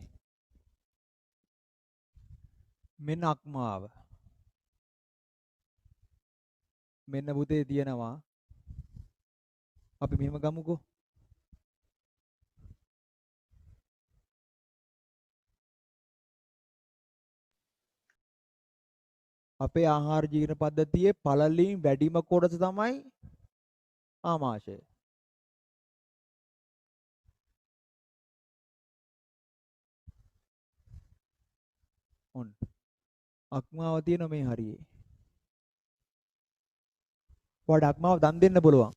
මෙන්න අක්මාව. මෙන්න පුතේ තියෙනවා. අපි මෙහෙම ගමුකෝ. අපේ ආහාර ජීවන පද්ධතියේ පළලින් වැඩිම කොටස තමයි ආමාශය. ඔන්න. අක්මාව තියෙන මේ හරියේ. ඔයාලට අක්මාව දන් දෙන්න පුළුවන්.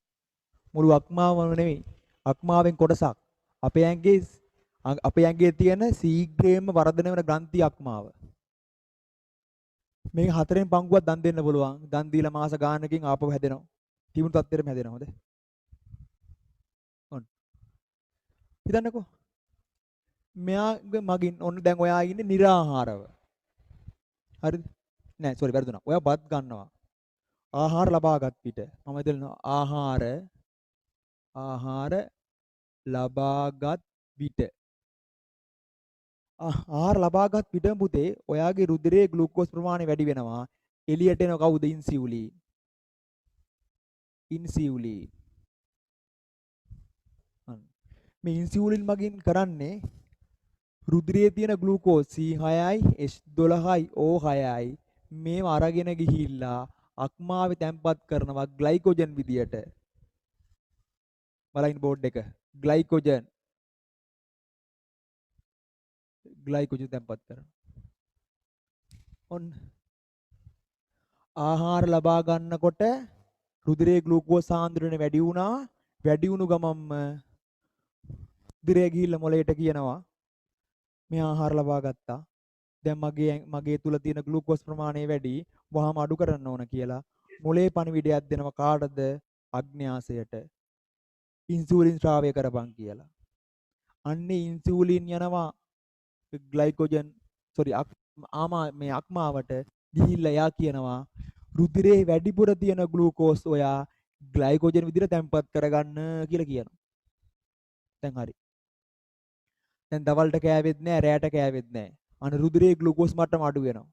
මුළු අක්මාවම නෙවෙයි. අක්මාවෙන් කොටසක්. අපේ ඇඟේ තියෙන සීඝ්‍රයෙන්ම වර්ධනය වෙන ග්‍රන්ථි අක්මාව. මේක 4න් පංගුවක් දන් දෙන්න පුළුවන්. දන් දීලා මාස ගානකින් ආපහු හැදෙනවා. තිබුණු තත්ත්වෙටම හැදෙනවා. හොඳ. ඔන්න. හිතන්නකෝ. මෙයාගේ මගින් ඔන්න දැන් ඔයා ඉන්නේ निराහාරව. හරිද? නෑ සෝරි වැරදුනා. ඔයා බත් ගන්නවා. ආහාර ලබාගත් විට මම හිතනවා ආහාර ලබාගත් විට ආහාර ලබාගත් විට පුතේ ඔයාගේ රුධිරයේ ග්ලූකෝස් ප්‍රමාණය වැඩි වෙනවා. එළියට එන කවුද? ඉන්සියුලින්. මේ ඉන්සියුලින් මගින් කරන්නේ රුධිරයේ තියෙන ග්ලූකෝස් C6යි H12යි O6යි මේව අරගෙන ගිහිල්ලා අක්මාවේ තැම්පත් කරනවා ග්ලයිකෝජන් විදියට. බලයින් බෝඩ් එක. ග්ලයිකෝජන් තැම්පත් කරනවා. ඔන්න ආහාර ලබා ගන්නකොට රුධිරයේ ග්ලූකෝස් සාන්ද්‍රණය වැඩි වුණා. වැඩි වුණු ගමන්ම රුධිරය ගිහිල්ලා මොළයට කියනවා මේ ආහාර ලබා ගත්තා. දැන් මගේ තුල තියෙන ග්ලූකෝස් ප්‍රමාණය වැඩි. වහාම අඩු කරන්න ඕන කියලා. මොළේ පණිවිඩයක් දෙනවා කාටද? අග්න්‍යාසයට. ඉන්සුලින් ශ්‍රාවය කරපන් කියලා. අන්නේ ඉන්සුලින් යනවා ග්ලයිකෝජන් මේ අක්මාවට ගිහිල්ලා යා කියනවා රුධිරයේ වැඩිපුර තියෙන ග්ලූකෝස් ඔයා ග්ලයිකෝජන් විදිහට තැම්පත් කරගන්න කියලා කියනවා. දැන් හරි. දැන් දවල්ට කෑවෙත් නෑ, රැයට කෑවෙත් නෑ. අන රුධිරයේ ග්ලූකෝස් මට්ටම අඩු වෙනවා.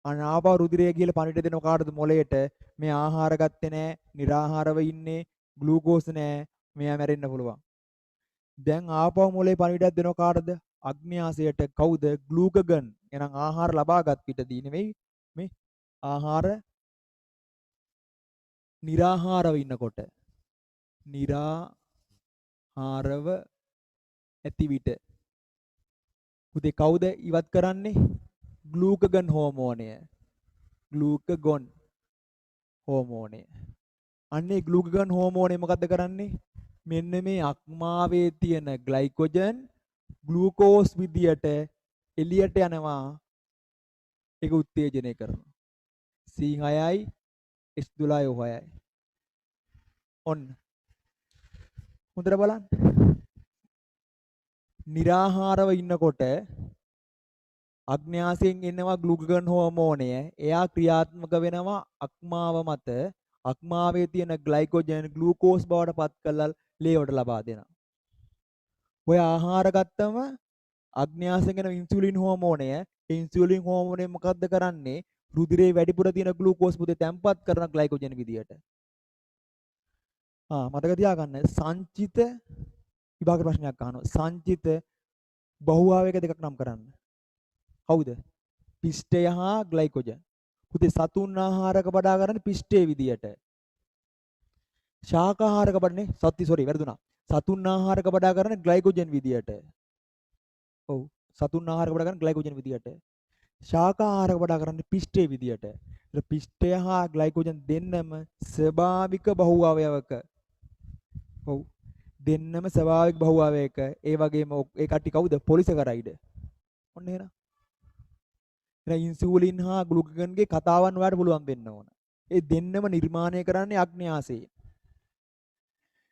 අන ආපහු රුධිරය ගිහලා පණිවිඩ දෙනවා කාටද? මොළයට. මේ ආහාර ගත්තේ නෑ, निराහාරව ඉන්නේ, ග්ලූකෝස් නෑ, මෙයා මැරෙන්න පුළුවන්. දැන් ආපහු මොළේ පණිවිඩයක් දෙනවා කාටද? අග්න්‍යාසයට. කවුද? ග්ලූකගන්. එහෙනම් ආහාර ලබාගත් පිටදී නෙමෙයි මේ ආහාර निराහාරව ඉන්නකොට. निराහාරව ඇති විට පුතේ කවුද ඉවත් කරන්නේ? ග්ලූකගන් හෝමෝනය. ග්ලූකගොන් හෝමෝනය. අන්නේ ග්ලූකගන් හෝමෝනය මොකද්ද කරන්නේ? මෙන්න මේ අක්මාවේ තියෙන ග්ලයිකෝජන් ග්ලූකෝස් විදියට එළියට යනවා. ඒක උත්තේජනය කරනවා. C6යි H12යි O6යි. ඔන්න. හොඳට බලන්න. निराහාරව ඉන්නකොට අග්න්‍යාසයෙන් එනවා ග්ලූකගන් හෝමෝනය. එයා ක්‍රියාත්මක වෙනවා අක්මාව මත. අක්මාවේ තියෙන ග්ලයිකෝජන් ග්ලූකෝස් බවට පත් කරලා ලේවට ලබා දෙනවා. ඔය ආහාර ගත්තම අග්න්‍යාසයෙන් එන ඉන්සුලින් හෝමෝනය. ඒ ඉන්සුලින් හෝමෝනය මොකද්ද කරන්නේ? රුධිරයේ වැඩිපුර තියෙන ග්ලූකෝස් පුතේ තැම්පත් කරන ග්ලයිකෝජන් විදියට. මතක තියාගන්න සංචිත විභාග ප්‍රශ්නයක් අහනවා. සංචිත බහුආවේග දෙකක් නම් කරන්න. කවුද? පිෂ්ඨය හා ග්ලයිකෝජන්. පුතේ සතුන් ආහාරක බඩා ගන්න පිෂ්ඨයේ විදියට. ශාකාහාරක බඩනේ වැරදුනා. සතුන් ආහාරක බඩා ගන්න ග්ලයිකෝජන් විදියට. ඔව්. සතුන් ආහාරක බඩා ගන්න ග්ලයිකෝජන් විදියට. ශාකාහාරක බඩා ගන්න පිෂ්ඨයේ විදියට. ඒත් පිෂ්ඨය හා ග්ලයිකෝජන් දෙන්නම ස්වභාවික බහුආවයවක. ඔව්. දෙන්නම ස්වභාවික බහුආවයක. ඒ වගේම ඒ කට්ටිය කවුද? පොලිසකරයිඩ්. ඔන්න එහෙනම්. ඉන්සුලින් හා ග්ලූකගන්ගේ කතාවන් ඔයාලට පුළුවන් වෙන්න ඕන. ඒ දෙන්නම නිර්මාණය කරන්නේ අග්න්‍යාසයෙන්.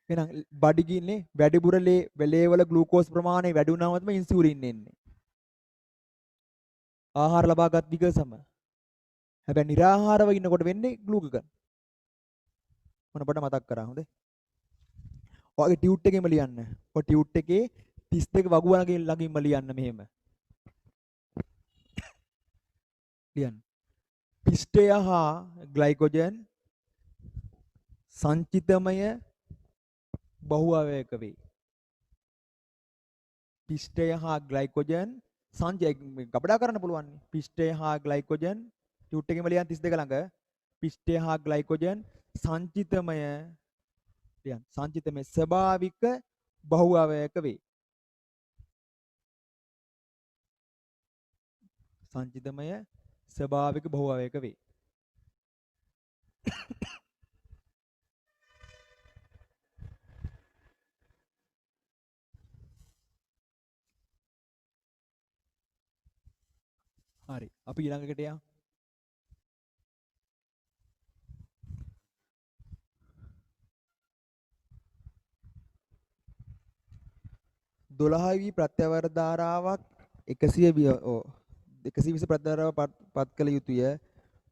එහෙනම් බඩගින්නේ වැඩිපුර ලේ වල ග්ලූකෝස් ප්‍රමාණය වැඩි වුණාම තමයි ඉන්සුලින් එන්නේ. ආහාර ලබාගත් විගසම. හැබැයි निराහාරව ඉන්නකොට වෙන්නේ ග්ලූකගන්. මොන බඩ මතක් කරා හොඳේ. ඔයගේ ටියුට් එකේම ලියන්න. ඔය ටියුට් එකේ 32 වගුවලගේ ළඟින්ම ලියන්න මෙහෙම. ලියන්න. පිෂ්ඨය හා ග්ලයිකෝජන් සංචිතමය බහු අවයවක වේ. පිෂ්ඨය හා ග්ලයිකෝජන් ගබඩා කරන්න පුළුවන්. පිෂ්ඨය හා ග්ලයිකෝජන් ටියුට් එකේම ලියන්න 32 ළඟ. පිෂ්ඨය හා ග්ලයිකෝජන් සංචිතමය ලියන්න. සංචිතමය ස්වභාවික බහු අවයවක වේ. සංචිතමය ස්වභාවික බහු අවයවක වේ. හරි. අපි ඊළඟකට යමු. දොළහවි ප්‍රත්‍යවර ධාරාවක් 120 ප්‍රත්‍යවරව පත් කළ යුතුය.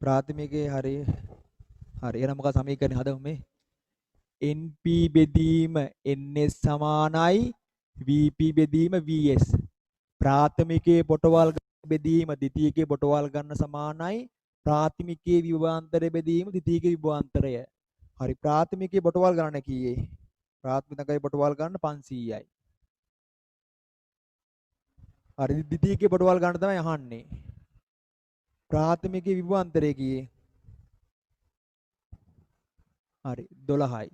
ප්‍රාථමිකයේ හරි එහෙනම් මොකක් සමීකරණය හදමු මේ NP බෙදීම NS සමානයි VP බෙදීම VS. ප්‍රාථමිකයේ පොටවල් බෙදීම ද්විතීයිකයේ පොටවල් ගන්න සමානයි ප්‍රාථමිකයේ විභවාන්තරය බෙදීම ද්විතීයිකයේ විභවාන්තරය. හරි ප්‍රාථමිකයේ පොටවල් ගන්න කීයේ? ප්‍රාථමිකයේ පොටවල් ගන්න 500යි. හරි ද්විතීයිකයේ පොටවල් ගන්න තමයි අහන්නේ. ප්‍රාථමිකයේ විභවාන්තරය කීයේ? හරි 12යි.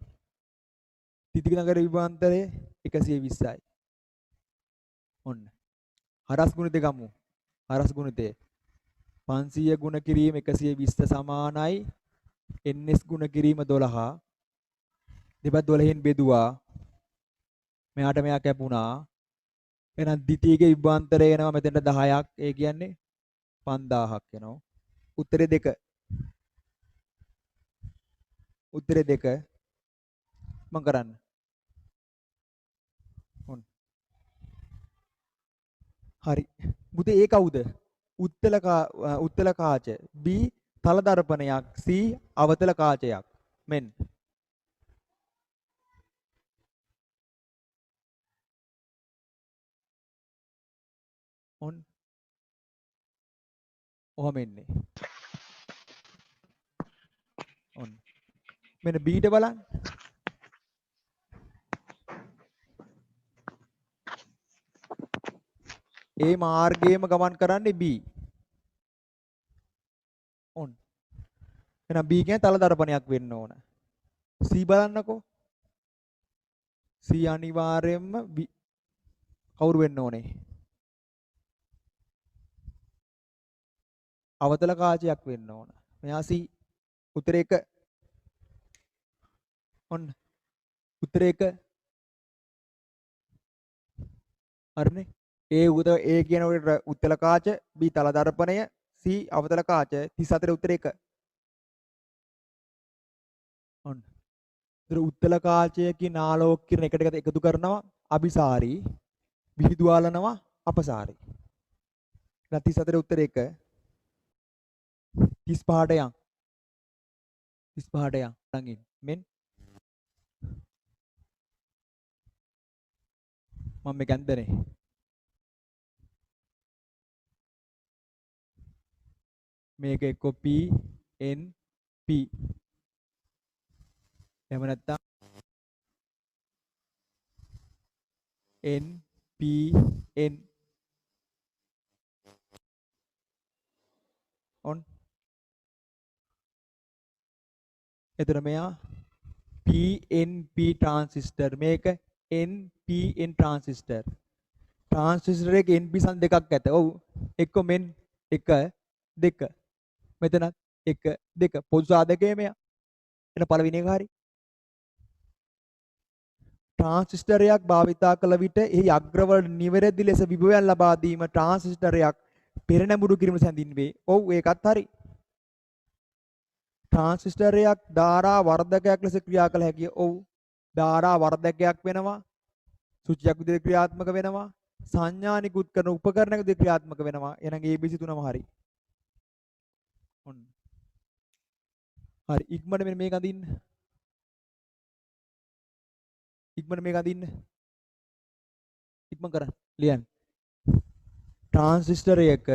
ද්විතීයික නගර විභවාන්තරය 120යි. ඔන්න. හරස් ගුණිතය ගමු. හරස් ගුණිතය 500 ගුණ කිරීම 120 සමානයි ns ගුණ කිරීම 12. දෙපැත්ත 12න් බෙදුවා. මෙයාට මෙයා කැපුණා. එහෙනම් ද්විතීයික විභවාන්තරය එනවා මෙතෙන්ට 10ක්. ඒ කියන්නේ 5000ක් එනවා. උත්තරේ 2. උත්තරේ 2 මම කරන්න. ඔන්න. හරි. මුතේ ඒ කවුද? උත්තල කාච. B තල දර්පණයක්. C අවතල කාචයක්. මෙන්. ඔන්න. ඔහම එන්නේ. ඔන්න. මෙන්න B ට බලන්න. ඒ මාර්ගයේම ගමන් කරන්නේ B. ඔන්න. එහෙනම් B කියන්නේ තල දර්පණයක් වෙන්න ඕන. C බලන්නකෝ. C අනිවාර්යයෙන්ම කවුරු වෙන්න ඕනේ? අවතල කාචයක් වෙන්න ඕන. මෙයා C. උත්තරේ 1. ඔන්න. උත්තරේ 1. හරිනේ. ඒ කියන උත්තල කාච B තල දර්පණය C අවතල කාච 34 උත්තරේ 1. ඔන්න. ඒතර උත්තල කාචයකින් ආලෝක කිරණ එකට එකතු කරනවා අபிසාරී විහිදුවාලනවා අපසාරී. 34 උත්තරේ 1. 35ට යන් 35ට යන් ළඟින් මෙන් මම මේක ඇන්දනේ මේක එක්ක P N P එහෙම නැත්නම් N P N on එතන මෙයා PNP ට්‍රාන්සිස්ටර් මේක NPN ට්‍රාන්සිස්ටර් එකේ NP සම් දෙකක් ඇත. ඔව් එක්ක මෙන් 1 2 මෙතනත් 1 2 පොදු සාධකයේ මෙයා එන පළවෙනි එක හරි. ට්‍රාන්සිස්ටරයක් භාවිතා කළ විට එහි අග්‍රවල නිවැරදි ලෙස විභවයන් ලබා දීම ට්‍රාන්සිස්ටරයක් පෙරනැඹුරු කිරීම සැඳින්වේ. ඔව් ඒකත් හරි. ට්‍රාන්සිස්ටරයක් ධාරා වර්ධකයක් ලෙස ක්‍රියා කළ හැකිය. ඔව් ධාරා වර්ධකයක් වෙනවා. සුචියක් විදිහට ක්‍රියාත්මක වෙනවා. සංඥා නිකුත් කරන උපකරණයක දී ක්‍රියාත්මක වෙනවා. එහෙනම් ABC තුනම හරි. ඔන්න. හරි. ඉක්මනට මෙන්න මේක අඳින්න. ඉක්මනට මේක අඳින්න. ඉක්මන් කරන්න. ලියන්න. ට්‍රාන්සිස්ටරයක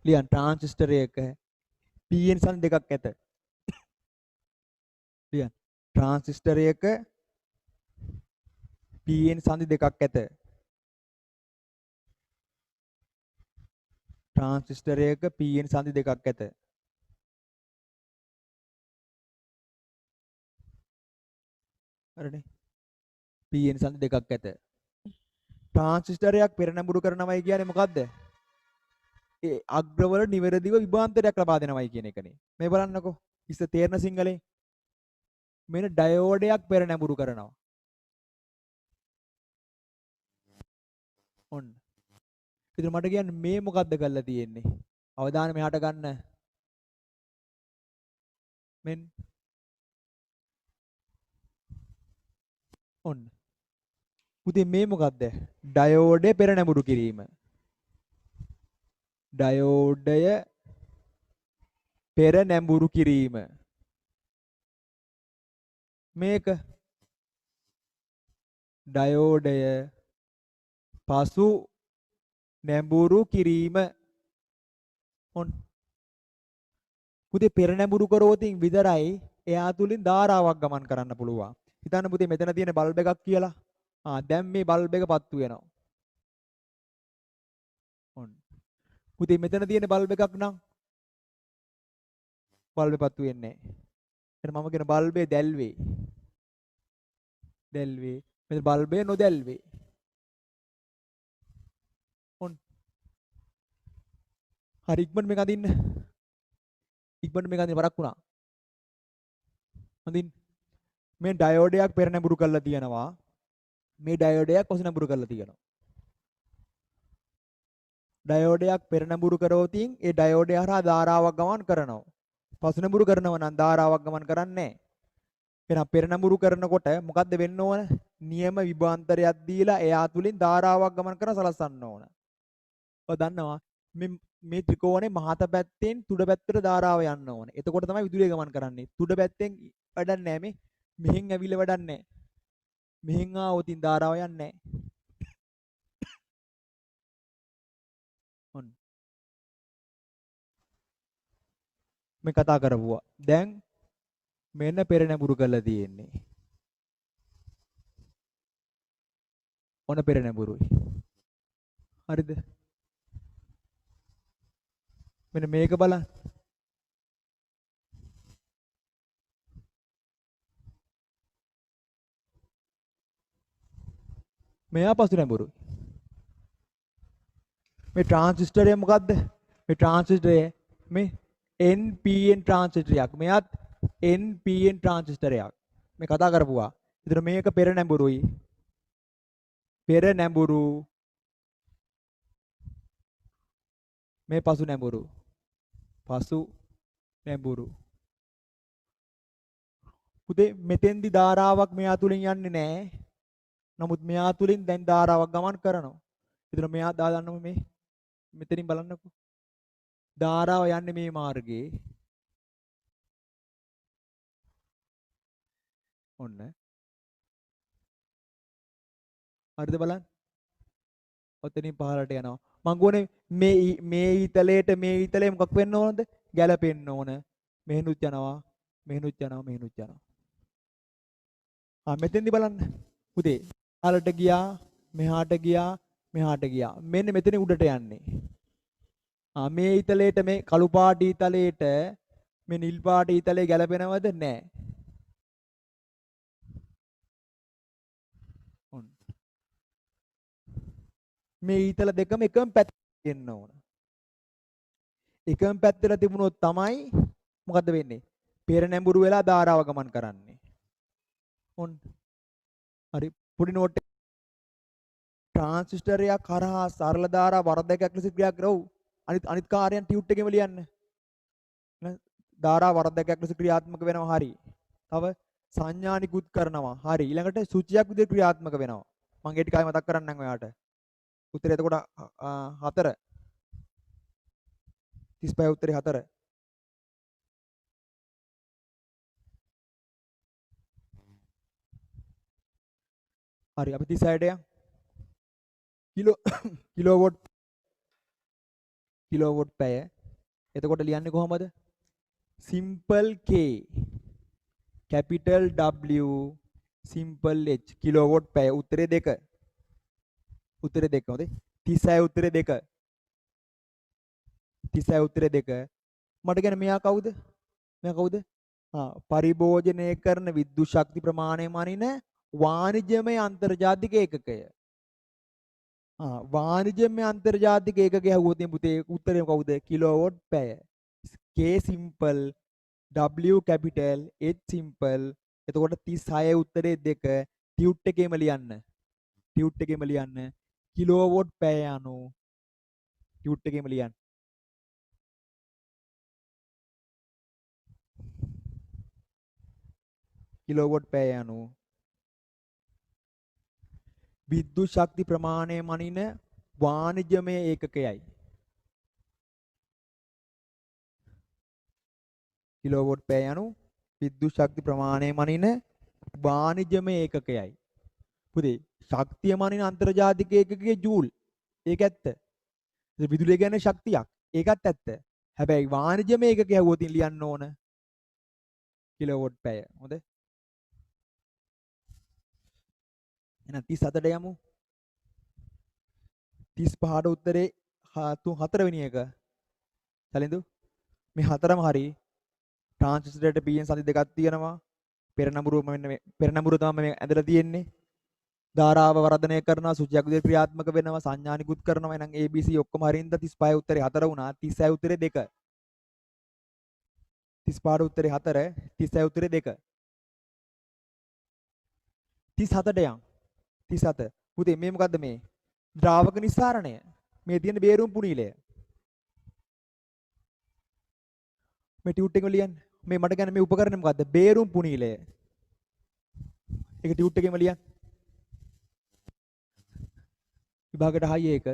ලියන්න ට්‍රාන්සිස්ටරයක PN සම් දෙකක් ඇත. ලියන්න. ට්‍රාන්සිස්ටරයක PN සංදි දෙකක් ඇත. ට්‍රාන්සිස්ටරයක PN සංදි දෙකක් ඇත. හරිනේ. PN සංදි දෙකක් ඇත. ට්‍රාන්සිස්ටරයක් පෙරනැඹුරු කරනවයි කියන්නේ මොකද්ද? ඒ අග්‍රවල නිවැරදිව විභාන්තරයක් ලබා දෙනවයි කියන එකනේ. මේ බලන්නකෝ. ඉස්ස තේරෙන සිංහලෙන්. මෙන්න ඩයෝඩයක් පෙරනැඹුරු කරනවා. ඔන්න. ඉතින් මට කියන්නේ මේ මොකද්ද කරලා තියෙන්නේ? අවධානය මෙහාට ගන්න. මෙන්න. ඔන්න. පුතේ මේ මොකද්ද? ඩයෝඩය පෙරනැඹුරු කිරීම. ඩයෝඩය පෙරනැඹුරු කිරීම. මේක ඩයෝඩය පසු නැඹුරු කිරීම. ඔන්න. පුතේ පෙරනැඹුරු කරෝතින් විතරයි එයා තුලින් ධාරාවක් ගමන් කරන්න පුළුවන්. හිතන්න පුතේ මෙතන තියෙන බල්බ් එකක් කියලා. දැන් මේ බල්බ් එක පත්තු වෙනවා. ඔන්න. පුතේ මෙතන තියෙන බල්බ් එකක් නම් බල්බ් පත්තු වෙන්නේ නැහැ. එහෙනම් මම කියන බල්බේ දැල්වේ. දැල්වේ. මෙතන බල්බේ නොදැල්වේ. ඔන්න. හරි ඉක්මනට මේක අදින්න. ඉක්මනට මේක අදින්න වරක් වුණා. අදින්න. මේ ඩයෝඩයක් පෙරනැඹුරු කරලා තියෙනවා. මේ ඩයෝඩයක් පසුනැඹුරු කරලා තියෙනවා. ඩයෝඩයක් පෙරනැඹුරු කරෝතින් ඒ ඩයෝඩය හරහා ධාරාවක් ගමන් කරනවා. පසුනැඹුරු කරනවා නම් ධාරාවක් ගමන් කරන්නේ නැහැ. එහෙනම් පෙරනැඹුරු කරනකොට මොකද්ද වෙන්න ඕන? නියම විභාන්තරයක් දීලා එයා තුලින් ධාරාවක් ගමන් කරන සලස්සන්න ඕන. ඔය දන්නවා මේ ත්‍රිකෝණේ මහත පැත්තෙන් තුඩ පැත්තට ධාරාව යන්න ඕන. එතකොට තමයි විදුලිය ගමන් කරන්නේ. තුඩ පැත්තෙන් වැඩක් නැහැ මේ. මෙහෙන් ඇවිල්ලා වැඩක් නැහැ. මෙහෙන් ආවොතින් ධාරාව යන්නේ නැහැ. ඔන්න. මේ කතා කරපුවා. දැන් මෙන්න පෙරනැඹුරු කරලා තියෙන්නේ. ඔන්න පෙරනැඹුරුයි. හරිද? මෙන්න මේක බලන්න. මෙයා පසුනැඹුරුයි. මේ ට්‍රාන්සිස්ටරය මොකද්ද? මේ ට්‍රාන්සිස්ටරය මේ NPN ට්‍රාන්සිස්ටරයක්. මෙයාත් NPN ට්‍රාන්සිස්ටරයක්. මේ කතා කරපුවා. ඒතර මේක පෙරනැඹුරුයි. පෙරනැඹුරු මේ පසුනැඹුරු. පසුනැඹුරු. පුතේ මෙතෙන්දි ධාරාවක් මෙයා තුලින් යන්නේ නැහැ. නමුත් මෙයා තුලින් දැන් ධාරාවක් ගමන් කරනවා. ඒතර මෙයා දාන්නම මේ මෙතනින් බලන්නකෝ. ධාරාව යන්නේ මේ මාර්ගයේ. ඔන්න. හරිද බලන්න. ඔතනින් පහළට යනවා. මං ගෝනේ මේ ඊතලයට මේ ඊතලේ මොකක් වෙන්න ඕනද? ගැලපෙන්න ඕන. මෙහෙනුත් යනවා. මෙහෙනුත් යනවා. මෙහෙනුත් යනවා. මෙතෙන්දි බලන්න. පුතේ පහළට ගියා, මෙහාට ගියා, මෙහාට ගියා. මෙන්න මෙතන උඩට යන්නේ. මේ ඊතලයට මේ කළු පාට ඊතලයට මේ නිල් පාට ඊතලේ ගැලපෙනවද? නැහැ. ඔන්න. මේ ඊතල දෙකම එකම පැත්තට එන්න ඕන. එකම පැත්තට තිබුණොත් තමයි මොකද්ද වෙන්නේ? පෙරනැඹුරු වෙලා ධාරාව ගමන් කරන්නේ. ඔන්න. හරි පොඩි නෝට් එක. ට්‍රාන්සිස්ටරයක් කරහා සරල ධාරා වර්ධකයක් ලෙස ක්‍රියා කරව. අනිත් කාර්යයන් ටියුට් එකේම ලියන්න. ධාරා වර්ධකයක් ලෙස ක්‍රියාත්මක වෙනවා. හරි. තව සංඥා නිකුත් කරනවා. හරි. ඊළඟට සුචියක් විදිහට ක්‍රියාත්මක වෙනවා. මම ඒ ටික ආයෙ මතක් කරන්නම් ඔයාලට. උත්තරේ එතකොට 4 35 උත්තරේ 4 හරි අපි 36ට යන් කිලෝවොට් පැය එතකොට ලියන්නේ කොහමද simple k capital W simple h kilowatt පැය උත්තරේ 2 උත්තරේ 2 හොඳේ 36 උත්තරේ 2 36 උත්තරේ 2 මට කියන්නේ මෙයා කවුද පරිභෝජනය කරන විද්‍යුත් ශක්ති ප්‍රමාණය මනින වාණිජමය අන්තර්ජාතික ඒකකය වාණිජමය අන්තර්ජාතික ඒකකය ඇහුවොත් පුතේ උත්තරේ කවුද කිලෝවොට් පැය K simple W capital H simple එතකොට 36 උත්තරේ 2 ටියුට් එකේම ලියන්න කිලෝවොට් පැය අනු ටියුට් එකේම ලියන්න කිලෝවොට් පැය අනු විද්‍යුත් ශක්ති ප්‍රමාණය මනින වාණිජමය ඒකකයයි කිලෝවොට් පැය අනු විද්‍යුත් ශක්ති ප්‍රමාණය මනින වාණිජමය ඒකකයයි පුතේ ශක්තිය මනින අන්තර්ජාතික ඒකකයේ ජූල් ඒක ඇත්ත විදුලිය කියන්නේ ශක්තියක් ඒකත් ඇත්ත හැබැයි වාණිජමය ඒකකය ඇහුවොත් ලියන්න ඕන කිලෝවොට් පැය හොඳ එහෙනම් 37ට යමු 35ට උත්තරේ 4 වෙනි එක සලින්දු මේ හතරම හරි ට්‍රාන්සිස්ටරේට PN සඳි දෙකක් තියෙනවා පෙරනඹුරුව මෙන්න මේ පෙරනඹුරුව තමයි මේ ඇදලා තියෙන්නේ ධාරාව වර්ධනය කරනවා සුචියක් විදිහට ක්‍රියාත්මක වෙනවා සංඥා නිකුත් කරනවා එහෙනම් ABC ඔක්කොම හරින්ද 35 උත්තරේ 4 වුණා 36 උත්තරේ 2 35 උත්තරේ 4 36 උත්තරේ 2 37ට යන් 37 පුතේ මේ මොකද්ද මේ ද්‍රාවක නිස්සාරණය මේ තියෙන බේරුම් පුනීලය මේ ටියුට් එකම ලියන්න මේ මට ගන්න මේ උපකරණය මොකද්ද බේරුම් පුනීලය ඒක ටියුට් එකේම ලියන්න විභාගයට හයි ඒක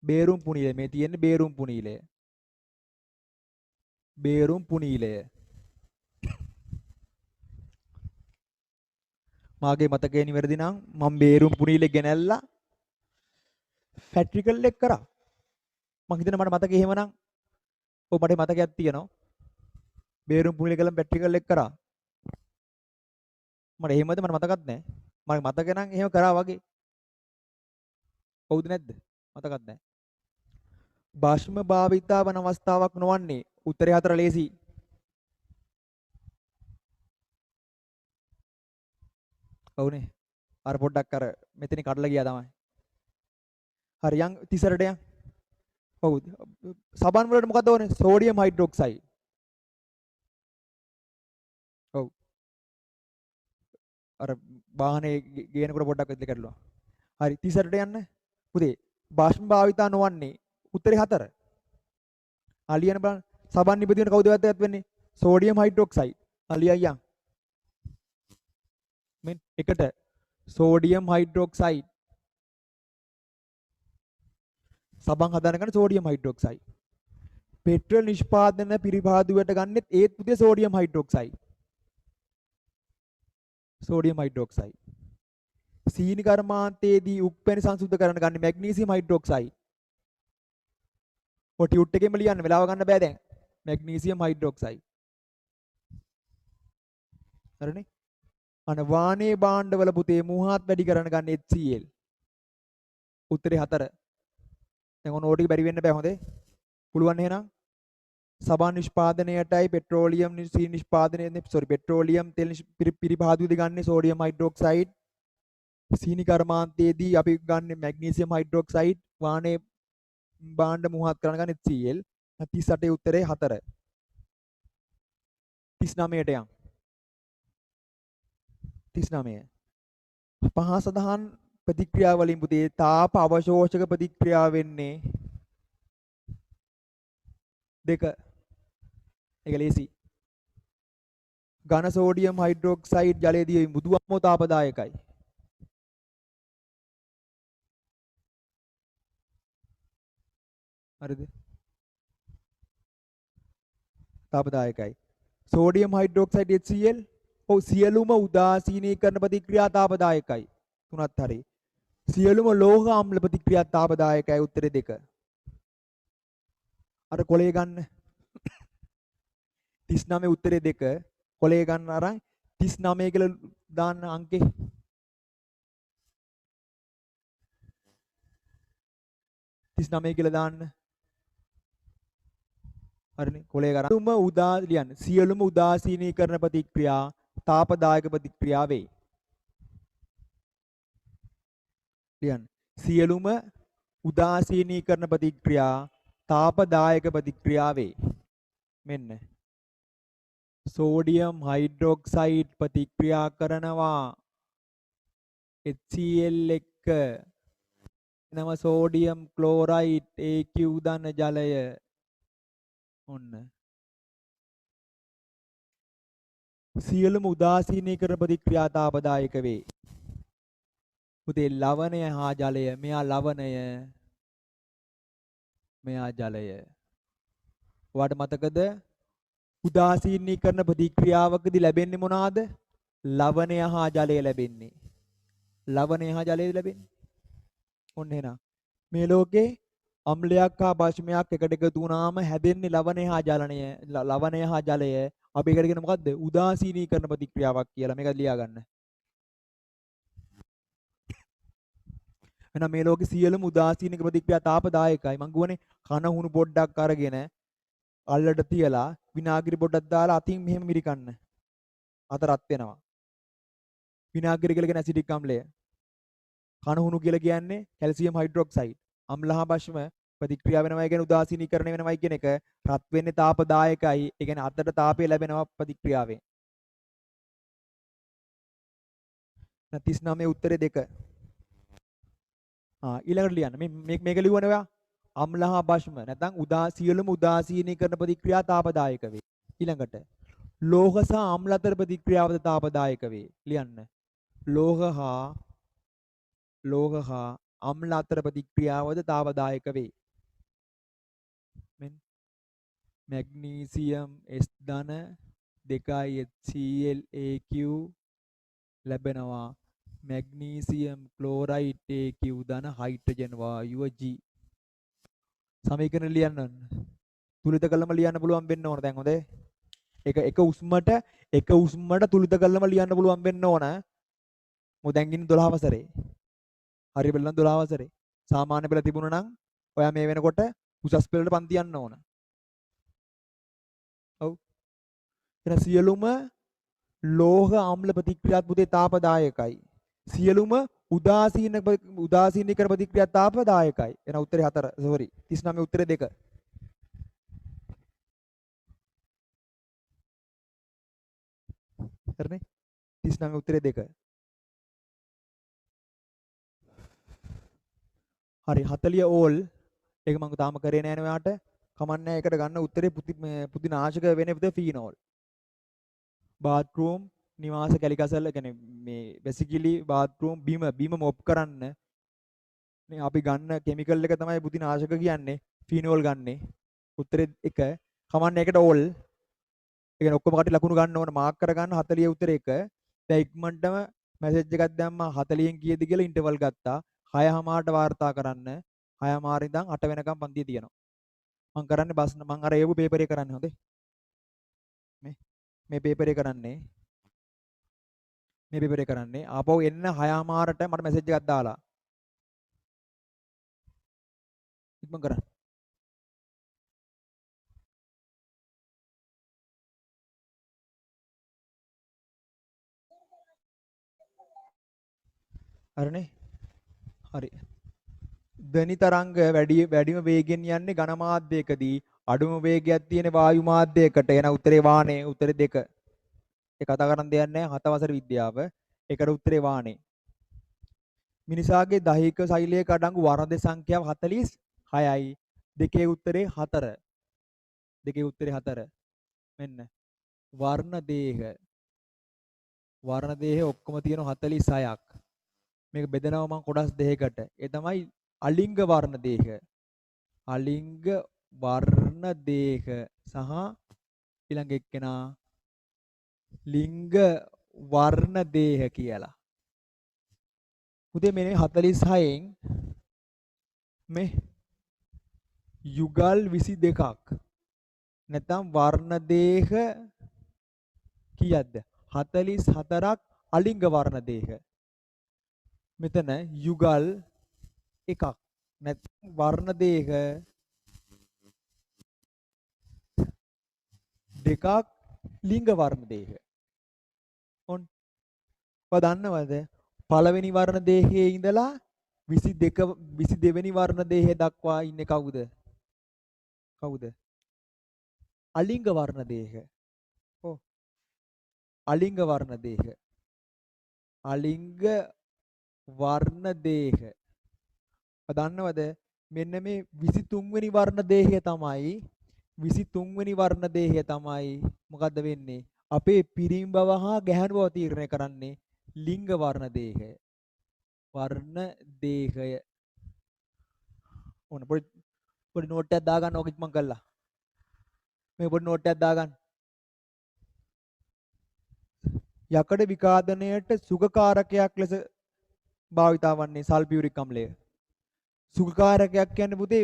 බේරුම් පුනීලය මේ තියෙන්නේ බේරුම් පුනීලය මාගේ මතකයේ නිවැරදි නම් මම බේරුම් පුනීලේ ගෙනල්ලා ෆැට්‍රිකල් එක කරා මං හිතන්නේ මට මතකේ එහෙමනම් ඔව් මට මතකයක් තියෙනවා බේරුම් පුනීලේ ගලන් ෆැට්‍රිකල් එක කරා මට එහෙමද මට මතකත් නැහැ මට මතක නම් එහෙම කරා වගේ හවුද නැද්ද මතකත් නැහැ භාෂ්ම භාවිතා වන අවස්ථාවක් නොවන්නේ උත්තරේ 4 ලේසි ඔව්නේ අර පොඩ්ඩක් අර මෙතනින් කඩලා ගියා තමයි හරි යන් 38ට යන් ඔව් සබන් වලට මොකද ඕනේ සෝඩියම් හයිඩ්‍රොක්සයිඩ් ඔව් අර වාහනේ ගේනකොට පොඩ්ඩක් ඉතින් කැඩලුවා හරි 38ට යන්න පුතේ භාෂ්ම භාවිතා නොවන්නේ උත්තරේ 4 අලියන බලන්න සබන් නිපදවන කවුද වැදගත් වෙන්නේ සෝඩියම් හයිඩ්‍රොක්සයිඩ් අලියයන් මෙන් එකට සෝඩියම් හයිඩ්‍රොක්සයිඩ් සබන් හදාන ගන්න සෝඩියම් හයිඩ්‍රොක්සයිඩ් පෙට්‍රල් නිෂ්පාදන පිරිපාදුවට ගන්නෙත් ඒත් පුතේ සෝඩියම් හයිඩ්‍රොක්සයිඩ් සීනි කර්මාන්තයේදී උප්පැනි සංසුද්ධ කරන ගන්නේ මැග්නීසියම් හයිඩ්‍රොක්සයිඩ් ඔය ටියුට් එකේම ලියන්න වෙලාව ගන්න බෑ දැන් මැග්නීසියම් හයිඩ්‍රොක්සයිඩ් හරිනේ අන වානේ භාණ්ඩවල පුතේ මුහාත් වැඩි කරන ගන්න HCl උත්තරේ 4 දැන් ඔන්න ඕටික බැරි වෙන්න බෑ හොඳේ පුළුවන් එහෙනම් සබන් නිෂ්පාදනයටයි පෙට්‍රෝලියම් පෙට්‍රෝලියම් තෙල් පිරිපාදුවේදී ගන්න සෝඩියම් හයිඩ්‍රොක්සයිඩ් සීනි කර්මාන්තයේදී අපි ගන්න මැග්නීසියම් හයිඩ්‍රොක්සයිඩ් වානේ භාණ්ඩ මුහාත් කරන ගන්න HCl 38 උත්තරේ 4 39ට යන් 39 පහ සඳහන් ප්‍රතික්‍රියාවලින් පුතේ තාප අවශෝෂක ප්‍රතික්‍රියාව වෙන්නේ දෙක ඒක ලේසි ඝන සෝඩියම් හයිඩ්‍රොක්සයිඩ් ජලයේදී මෘදු අම්ලෝ තාපදායකයි හරිද? තාපදායකයි. සෝඩියම් හයිඩ්‍රොක්සයිඩ් HCl ඔව් සියලුම උදාසීනීකරණ ප්‍රතික්‍රියා තාපදායකයි. තුනත් හරි. සියලුම ලෝහ අම්ල ප්‍රතික්‍රියා තාපදායකයි උත්තරේ 2. අර කොලේ ගන්න 39 උත්තරේ 2 කොලේ ගන්න අරන් 39 කියලා දාන්න අංකේ. තිස්නමය කියලා දාන්න. හරිනේ කොලේ කරා. සියලුම උදා ලියන්න. සියලුම උදාසීනීකරණ ප්‍රතික්‍රියා තාපදායක ප්‍රතික්‍රියා වේ. ලියන්න. සියලුම උදාසීනීකරණ ප්‍රතික්‍රියා තාපදායක ප්‍රතික්‍රියා වේ. මෙන්න. සෝඩියම් හයිඩ්‍රොක්සයිඩ් ප්‍රතික්‍රියා කරනවා HCl එක්ක නම සෝඩියම් ක්ලෝරයිඩ් AQ දන ජලය ඔන්න සියලුම උදාසීනීකරණ ප්‍රතික්‍රියා තාපදායක වේ. පුතේ ලවණය හා ජලය මෙයා ලවණය මෙයා ජලය. ඔයාට මතකද උදාසීනීකරණ ප්‍රතික්‍රියාවකදී ලැබෙන්නේ මොනවාද? ලවණය හා ජලය ලැබෙන්නේ. ලවණය හා ජලය ලැබෙන්නේ. ඔන්න එහෙනම් මේ ලෝකේ අම්ලයක් හා බෂ්මයක් එකට එකතු වුණාම හැදෙන්නේ ලවණය හා ජලණය ලවණය හා ජලය. අපි ඒකට කියන මොකද්ද? උදාසීනීකරණ ප්‍රතික්‍රියාවක් කියලා. මේක ලියා ගන්න. එහෙනම් මේ ලෝකේ සියලුම උදාසීනීක ප්‍රතික්‍රියා තාපදායකයි. මං කියවනේ කන හුණු පොඩ්ඩක් අරගෙන අල්ලට තියලා විනාගිරි පොඩ්ඩක් දාලා අතින් මෙහෙම මිරිකන්න. අත රත් වෙනවා. විනාගිරි කියලා කියන ඇසිඩික් අම්ලය. කන හුණු කියලා කියන්නේ කැල්සියම් හයිඩ්‍රොක්සයිඩ්. අම්ල හා බෂ්ම ප්‍රතික්‍රියා වෙනවයි කියන උදාසීනීකරණය වෙනවයි කියන එක රත් වෙන්නේ තාපදායකයි. ඒ කියන්නේ අතට තාපය ලැබෙනවා ප්‍රතික්‍රියාවෙන්. 39 උත්තරේ 2. ඊළඟට ලියන්න. මේක ලියුවනේ ඔයා. අම්ල හා බෂ්ම නැත්නම් සියලුම උදාසීනීකරණ ප්‍රතික්‍රියා තාපදායක වේ. ඊළඟට ලෝහ සහ අම්ල අතර ප්‍රතික්‍රියාවද තාපදායක වේ. ලියන්න. ලෝහ හා අම්ල අතර ප්‍රතික්‍රියාවද තාපදායක වේ. මෙන්න මැග්නීසියම් S ධන 2 HCl AQ ලැබෙනවා. මැග්නීසියම් ක්ලෝරයිඩ් AQ ධන හයිඩ්‍රජන් වායුව G. සමීකරණ ලියන්න ඕන. තුලිත කළම ලියන්න පුළුවන් වෙන්න ඕන දැන් හොඳේ. එක උස්මට තුලිත කළම ලියන්න පුළුවන් වෙන්න ඕන. මොකද දැන් ඉන්නේ 12 වසරේ. හරි බැලුවනම් 12 වසරේ. සාමාන්‍ය පෙළ තිබුණා නම් ඔයා මේ වෙනකොට උසස් පෙළට පන්ති යන්න ඕන. ඔව්. එන සියලුම ලෝහ අම්ල ප්‍රතික්‍රියාත් පුතේ තාපදායකයි. සියලුම උදාසීනීකරණ ප්‍රතික්‍රියා තාපදායකයි. එන උත්තරේ 4. සෝරි. 39 උත්තරේ 2. හරිනේ? 39 උත්තරේ 2. හරි 40 ඕල් ඒක මම තාම කරේ නෑ නේ ඔයාට. කමන්නේ ඒකට ගන්න උත්තරේ පුදිනාශක වෙන විදිහ ෆීනෝල්. බාත්රූම් නිවාස කැලිකසල කියන්නේ මේ බේසිකලි බාත්රූම් බීම මොප් කරන්න මේ අපි ගන්න කිමිකල් එක තමයි පුදිනාශක කියන්නේ. ෆීනෝල් ගන්නෙ. උත්තරේ 1. කමන්නේ ඒකට ඕල්. ඒ කියන්නේ ඔක්කොම කටි ලකුණු ගන්න ඕන මාක් කර ගන්න 40 උත්තරේ 1. දැන් ඉක්මනටම මැසේජ් එකක් දැම්මා 40න් කීයද කියලා ඉන්ටර්වල් ගත්තා. 6:00ට වාර්තා කරන්න 6:00 ඉඳන් 8 වෙනකම් පන්තිය තියෙනවා. මම කරන්නේ මම අර ඒව පේපර් එක කරන්නේ හොඳේ. මේ පේපර් එක කරන්නේ. මේ පේපර් එක කරන්නේ. ආපහු එන්න 6:00ට මට මැසේජ් එකක් දාලා. ඉක්මන් කරන්න. හරිනේ? හරි. ධ්වනි තරංග වැඩිම වේගෙන් යන්නේ ඝන මාධ්‍යයකදී අඩුම වේගයක් තියෙන වායු මාධ්‍යයකට. එන උත්තරේ වාහනේ. උත්තරේ 2. ඒ කතා කරන්න දෙයක් නැහැ. 7 වසර විද්‍යාව. ඒකට උත්තරේ වාහනේ. මිනිසාගේ දෛහික ශෛලයක අඩංගු වර්ණ සංඛ්‍යාව 46යි. දෙකේ උත්තරේ 4. දෙකේ උත්තරේ 4. මෙන්න වර්ණ දේහ ඔක්කොම තියෙනවා 46ක්. මේක බෙදනවා මම කොටස් දෙකකට. ඒ තමයි අලිංග වර්ණ දේහ. අලිංග වර්ණ දේහ සහ ඊළඟ එක්කෙනා ලිංග වර්ණ දේහ කියලා. පුතේ මේ 46න් මේ යුගල් 22ක් නැත්නම් වර්ණ දේහ කීයක්ද? 44ක් අලිංග වර්ණ දේහ. මෙතන යුගල් එකක් නැත්නම් වර්ණ දේහ දෙකක් ලිංග වර්ණ දේහ. ඔන්න ඔය දන්නවද? පළවෙනි වර්ණ දේහයේ ඉඳලා 22 වෙනි වර්ණ දේහය දක්වා ඉන්නේ කවුද? කවුද? අලිංග වර්ණ දේහ. ඔව්. අලිංග වර්ණ දේහ. අලිංග වර්ණ දේහ. ඔය දන්නවද? මෙන්න මේ 23 වෙනි වර්ණ දේහය තමයි 23 වෙනි වර්ණ දේහය තමයි මොකද්ද වෙන්නේ? අපේ පිරිමි බව හා ගැහැණු බව තීරණය කරන්නේ ලිංග වර්ණ දේහය. වර්ණ දේහය. ඕන පොඩි නෝට් එකක් දාගන්න ඕක ඉක්මන් කරලා. මේ පොඩි නෝට් එකක් දාගන්න. යකඩ විකාදනයට සුඛකාරකයක් ලෙස භාවිතා වන්නේ සල්ෆියුරික් අම්ලය. සුඛකාරකයක් කියන්නේ පුතේ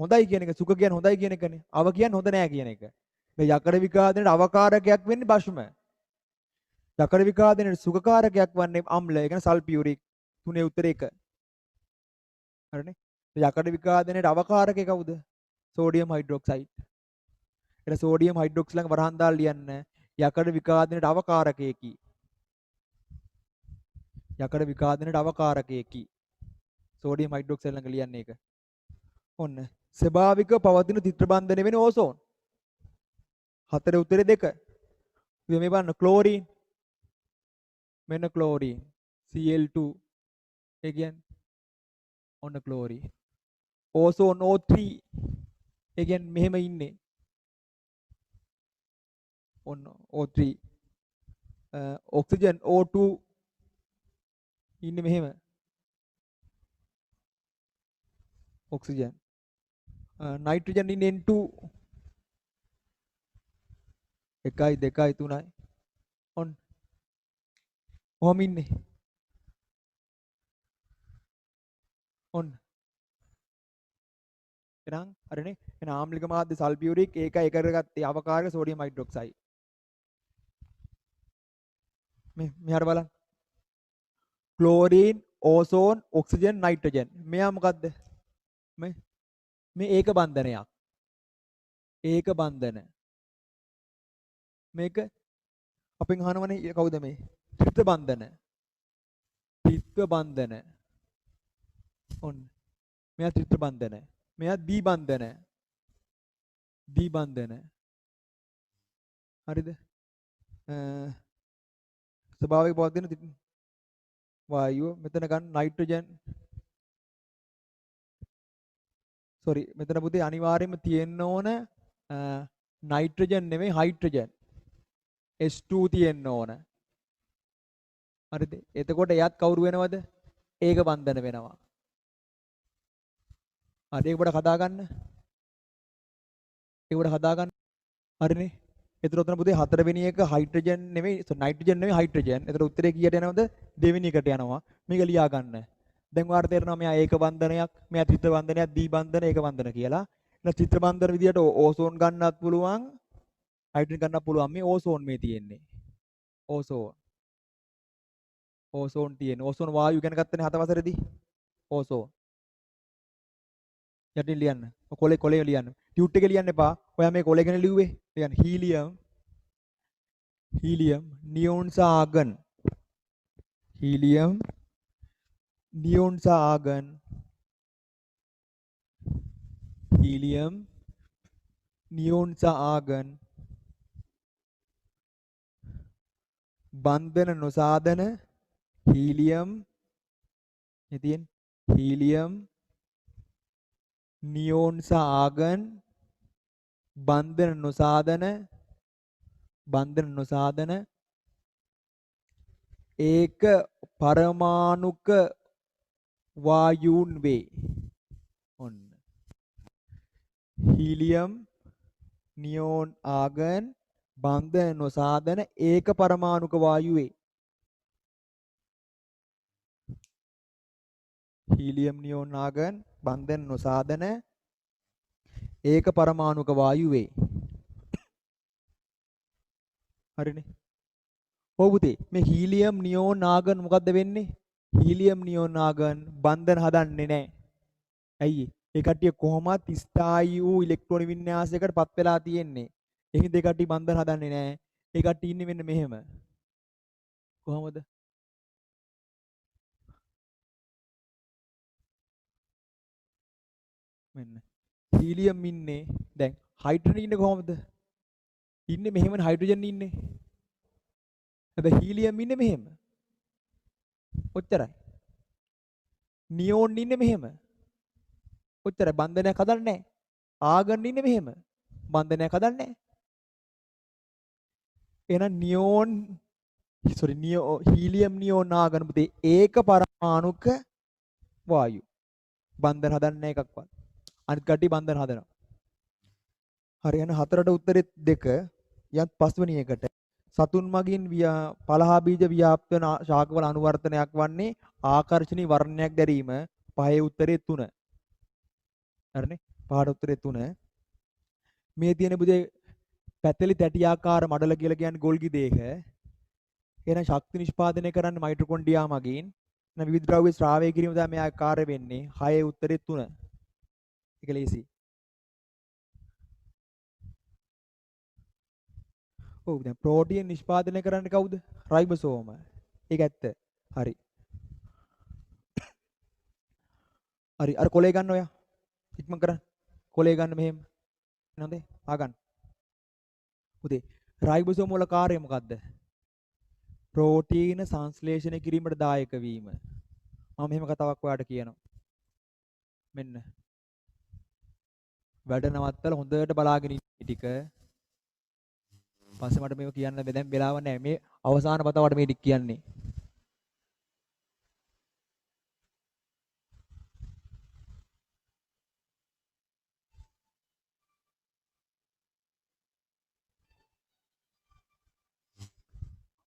හොඳයි කියන එක. සුඛ කියන්නේ හොඳයි කියන එකනේ. අව කියන්නේ හොඳ නෑ කියන එක. මේ යකඩ විකාදනයට අවකාරකයක් වෙන්නේ භෂ්ම. යකඩ විකාදනයට සුඛකාරකයක් වන්නේ අම්ල. ඒ කියන්නේ සල්ෆියුරික්. තුනේ උත්තරේ 1. හරිනේ. යකඩ විකාදනයට අවකාරකේ කවුද? Sodium hydroxide. එතන සෝඩියම් හයිඩ්‍රොක්සයිඩ් ළඟ වරහන් දාලා ලියන්න යකඩ විකාදනයට අවකාරකයකි. යකඩ විකාදනයට අවකාරකයකි. සෝඩියම් හයිඩ්‍රොක්සයිඩ් ළඟ ලියන්නේ ඒක. ඔන්න ස්වභාවික පවතින චිත්‍ර බන්ධනය වෙන ඕසෝන්. 4 උත්තරේ 2. මේ බලන්න ක්ලෝරින්. මෙන්න ක්ලෝරින්. Cl2. ඒ කියන්නේ ඔන්න ක්ලෝරින්. Ozone O3. ඒ කියන්නේ මෙහෙම ඉන්නේ. ඔන්න O3. ඔක්සිජන් O2 ඉන්නේ මෙහෙම. ඔක්සිජන්. නයිට්‍රජන් ඉන්නේ N2. 1 2 3යි. ඔන්න. කොහොම ඉන්නේ? ඔන්න. එහෙනම් හරිනේ. එහෙනම් ආම්ලික මාධ්‍ය සල්ෆියුරික් ඒකයි එක කරගත්තේ අවකාරක සෝඩියම් හයිඩ්‍රොක්සයිඩ්. මෙහාට බලන්න. Chlorine, ozone, oxygen, nitrogen. මෙයා මොකද්ද? මේ ඒක බන්ධනයක්. ඒක බන්ධන. මේක අපෙන් අහනවනේ කවුද මේ? ත්‍රිත්ව බන්ධන. ත්‍රිත්ව බන්ධන. ඔන්න. මෙයා ත්‍රිත්ව බන්ධන. මෙයා දී බන්ධන. දී බන්ධන. හරිද? ස්වභාවික පවතින වායුව මෙතන ගන්න නයිට්‍රජන්. සෝරි මෙතන පුතේ අනිවාර්යයෙන්ම තියෙන්න ඕන නයිට්‍රජන් නෙමෙයි හයිඩ්‍රජන්. H2 තියෙන්න ඕන. හරිද? එතකොට එයත් කවුරු වෙනවද? ඒක බන්ධන වෙනවා. හරි ඒක පොඩ්ඩක් හදාගන්න. ඒක පොඩ්ඩක් හදාගන්න. හරිනේ. එතන උතන පුතේ 4 වෙනි එක හයිඩ්‍රජන් නෙමෙයි නයිට්‍රජන් නෙමෙයි හයිඩ්‍රජන්. එතන උත්තරේ කීයට යනවද? දෙවෙනි එකට යනවා. මේක ලියා ගන්න. දැන් ඔයාලට තේරෙනවා මෙයා ඒක බන්ධනයක්, මෙයා ත්‍රිත්ව බන්ධනයක්, දී බන්ධන, ඒක බන්ධන කියලා. එහෙනම් ත්‍රිත්ව බන්ධන විදියට ඕසෝන් ගන්නත් පුළුවන්, හයිඩ්‍රජන් ගන්නත් පුළුවන්. මේ ඕසෝන් මේ තියෙන්නේ. ඕසෝන්. ඕසෝන් තියෙන්නේ. ඕසෝන් වායු ගැන ගත්තනේ 7 වසරේදී. ඕසෝන්. යටින් ලියන්න. කොලේ ලියන්න. ටියුට් එකේ ලියන්න එපා. ඔයා මේ කොලේ ගැන ලිව්වේ. ලියන්න හීලියම්, නියෝන් සහ ආගන්. හීලියම්, නියෝන් සහ ආගන්. හීලියම්, නියෝන් සහ ආගන්. බන්ධන නොසාධන හීලියම් ඉතින් හීලියම් නියෝන් සහ ආගන් බන්ධන නොසාධන ඒක පරමාණුක වායුන් වේ. ඔන්න හීලියම් නියෝන් ආගන් බන්ධන නොසාධන ඒක පරමාණුක වායුවේ. හීලියම් නියෝන් ආගන් බන්ධන නොසාධන ඒක පරමාණුක වායුවේ. හරිනේ. ඔව් පුතේ මේ හීලියම් නියෝන් ආගන් මොකද්ද වෙන්නේ? හීලියම් නියෝන් ආගන් බන්ධන හදන්නේ නැහැ. ඇයි? ඒ කට්ටිය කොහොමත් ස්ථායී වූ ඉලෙක්ට්‍රෝන වින්‍යාසයකට පත් වෙලා තියෙන්නේ. එහෙනම් ඒ කට්ටිය බන්ධන හදන්නේ නැහැ. ඒ කට්ටිය ඉන්නේ මෙන්න මෙහෙම. කොහොමද? මෙන්න. හීලියම් ඉන්නේ දැන් හයිඩ්‍රජන් ඉන්නේ කොහොමද? ඉන්නේ මෙහෙමනේ හයිඩ්‍රජන් ඉන්නේ. හැබැයි හීලියම් ඉන්නේ මෙහෙම. ඔච්චරයි. නියෝන් ඉන්නේ මෙහෙම. ඔච්චරයි බන්ධනයක් හදන්නේ නැහැ. ආගන් ඉන්නේ මෙහෙම. බන්ධනයක් හදන්නේ නැහැ. එහෙනම් නියෝන් හීලියම් නියෝන් ආගන් පුතේ ඒක පරමාණුක වායු. බන්ධන හදන්නේ නැහැ එකක්වත්. අනිත් කට්ටිය බන්ධන හදනවා. හරි එහෙනම් හතරට උත්තරේ 2 යත් පස්වෙනි එකට සතුන් මගින් පලහා බීජ ව්‍යාප්ත වන ශාකවල අනුවර්තනයක් වන්නේ ආකර්ෂණීය වර්ණයක් දැරීම. පහේ උත්තරේ 3. හරිනේ. පහට උත්තරේ 3. මේ තියෙන පුතේ පැතලි තැටි ආකාර මඩල කියලා කියන්නේ ගොල්ගි දේහ. එහෙනම් ශක්ති නිෂ්පාදනය කරන්නේ මයිටොකොන්ඩ්‍රියා මගින්. එහෙනම් විවිධ ද්‍රව්‍ය ස්‍රාවය කිරීම තමයි මේ ආකාරය වෙන්නේ. 6 උත්තරේ 3. ඒක ලේසි. ඔව් දැන් ප්‍රෝටීන් නිෂ්පාදනය කරන්නේ කවුද? රයිබෝසෝම. ඒක ඇත්ත. හරි. හරි අර කොලේ ගන්න ඔයා. ඉක්මන් කරන්න. කොලේ ගන්න මෙහෙම. නේද? ආ ගන්න. උදේ රයිබෝසෝම වල කාර්යය මොකද්ද? ප්‍රෝටීන සංශ්ලේෂණය කිරීමට දායක වීම. මම මෙහෙම කතාවක් ඔයාලට කියනවා. මෙන්න. වැඩ නවත්තලා හොඳට බලාගෙන ඉන්න ටික. පස්සේ මට මේක කියන්න දැන් වෙලාවක් නැහැ. මේ අවසාන වතාවට මේ ටික කියන්නේ.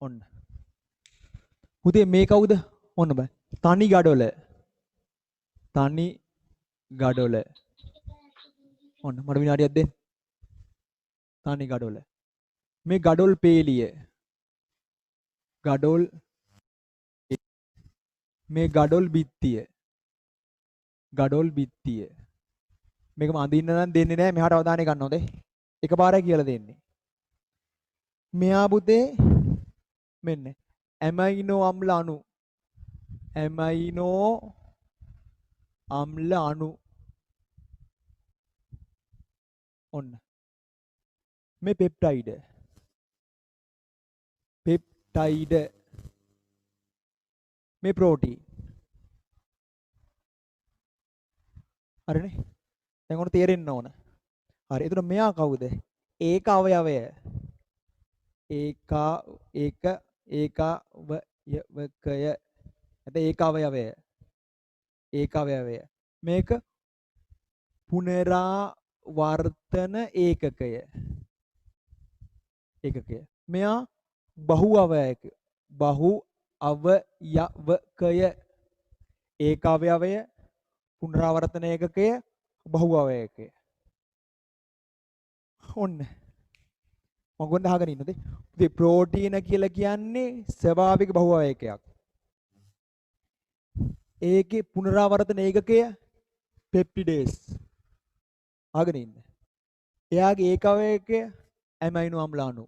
ඔන්න. පුතේ මේ කවුද? ඔන්න බෑ. තනි ගඩොල. තනි ගඩොල. ඔන්න මට විනාඩියක් දෙන්න. තනි ගඩොල. මේ ගඩොල් පේලිය. ගඩොල් මේ ගඩොල් බිත්තිය. ගඩොල් බිත්තිය. මේකම අඳින්න නම් දෙන්නේ නැහැ. මෙහාට අවධානය ගන්න හොඳේ. එකපාරයි කියලා දෙන්නේ. මෙහා පුතේ මෙන්න ඇමයිනෝ අම්ල අණු. ඇමයිනෝ අම්ල අණු. ඔන්න. මේ පෙප්ටයිඩ. පෙප්ටයිඩ. මේ ප්‍රෝටීන්. හරිනේ. දැන් ඔන්න තේරෙන්න ඕන. හරි. එතකොට මෙයා කවුද? ඒක අවයවය. ඒකාවයවකය. නැත්නම් ඒක අවයවය. ඒක අවයවය. මේක පුනරාවර්තන ඒකකය. ඒකකය. මෙයා බහු අවයවයක. බහු අවයවකය. ඒක අවයවය. පුනරාවර්තන ඒකකය. බහු අවයවකය. ඔන්න. මගොන්න අහගෙන ඉන්නද? ඉතින් ප්‍රෝටීන කියලා කියන්නේ ස්වභාවික බහු අවයවයක්. ඒකේ පුනරාවර්තන ඒකකය පෙප්ටිඩේස්. අහගෙන ඉන්න. එයාගේ ඒක අවයවකය ඇමයිනෝ අම්ල අණු.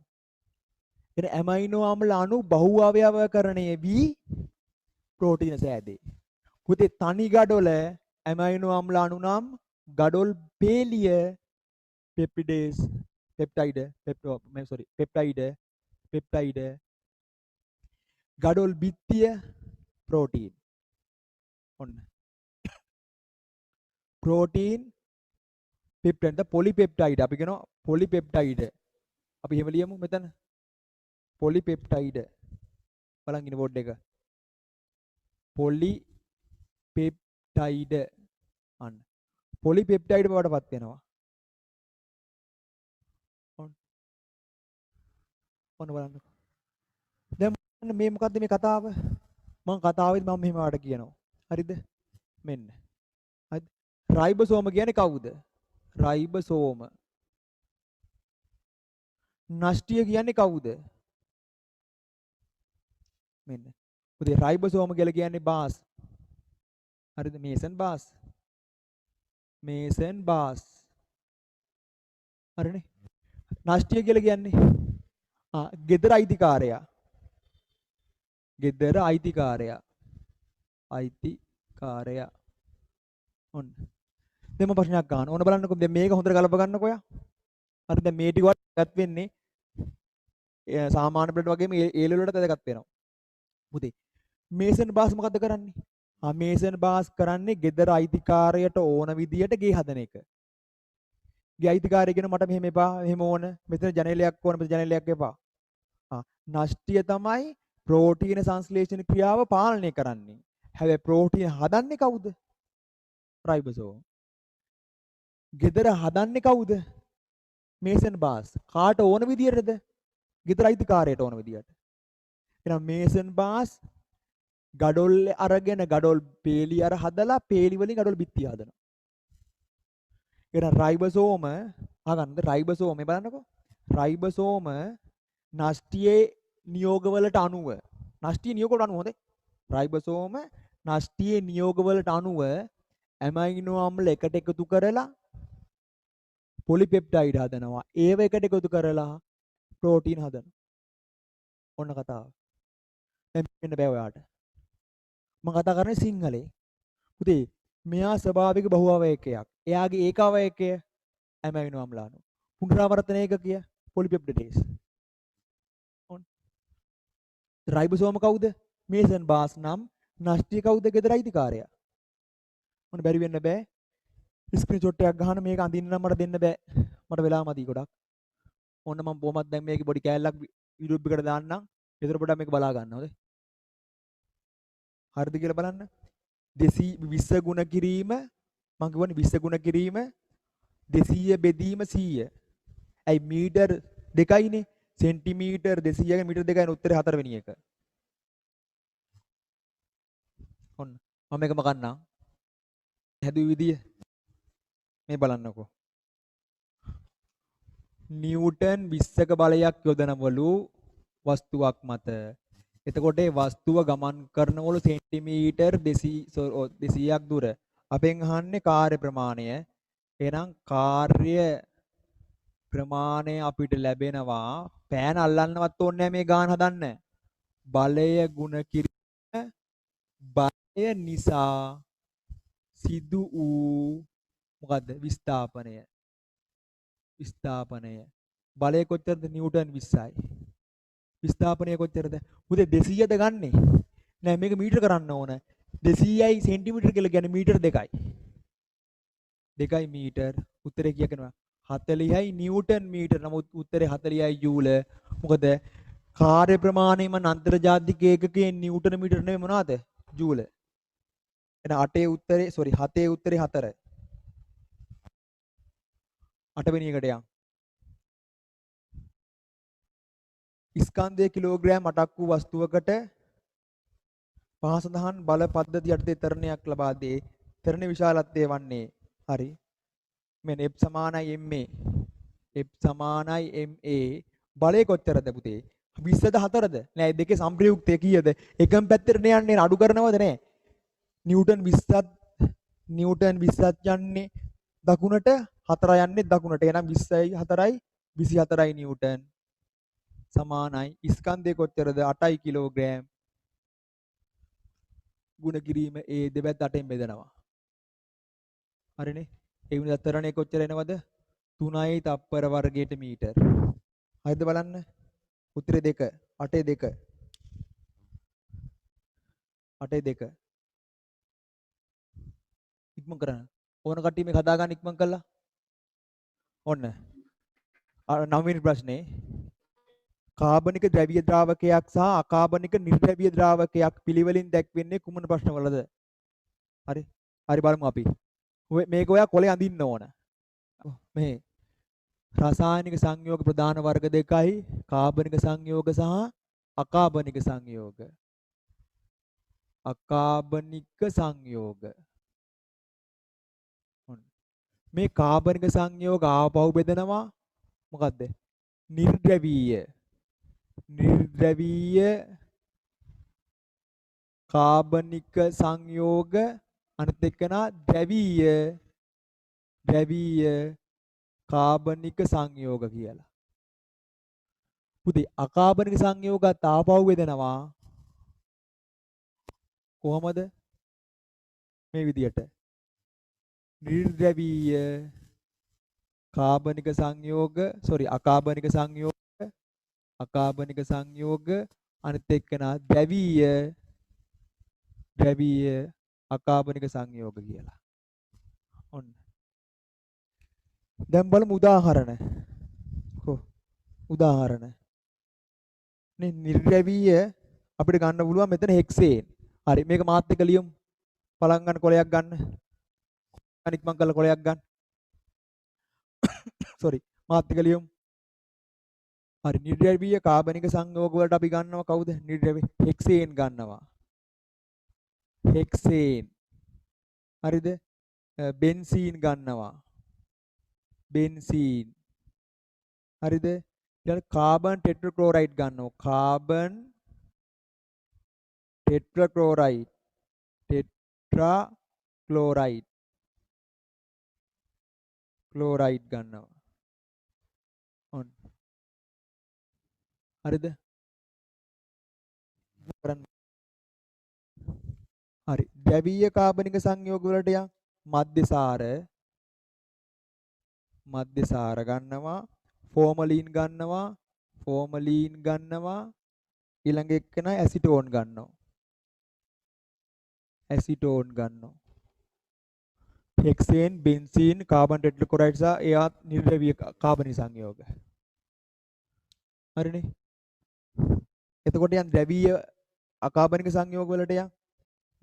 එන ඇමයිනෝ අම්ල අණු බහු අවයවකරණය වී ප්‍රෝටීන සෑදේ. පුතේ තනි ගඩොල ඇමයිනෝ අම්ල අණු නම් ගඩොල් පේලිය පෙප්ටිඩේස් පෙප්ටයිඩ පෙප්ටයිඩ ගඩොල් බිත්තිය ප්‍රෝටීන්. ඔන්න. ප්‍රෝටීන් පෙප්ටයිඩ් පොලිපෙප්ටයිඩ අපි කියනවා පොලිපෙප්ටයිඩ. අපි එහෙම ලියමු මෙතන. පොලිපෙප්ටයිඩ. බලන් ඉන්න බෝඩ් එක. පොලිපෙප්ටයිඩ. අන්න. පොලිපෙප්ටයිඩ බවටපත් වෙනවා. ඔන්න බලන්න. දැන් මේ මොකද්ද මේ කතාව? මම කතාවෙදි මම මෙහෙම වාට කියනවා. හරිද? මෙන්න. හරිද? රයිබෝසෝම කියන්නේ කවුද? රයිබෝසෝම. නෂ්ටිය කියන්නේ කවුද? මෙන්න. පුතේ රයිබෝසෝම කියලා කියන්නේ බාස්. හරිද? මේසන් බාස්. මේසන් බාස්. හරිනේ? නෂ්ටිය කියලා කියන්නේ ගෙදර අයිතිකාරයා. ගෙදර අයිතිකාරයා. අයිතිකාරයා. ඔන්න. දැන් මම ප්‍රශ්නයක් අහන්න. ඕන බලන්නකෝ. දැන් මේක හොඳට ගලප ගන්නකෝ යා. හරි දැන් මේ ටික වැදගත් වෙන්නේ සාමාන්‍ය බ්ලඩ් වගේම ඒ ලෙවල් වලට වැදගත් වෙනවා. පුතේ මේසන් බාස් මොකද්ද කරන්නේ? මේසන් බාස් කරන්නේ ගෙදර අයිතිකාරයට ඕන විදියට ගේ හදන එක. ගේ අයිතිකාරය කියන මට මෙහෙම එපා, මෙහෙම ඕන, මෙතන ජනේලයක් ඕන, මෙතන ජනේලයක් එපා. නෂ්ටිය තමයි ප්‍රෝටීන සංශ්ලේෂණ ක්‍රියාව පාලනය කරන්නේ. හැබැයි ප්‍රෝටීන හදන්නේ කවුද? රයිබෝසෝම්. ගෙදර හදන්නේ කවුද? මේසන් බාස්. කාට ඕන විදියටද? ගෙදර අයිතිකාරයට ඕන විදියට. එහෙනම් මේසන් බාස් ගඩොල් අරගෙන ගඩොල් පේලි අර හදලා පේලි වලින් ගඩොල් බිත්තිය හදනවා. එහෙනම් රයිබෝසෝම අහගන්නද? රයිබෝසෝම මේ බලන්නකෝ. රයිබෝසෝම නෂ්ටියේ නියෝගවලට අනුව නෂ්ටියේ නියෝගවලට අනුව හොඳේ. රයිබෝසෝම නෂ්ටියේ නියෝගවලට අනුව ඇමයිනෝ අම්ල එකට එකතු කරලා පොලිපෙප්ටයිඩ් හදනවා. ඒව එකට එකතු කරලා ප්‍රෝටීන් හදනවා. ඔන්න කතාව. දැන් මෙන්න බෑ ඔයාට. මම කතා කරන්නේ සිංහලේ. පුතේ මෙයා ස්වභාවික බහුඅවයකයක්. එයාගේ ඒකාවයකය ඇමයිනෝ අම්ලාණු. පුනරාවර්තන ඒකකය පොලිපෙප්ටයිඩේස්. ඔන්න. රයිබෝසෝම කවුද? මේසන් බාස් නම් නෂ්ටිය කවුද? ගෙදර අයිතිකාරයා. ඔන්න බැරි වෙන්න බෑ. ස්ක්‍රීන්ෂොට් එකක් ගහන්න මේක අඳින්න නම් මට දෙන්න බෑ. මට වෙලා මදි ගොඩක්. ඔන්න මම කොහොමද දැන් මේකේ පොඩි කෑල්ලක් YouTube එකට දාන්නම්. ඊතර පොඩ්ඩක් මේක බලා ගන්න හොඳේ. හරිද කියලා බලන්න. 220 ගුණ කිරීම මම කියවනේ 20 ගුණ කිරීම 200 බෙදීම 100. ඇයි මීටර් 2යිනේ. සෙන්ටිමීටර් 200 මීටර් 2යි උත්තරේ 4 වෙනි එක. ඔන්න මම මේකම ගන්නම්. හැදුවේ විදිය මේ බලන්නකෝ. නිව්ටන් 20ක බලයක් යොදනවලු වස්තුවක් මත. එතකොට ඒ වස්තුව ගමන් කරනවලු සෙන්ටිමීටර් 200ක් දුර. අපෙන් අහන්නේ කාර්ය ප්‍රමාණය. එහෙනම් කාර්ය ප්‍රමාණය අපිට ලැබෙනවා. පෑන අල්ලන්නවත් ඕනේ නැහැ මේ ගාන හදන්න. බලය ගුණ කිරීම බලය නිසා සිදු වූ මොකද්ද? විස්ථාපනය. විස්ථාපනය. බලය කොච්චරද? නිව්ටන් 20යි. විස්ථාපනය කොච්චරද? උදේ 200ද ගන්නෙ? නෑ මේක මීටර කරන්න ඕන. 200යි සෙන්ටිමීටර කියලා කියන්නේ මීටර 2යි. 2යි මීටර. උත්තරේ කීයක් එනවා? 40යි නිව්ටන් මීටර. නමුත් උත්තරේ 40යි ජූල. මොකද කාර්ය ප්‍රමාණයම අන්තර්ජාතික ඒකකයේ නිව්ටන මීටර නෙමෙයි මොනවාද? ජූල. එහෙනම් 8 උත්තරේ 7 උත්තරේ 4. 8 වෙනි එකට යන්. ස්කන්ධය කිලෝග්‍රෑම් 8ක් වූ වස්තුවකට පහ සඳහන් බල පද්ධති යටතේ තරණයක් ලබා දේ. තරණ විශාලත්වය වන්නේ හරි. මෙන්න F සමානයි ma. F සමානයි ma. බලය කොච්චරද පුතේ? 20ද 4ද? නෑ දෙකේ සම්ප්‍රයුක්තය කීයද? එකම පැත්තට යන්නේ අඩු කරනවද නෑ? නිව්ටන් 20ත් යන්නේ දකුණට 4 යන්නේ දකුණට. එහෙනම් 20යි 4යි 24යි නිව්ටන් සමානයි. ස්කන්ධය කොච්චරද? 8යි කිලෝග්‍රෑම්. ගුණ කිරීම ඒ දෙපැත්ත 8ෙන් බෙදනවා. හරිනේ. ඒ වුණා තරණය කොච්චර එනවද? 3යි තප්පර වර්ගයට මීටර. හරිද බලන්න. උත්තරේ 2. 8 2. 8 2. ඉක්මන් කරන්න. ඕන කට්ටිය මේක හදා ගන්න ඉක්මන් කළා. ඔන්න. 9 වෙනි ප්‍රශ්නේ. කාබනික ද්‍රව්‍ය ද්‍රාවකයක් සහ අකාබනික නිර්ද්‍රව්‍ය ද්‍රාවකයක් පිළිවෙලින් දැක්වෙන්නේ කුමන ප්‍රශ්නවලද? හරි. හරි බලමු අපි. මේක ඔයා කොලේ අඳින්න ඕන. මේ රසායනික සංයෝග ප්‍රධාන වර්ග දෙකයි කාබනික සංයෝග සහ අකාබනික සංයෝග. අකාබනික සංයෝග. මේ කාබනික සංයෝග ආපහු බෙදනවා මොකද්ද? නිර්ද්‍රවීය. නිර්ද්‍රවීය කාබනික සංයෝග අනිත් එක්කනා ද්‍රවීය කාබනික සංයෝග කියලා. පුතේ අකාබනික සංයෝගات ආපහු බෙදනවා කොහමද? මේ විදියට. නිර්ද්‍රවීය කාබනික සංයෝග අකාබනික සංයෝග අනිත් එක්කනා ද්‍රවීය අකාබනික සංයෝග කියලා. ඔන්න. දැන් බලමු උදාහරණ. උදාහරණ. නේ නිර්ද්‍රවීය අපිට ගන්න පුළුවන් මෙතන හෙක්සේන්. හරි මේක මාත් එක්ක ලියමු. පලං ගන්න කොලයක් ගන්න. අනිත් මං කළ කොලයක් ගන්න. sorry මාත් එක්ක ලියමු. හරි නිර්ද්‍රවීය කාබනික සංයෝග වලට අපි ගන්නවා කවුද? නිර්ද්‍රවීය හෙක්සේන් ගන්නවා. හෙක්සේන්. හරිද? බෙන්සීන් ගන්නවා. බෙන්සීන්. හරිද? ඊළඟ කාබන් ටෙට්‍රාක්ලෝරයිඩ් ගන්නවා. කාබන් ටෙට්‍රාක්ලෝරයිඩ්. ක්ලෝරයිඩ් ගන්නවා. ඔන්න. හරිද? හරි. ද්‍රවීය කාබනික සංයෝග වලට යම් මධ්‍යසාර ගන්නවා. ෆෝමලින් ගන්නවා. ඊළඟ එක්කන ඇසිටෝන් ගන්නවා. හෙක්සේන්, බෙන්සීන්, කාබන් ටෙට්‍රාක්ලෝරයිඩ් සහ එයා නිර්ද්‍රවීය කාබනික සංයෝග. හරිනේ. එතකොට යම් ද්‍රවීය අකාබනික සංයෝග වලට යම්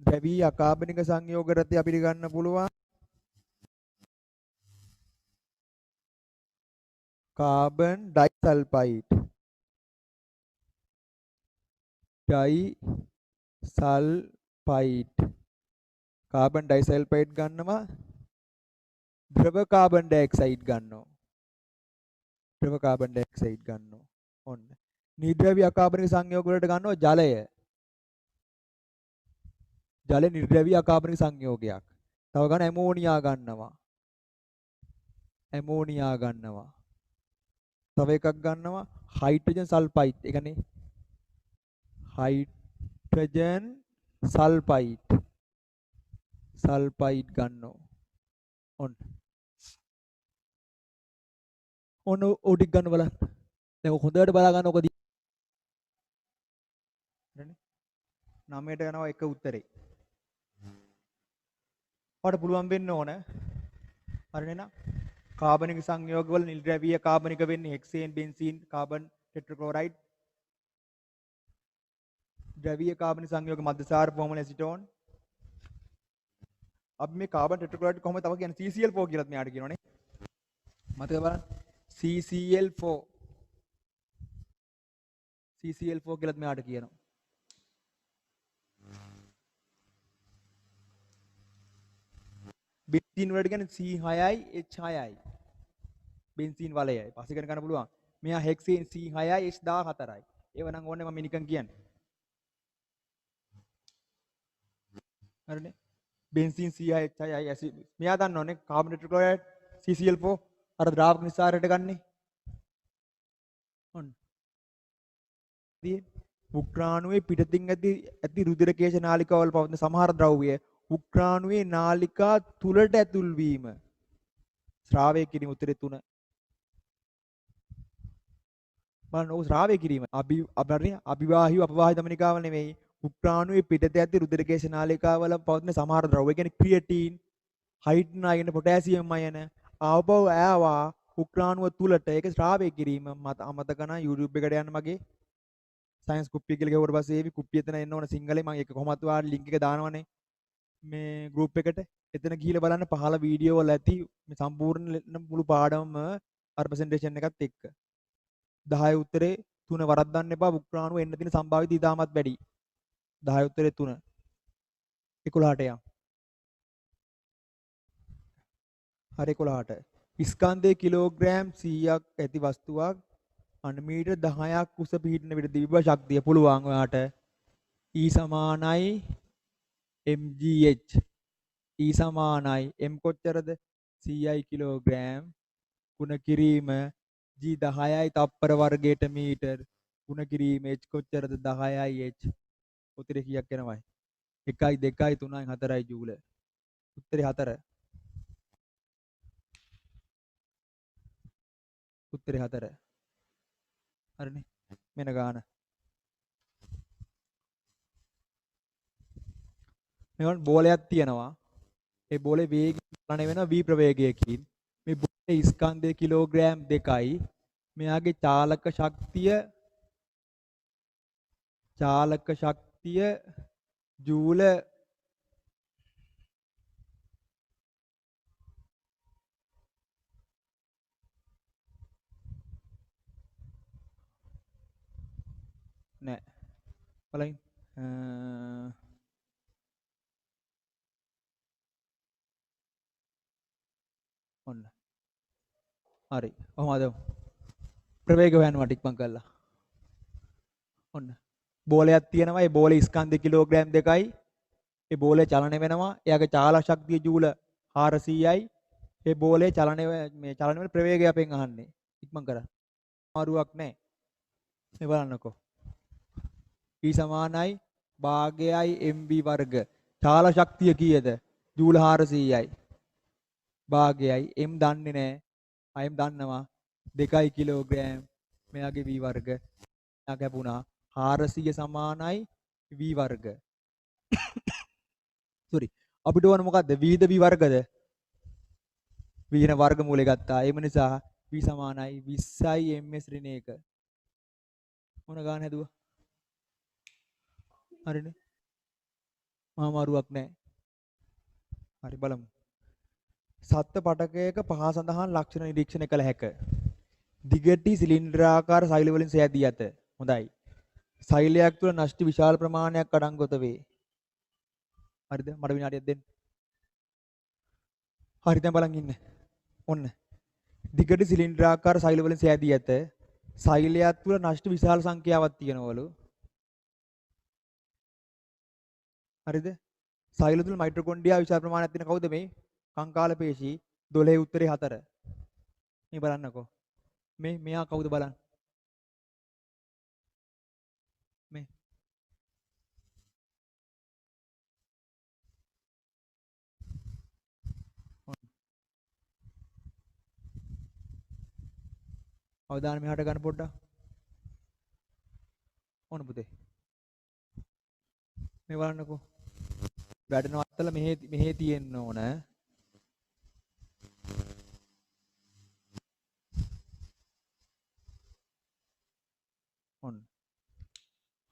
ද්‍රවීය අකාබනික සංයෝගයට අපිට ගන්න පුළුවන් කාබන් ඩයිසල්ෆයිඩ්. කාබන් ඩයිසල්ෆයිඩ් ගන්නවා. ද්‍රව කාබන් ඩයොක්සයිඩ් ගන්නවා. ඔන්න. නිර්ද්‍රවීය අකාබනික සංයෝග වලට ගන්නවා ජලය. ජල නිර්ද්‍රවීය අකාබනික සංයෝගයක්. තව ගන්න ඇමෝනියා ගන්නවා. තව එකක් ගන්නවා හයිඩ්‍රජන් සල්ෆයිඩ්. ඒ කියන්නේ හයිඩ්‍රජන් සල්ෆයිඩ් ගන්නවා. ඔන්න ඕටික් ගන්න බලන්න. දැන් හොඳට බලා ගන්න ඔක හරිනේ. 9ට යනවා එක උත්තරේ. ඔයාලට පුළුවන් වෙන්න ඕන. හරිනේ නා. කාබනික සංයෝග වල නිර්ද්‍රවීය කාබනික වෙන්නේ හෙක්සේන්, බෙන්සීන්, කාබන් ටෙට්‍රාක්ලෝරයිඩ්. ද්‍රවීය කාබනික සංයෝග මධ්‍යසාර, ෆෝමල්, ඇසිටෝන්. අපි මේ කාබන් ටෙට්‍රාක්ලෝරයිඩ් කොහොමද තව කියන්නේ CCl4 කියලාත් මෙයාට කියනවනේ. මතක බලන්න. CCl4 කියලාත් මෙයාට කියනවා. බෙන්සීන් වලට කියන්නේ C6යි H6යි. බෙන්සීන් වලයයි. පස්සේ කරන ගන්න පුළුවන්. මෙයා හෙක්සේන් C6යි H14යි. ඒව නම් ඕනේ මම නිකන් කියන්නේ. හරිනේ. බෙන්සීන් C6 H6යි ඇසිඩ්. මෙයා දන්නවනේ කාබන් ටෙට්‍රාක්ලෝරයිඩ් CCl4 අර ද්‍රාවක නිස්සාරයට ගන්නේ. ඔන්න. උක්‍රාණුවේ පිටතින් ඇති රුධිර කේශ නාලිකාවල පවතින සමහර ද්‍රව්‍ය උක්‍රාණුවේ නාලිකා තුලට ඇතුල් වීම. ශ්‍රාවය කිරීම උත්තරේ 3. බලන්න ඕක ශ්‍රාවය කිරීම. අභිවාහීව අපවාහී ධමනිකාවල නෙමෙයි. උක්‍රාණුවේ පිටත ඇති රුධිර කේශ නාලිකාවල පවතින සමහර ද්‍රව්‍ය කියන්නේ ක්‍රියටින්, හයිඩ්‍රජන් අයන, පොටෑසියම් අයන ආවව ඈවා උක්‍රාණුව තුලට ඒක ශ්‍රාවය කිරීම. මත අමතක නම් YouTube එකට යන්න මගේ සයන්ස් කුප්පිය කියලා ගහුවට පස්සේ ඒවි කුප්පිය එතන එන්න ඕන සිංහලෙන්. මම ඒක කොහොමත් ඔයාලට ලින්ක් එක දානවනේ මේ ගෲප් එකට. එතන ගිහිල්ලා බලන්න පහළ වීඩියෝ වල ඇති මේ සම්පූර්ණ මුළු පාඩමම ප්‍රසන්ටේෂන් එකත් එක්ක 10 උත්තරේ 3 වරද්දන්න එපා. උක්‍රාණුව එන්න තියෙන සම්භාවිතය ඉතාමත් වැඩි. 10 උත්තරේ 3 11ට යන්. හරි 11ට. ස්කන්ධයේ කිලෝග්‍රෑම් 100ක් ඇති වස්තුවක් අණුමීටර් 10ක් උස පිහිටන විට දිවිබ ශක්තිය පුළුවන් ඔයාට E සමානයි mgh. E සමානයි m කොච්චරද 100යි කිලෝග්‍රෑම් ගුණ කිරීම g 10යි තප්පර වර්ගයට මීටර් ගුණ කිරීම h කොච්චරද 10යි h. උත්තරේ කීයක් එනවයි 1යි 2යි 3යි 4යි ජූල. උත්තරේ 4. උත්තරේ 4. හරිනේ. මෙන්න ගාන. මෙවන් බෝලයක් තියෙනවා. ඒ බෝලේ වේගය ගණනය වෙනවා v ප්‍රවේගයකින්. මේ බෝලේ ස්කන්ධයේ කිලෝග්‍රෑම් 2යි. මෙයාගේ චාලක ශක්තිය ජූල නෑ බලන්න ඔන්න හරි කොහොමද ප්‍රවේගය හොයන්න මට ඉක්මන් කරලා ඔන්න බෝලයක් තියෙනවා ඒ බෝලේ ස්කන්ධ කිලෝග්‍රෑම් 2යි ඒ බෝලේ චලනය වෙනවා එයාගේ චාලක ශක්තිය ජූල 400යි ඒ බෝලේ චලනය වෙන ප්‍රවේගය අපෙන් අහන්නේ ඉක්මන් කරා අමාරුවක් නැහැ මේ බලන්නකෝ E සමානයි භාගයයි mv වර්ග චාල ශක්තිය කීයද ජූල 400යි භාගයයි m දන්නේ නැහැ m දන්නවා 2 කිලෝග්‍රෑම් මෙයාගේ v වර්ග මෙයා කැපුණා 400 සමානයි v වර්ග sorry අපිට ඕන මොකද්ද v ද v වර්ගද v න වර්ගමූලය ගත්තා ඒ නිසා v සමානයි 20යි ms ඍණ 1 මොන ගාන හැදුවා හරිනේ මාමාරුවක් නැහැ හරි බලමු සත්ත්ව පටකයක පහ සඳහන් ලක්ෂණ නිරීක්ෂණය කළ හැක දිගටි සිලින්ඩරාකාර සෛල වලින් සෑදී ඇත හොඳයි සෛලයක් තුළ නෂ්ටි විශාල ප්‍රමාණයක් අඩංගුත වේ හරිද මට විනාඩියක් දෙන්න හරි දැන් බලන් ඉන්න ඔන්න දිගටි සිලින්ඩරාකාර සෛල වලින් සෑදී ඇත සෛලයක් තුළ නෂ්ටි විශාල සංඛ්‍යාවක් තියෙනවලු හරිද සෛල තුළ මයිටොකොන්ඩ්‍රියා විශාල ප්‍රමාණයක් තියෙන කවුද මේ කංකාල පේශී 12 උත්තරේ 4 මේ බලන්නකෝ මේ මෙයා කවුද බලන්න මේ අවදාන මෙහාට ගන්න පොඩ්ඩක් ඕන පුතේ මේ බලන්නකෝ වැඩ නවත්තලා මෙහෙ තියෙන්න ඕන ඔන්න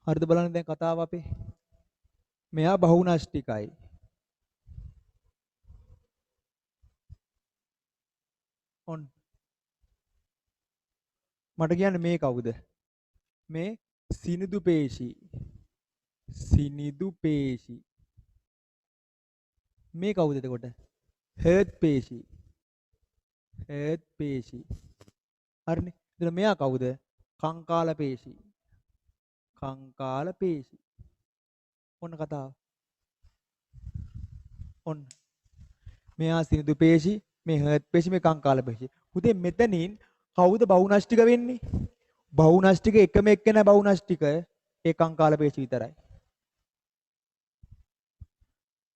හරිද බලන්න දැන් කතාව අපේ මෙයා බහුනෂ්ටිකයි ඔන්න මට කියන්නේ මේ කවුද මේ සිනිදු පේශී මේ කවුද එතකොට හර්ට් පේශී හරිනේ එතන මෙයා කවුද කංකාල පේශී ඔන්න කතාව ඔන්න මෙයා සිනිදු පේශී මේ හර්ට් පේශී මේ කංකාල පේශී පුතේ මෙතනින් කවුද බහුනෂ්ටික වෙන්නේ බහුනෂ්ටික එකම එක්කෙනා බහුනෂ්ටික ඒ කංකාල පේශී විතරයි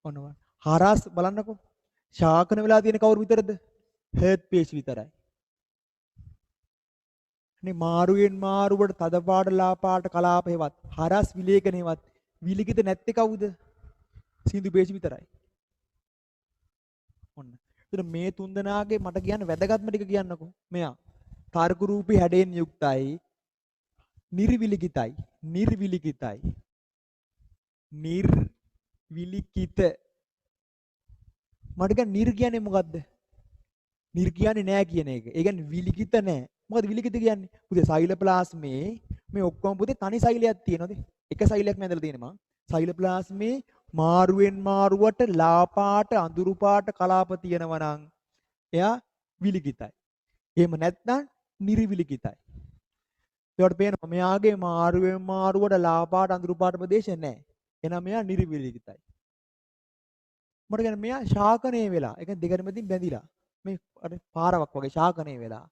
ඔන්න හරස් බලන්නකෝ ශාකන වෙලා තියෙන කවුරු විතරද හර්ට් පේශී විතරයි නේ මාරුවෙන් මාරුවට තද පාට ලා පාට කලාප හේවත් හරස් විලේඛනේවත් විලිකිත නැත්තේ කවුද සින්දු පේශී විතරයි ඔන්න එතන මේ තුන්දෙනාගේ මට කියන්න වැදගත්ම ටික කියන්නකෝ මෙයා තර්ක රූපී හැඩයෙන් යුක්තයි නිර්විලිකිත මට කියන්න නිර් කියන්නේ මොකද්ද නිර් කියන්නේ නෑ කියන එක. ඒ කියන්නේ විලිකිත නෑ. මොකද විලිකිත කියන්නේ? පුතේ සෛලප්ලාස්මේ මේ ඔක්කොම පුතේ තනි සෛලයක් තියෙනවද? එක සෛලයක් නෑ ඇදලා තියෙන්නේ මං. සෛලප්ලාස්මේ මාරුවෙන් මාරුවට ලා පාට අඳුරු පාට කලාප තියෙනවා නම් එයා විලිකිතයි. එහෙම නැත්නම් නිර්විලිකිතයි. ඒකට පේනවා මෙයාගේ මාරුවෙන් මාරුවට ලා පාට අඳුරු පාට ප්‍රදේශ නැහැ. එහෙනම් මෙයා නිර්විලිකිතයි. මට කියන්නේ මෙයා ශාකණය වෙලා. ඒ කියන්නේ දෙකට මැදින් බැඳිලා. මේ අර පාරවක් වගේ ශාකණය වෙලා.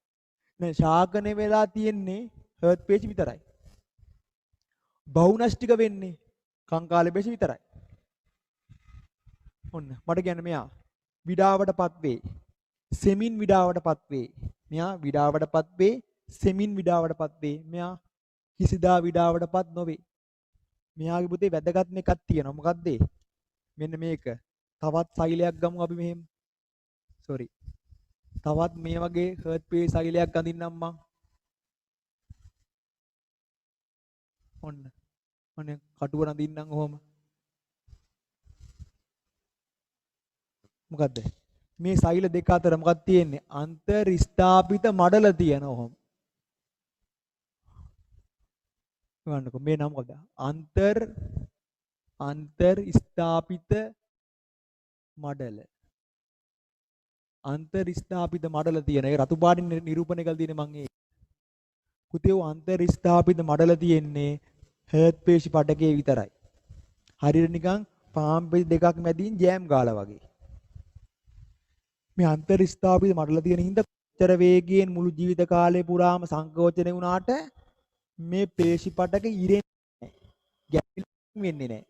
නේ ශාකණය වෙලා තියෙන්නේ හර්ට් පේශි විතරයි. බහුනෂ්ටික වෙන්නේ කංකාල පේශි විතරයි. ඔන්න මට කියන්නේ මෙයා විඩාවටපත් වේ. සෙමින් විඩාවටපත් වේ. මෙයා විඩාවටපත් වේ. සෙමින් විඩාවටපත් වේ. මෙයා කිසිදා විඩාවටපත් නොවේ. මෙයාගේ පුතේ වැදගත්ම එකක් තියෙනවා. මොකද්ද? මෙන්න මේක. තවත් සෛලයක් ගමු අපි මෙහෙම. sorry. තවත් මේ වගේ හර්ට් පේ සෛලයක් අඳින්නම් මං. ඔන්න. අනේ කටුව රඳින්නම් ඔහොම. මොකද්ද? මේ සෛල දෙක අතර මොකක්ද තියෙන්නේ? අන්තර් ස්ථාපිත මඩල තියෙනවා ඔහොම. ගන්නකො මේ නම මොකද? අන්තර් ස්ථාපිත මඩල. අන්තර් ස්ථාපිත මඩල තියෙන. ඒ රතු පාටින් නිරූපණය කරලා තියෙන්නේ මං ඒ. පුතේ අන්තර් ස්ථාපිත මඩල තියෙන්නේ හර්ට් පේශි පඩකේ විතරයි. හරියට නිකන් පාම් පෙති දෙකක් මැදින් ජෑම් ගාලා වගේ. මේ අන්තර් ස්ථාපිත මඩල තියෙන හින්දා කොච්චර වේගයෙන් මුළු ජීවිත කාලය පුරාම සංකෝචනය වුණාට මේ පේශි පඩක ඉරෙන්නේ නැහැ. ගැටෙන්නේ වෙන්නේ නැහැ.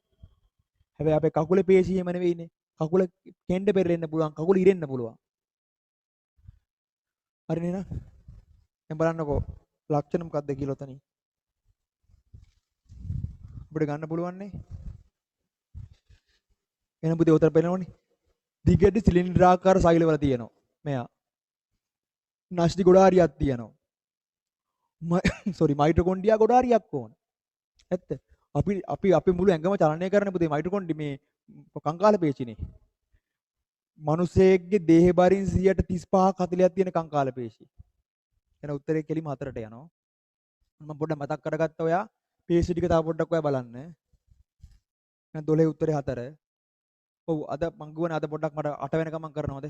හැබැයි අපේ කකුලේ පේශි එහෙම නෙවෙයිනේ. කකුල කෙන්ඩ පෙරලෙන්න පුළුවන්. කකුල ඉරෙන්න පුළුවන්. හරිනේ නේද? දැන් බලන්නකෝ ලක්ෂණ මොකක්ද කියලා උතනින්. අපිට ගන්න පුළුවන් නේ. එහෙනම් පුතේ උතර පෙන්නනෝනේ. දිගට සිලින්ඩරාකාර සෛලවල තියෙනවා. මෙයා. නැස්ටි ගොඩාරියක් තියෙනවා. sorry මයිටොකොන්ඩ්‍රියා ගොඩාරියක් ඕන. ඇත්ත. අපි මුළු ඇඟම චලනය කරන පුතේ මයිටොකොන්ඩ්‍රි මේ කංකාල පේශිනේ. මිනිසෙක්ගේ දේහ බරින් 35ක් 40ක් තියෙන කංකාල පේශි. එන උත්තරේ කෙලිම හතරට යනවා. මම පොඩ්ඩක් මතක් කරගත්තා ඔයා පේශි ටික තව පොඩ්ඩක් ඔයා බලන්න. දැන් 12 උත්තරේ 4. ඔව් අද මං ගුවනේ අද පොඩ්ඩක් මට 8 වෙනකම් මං කරනවාද?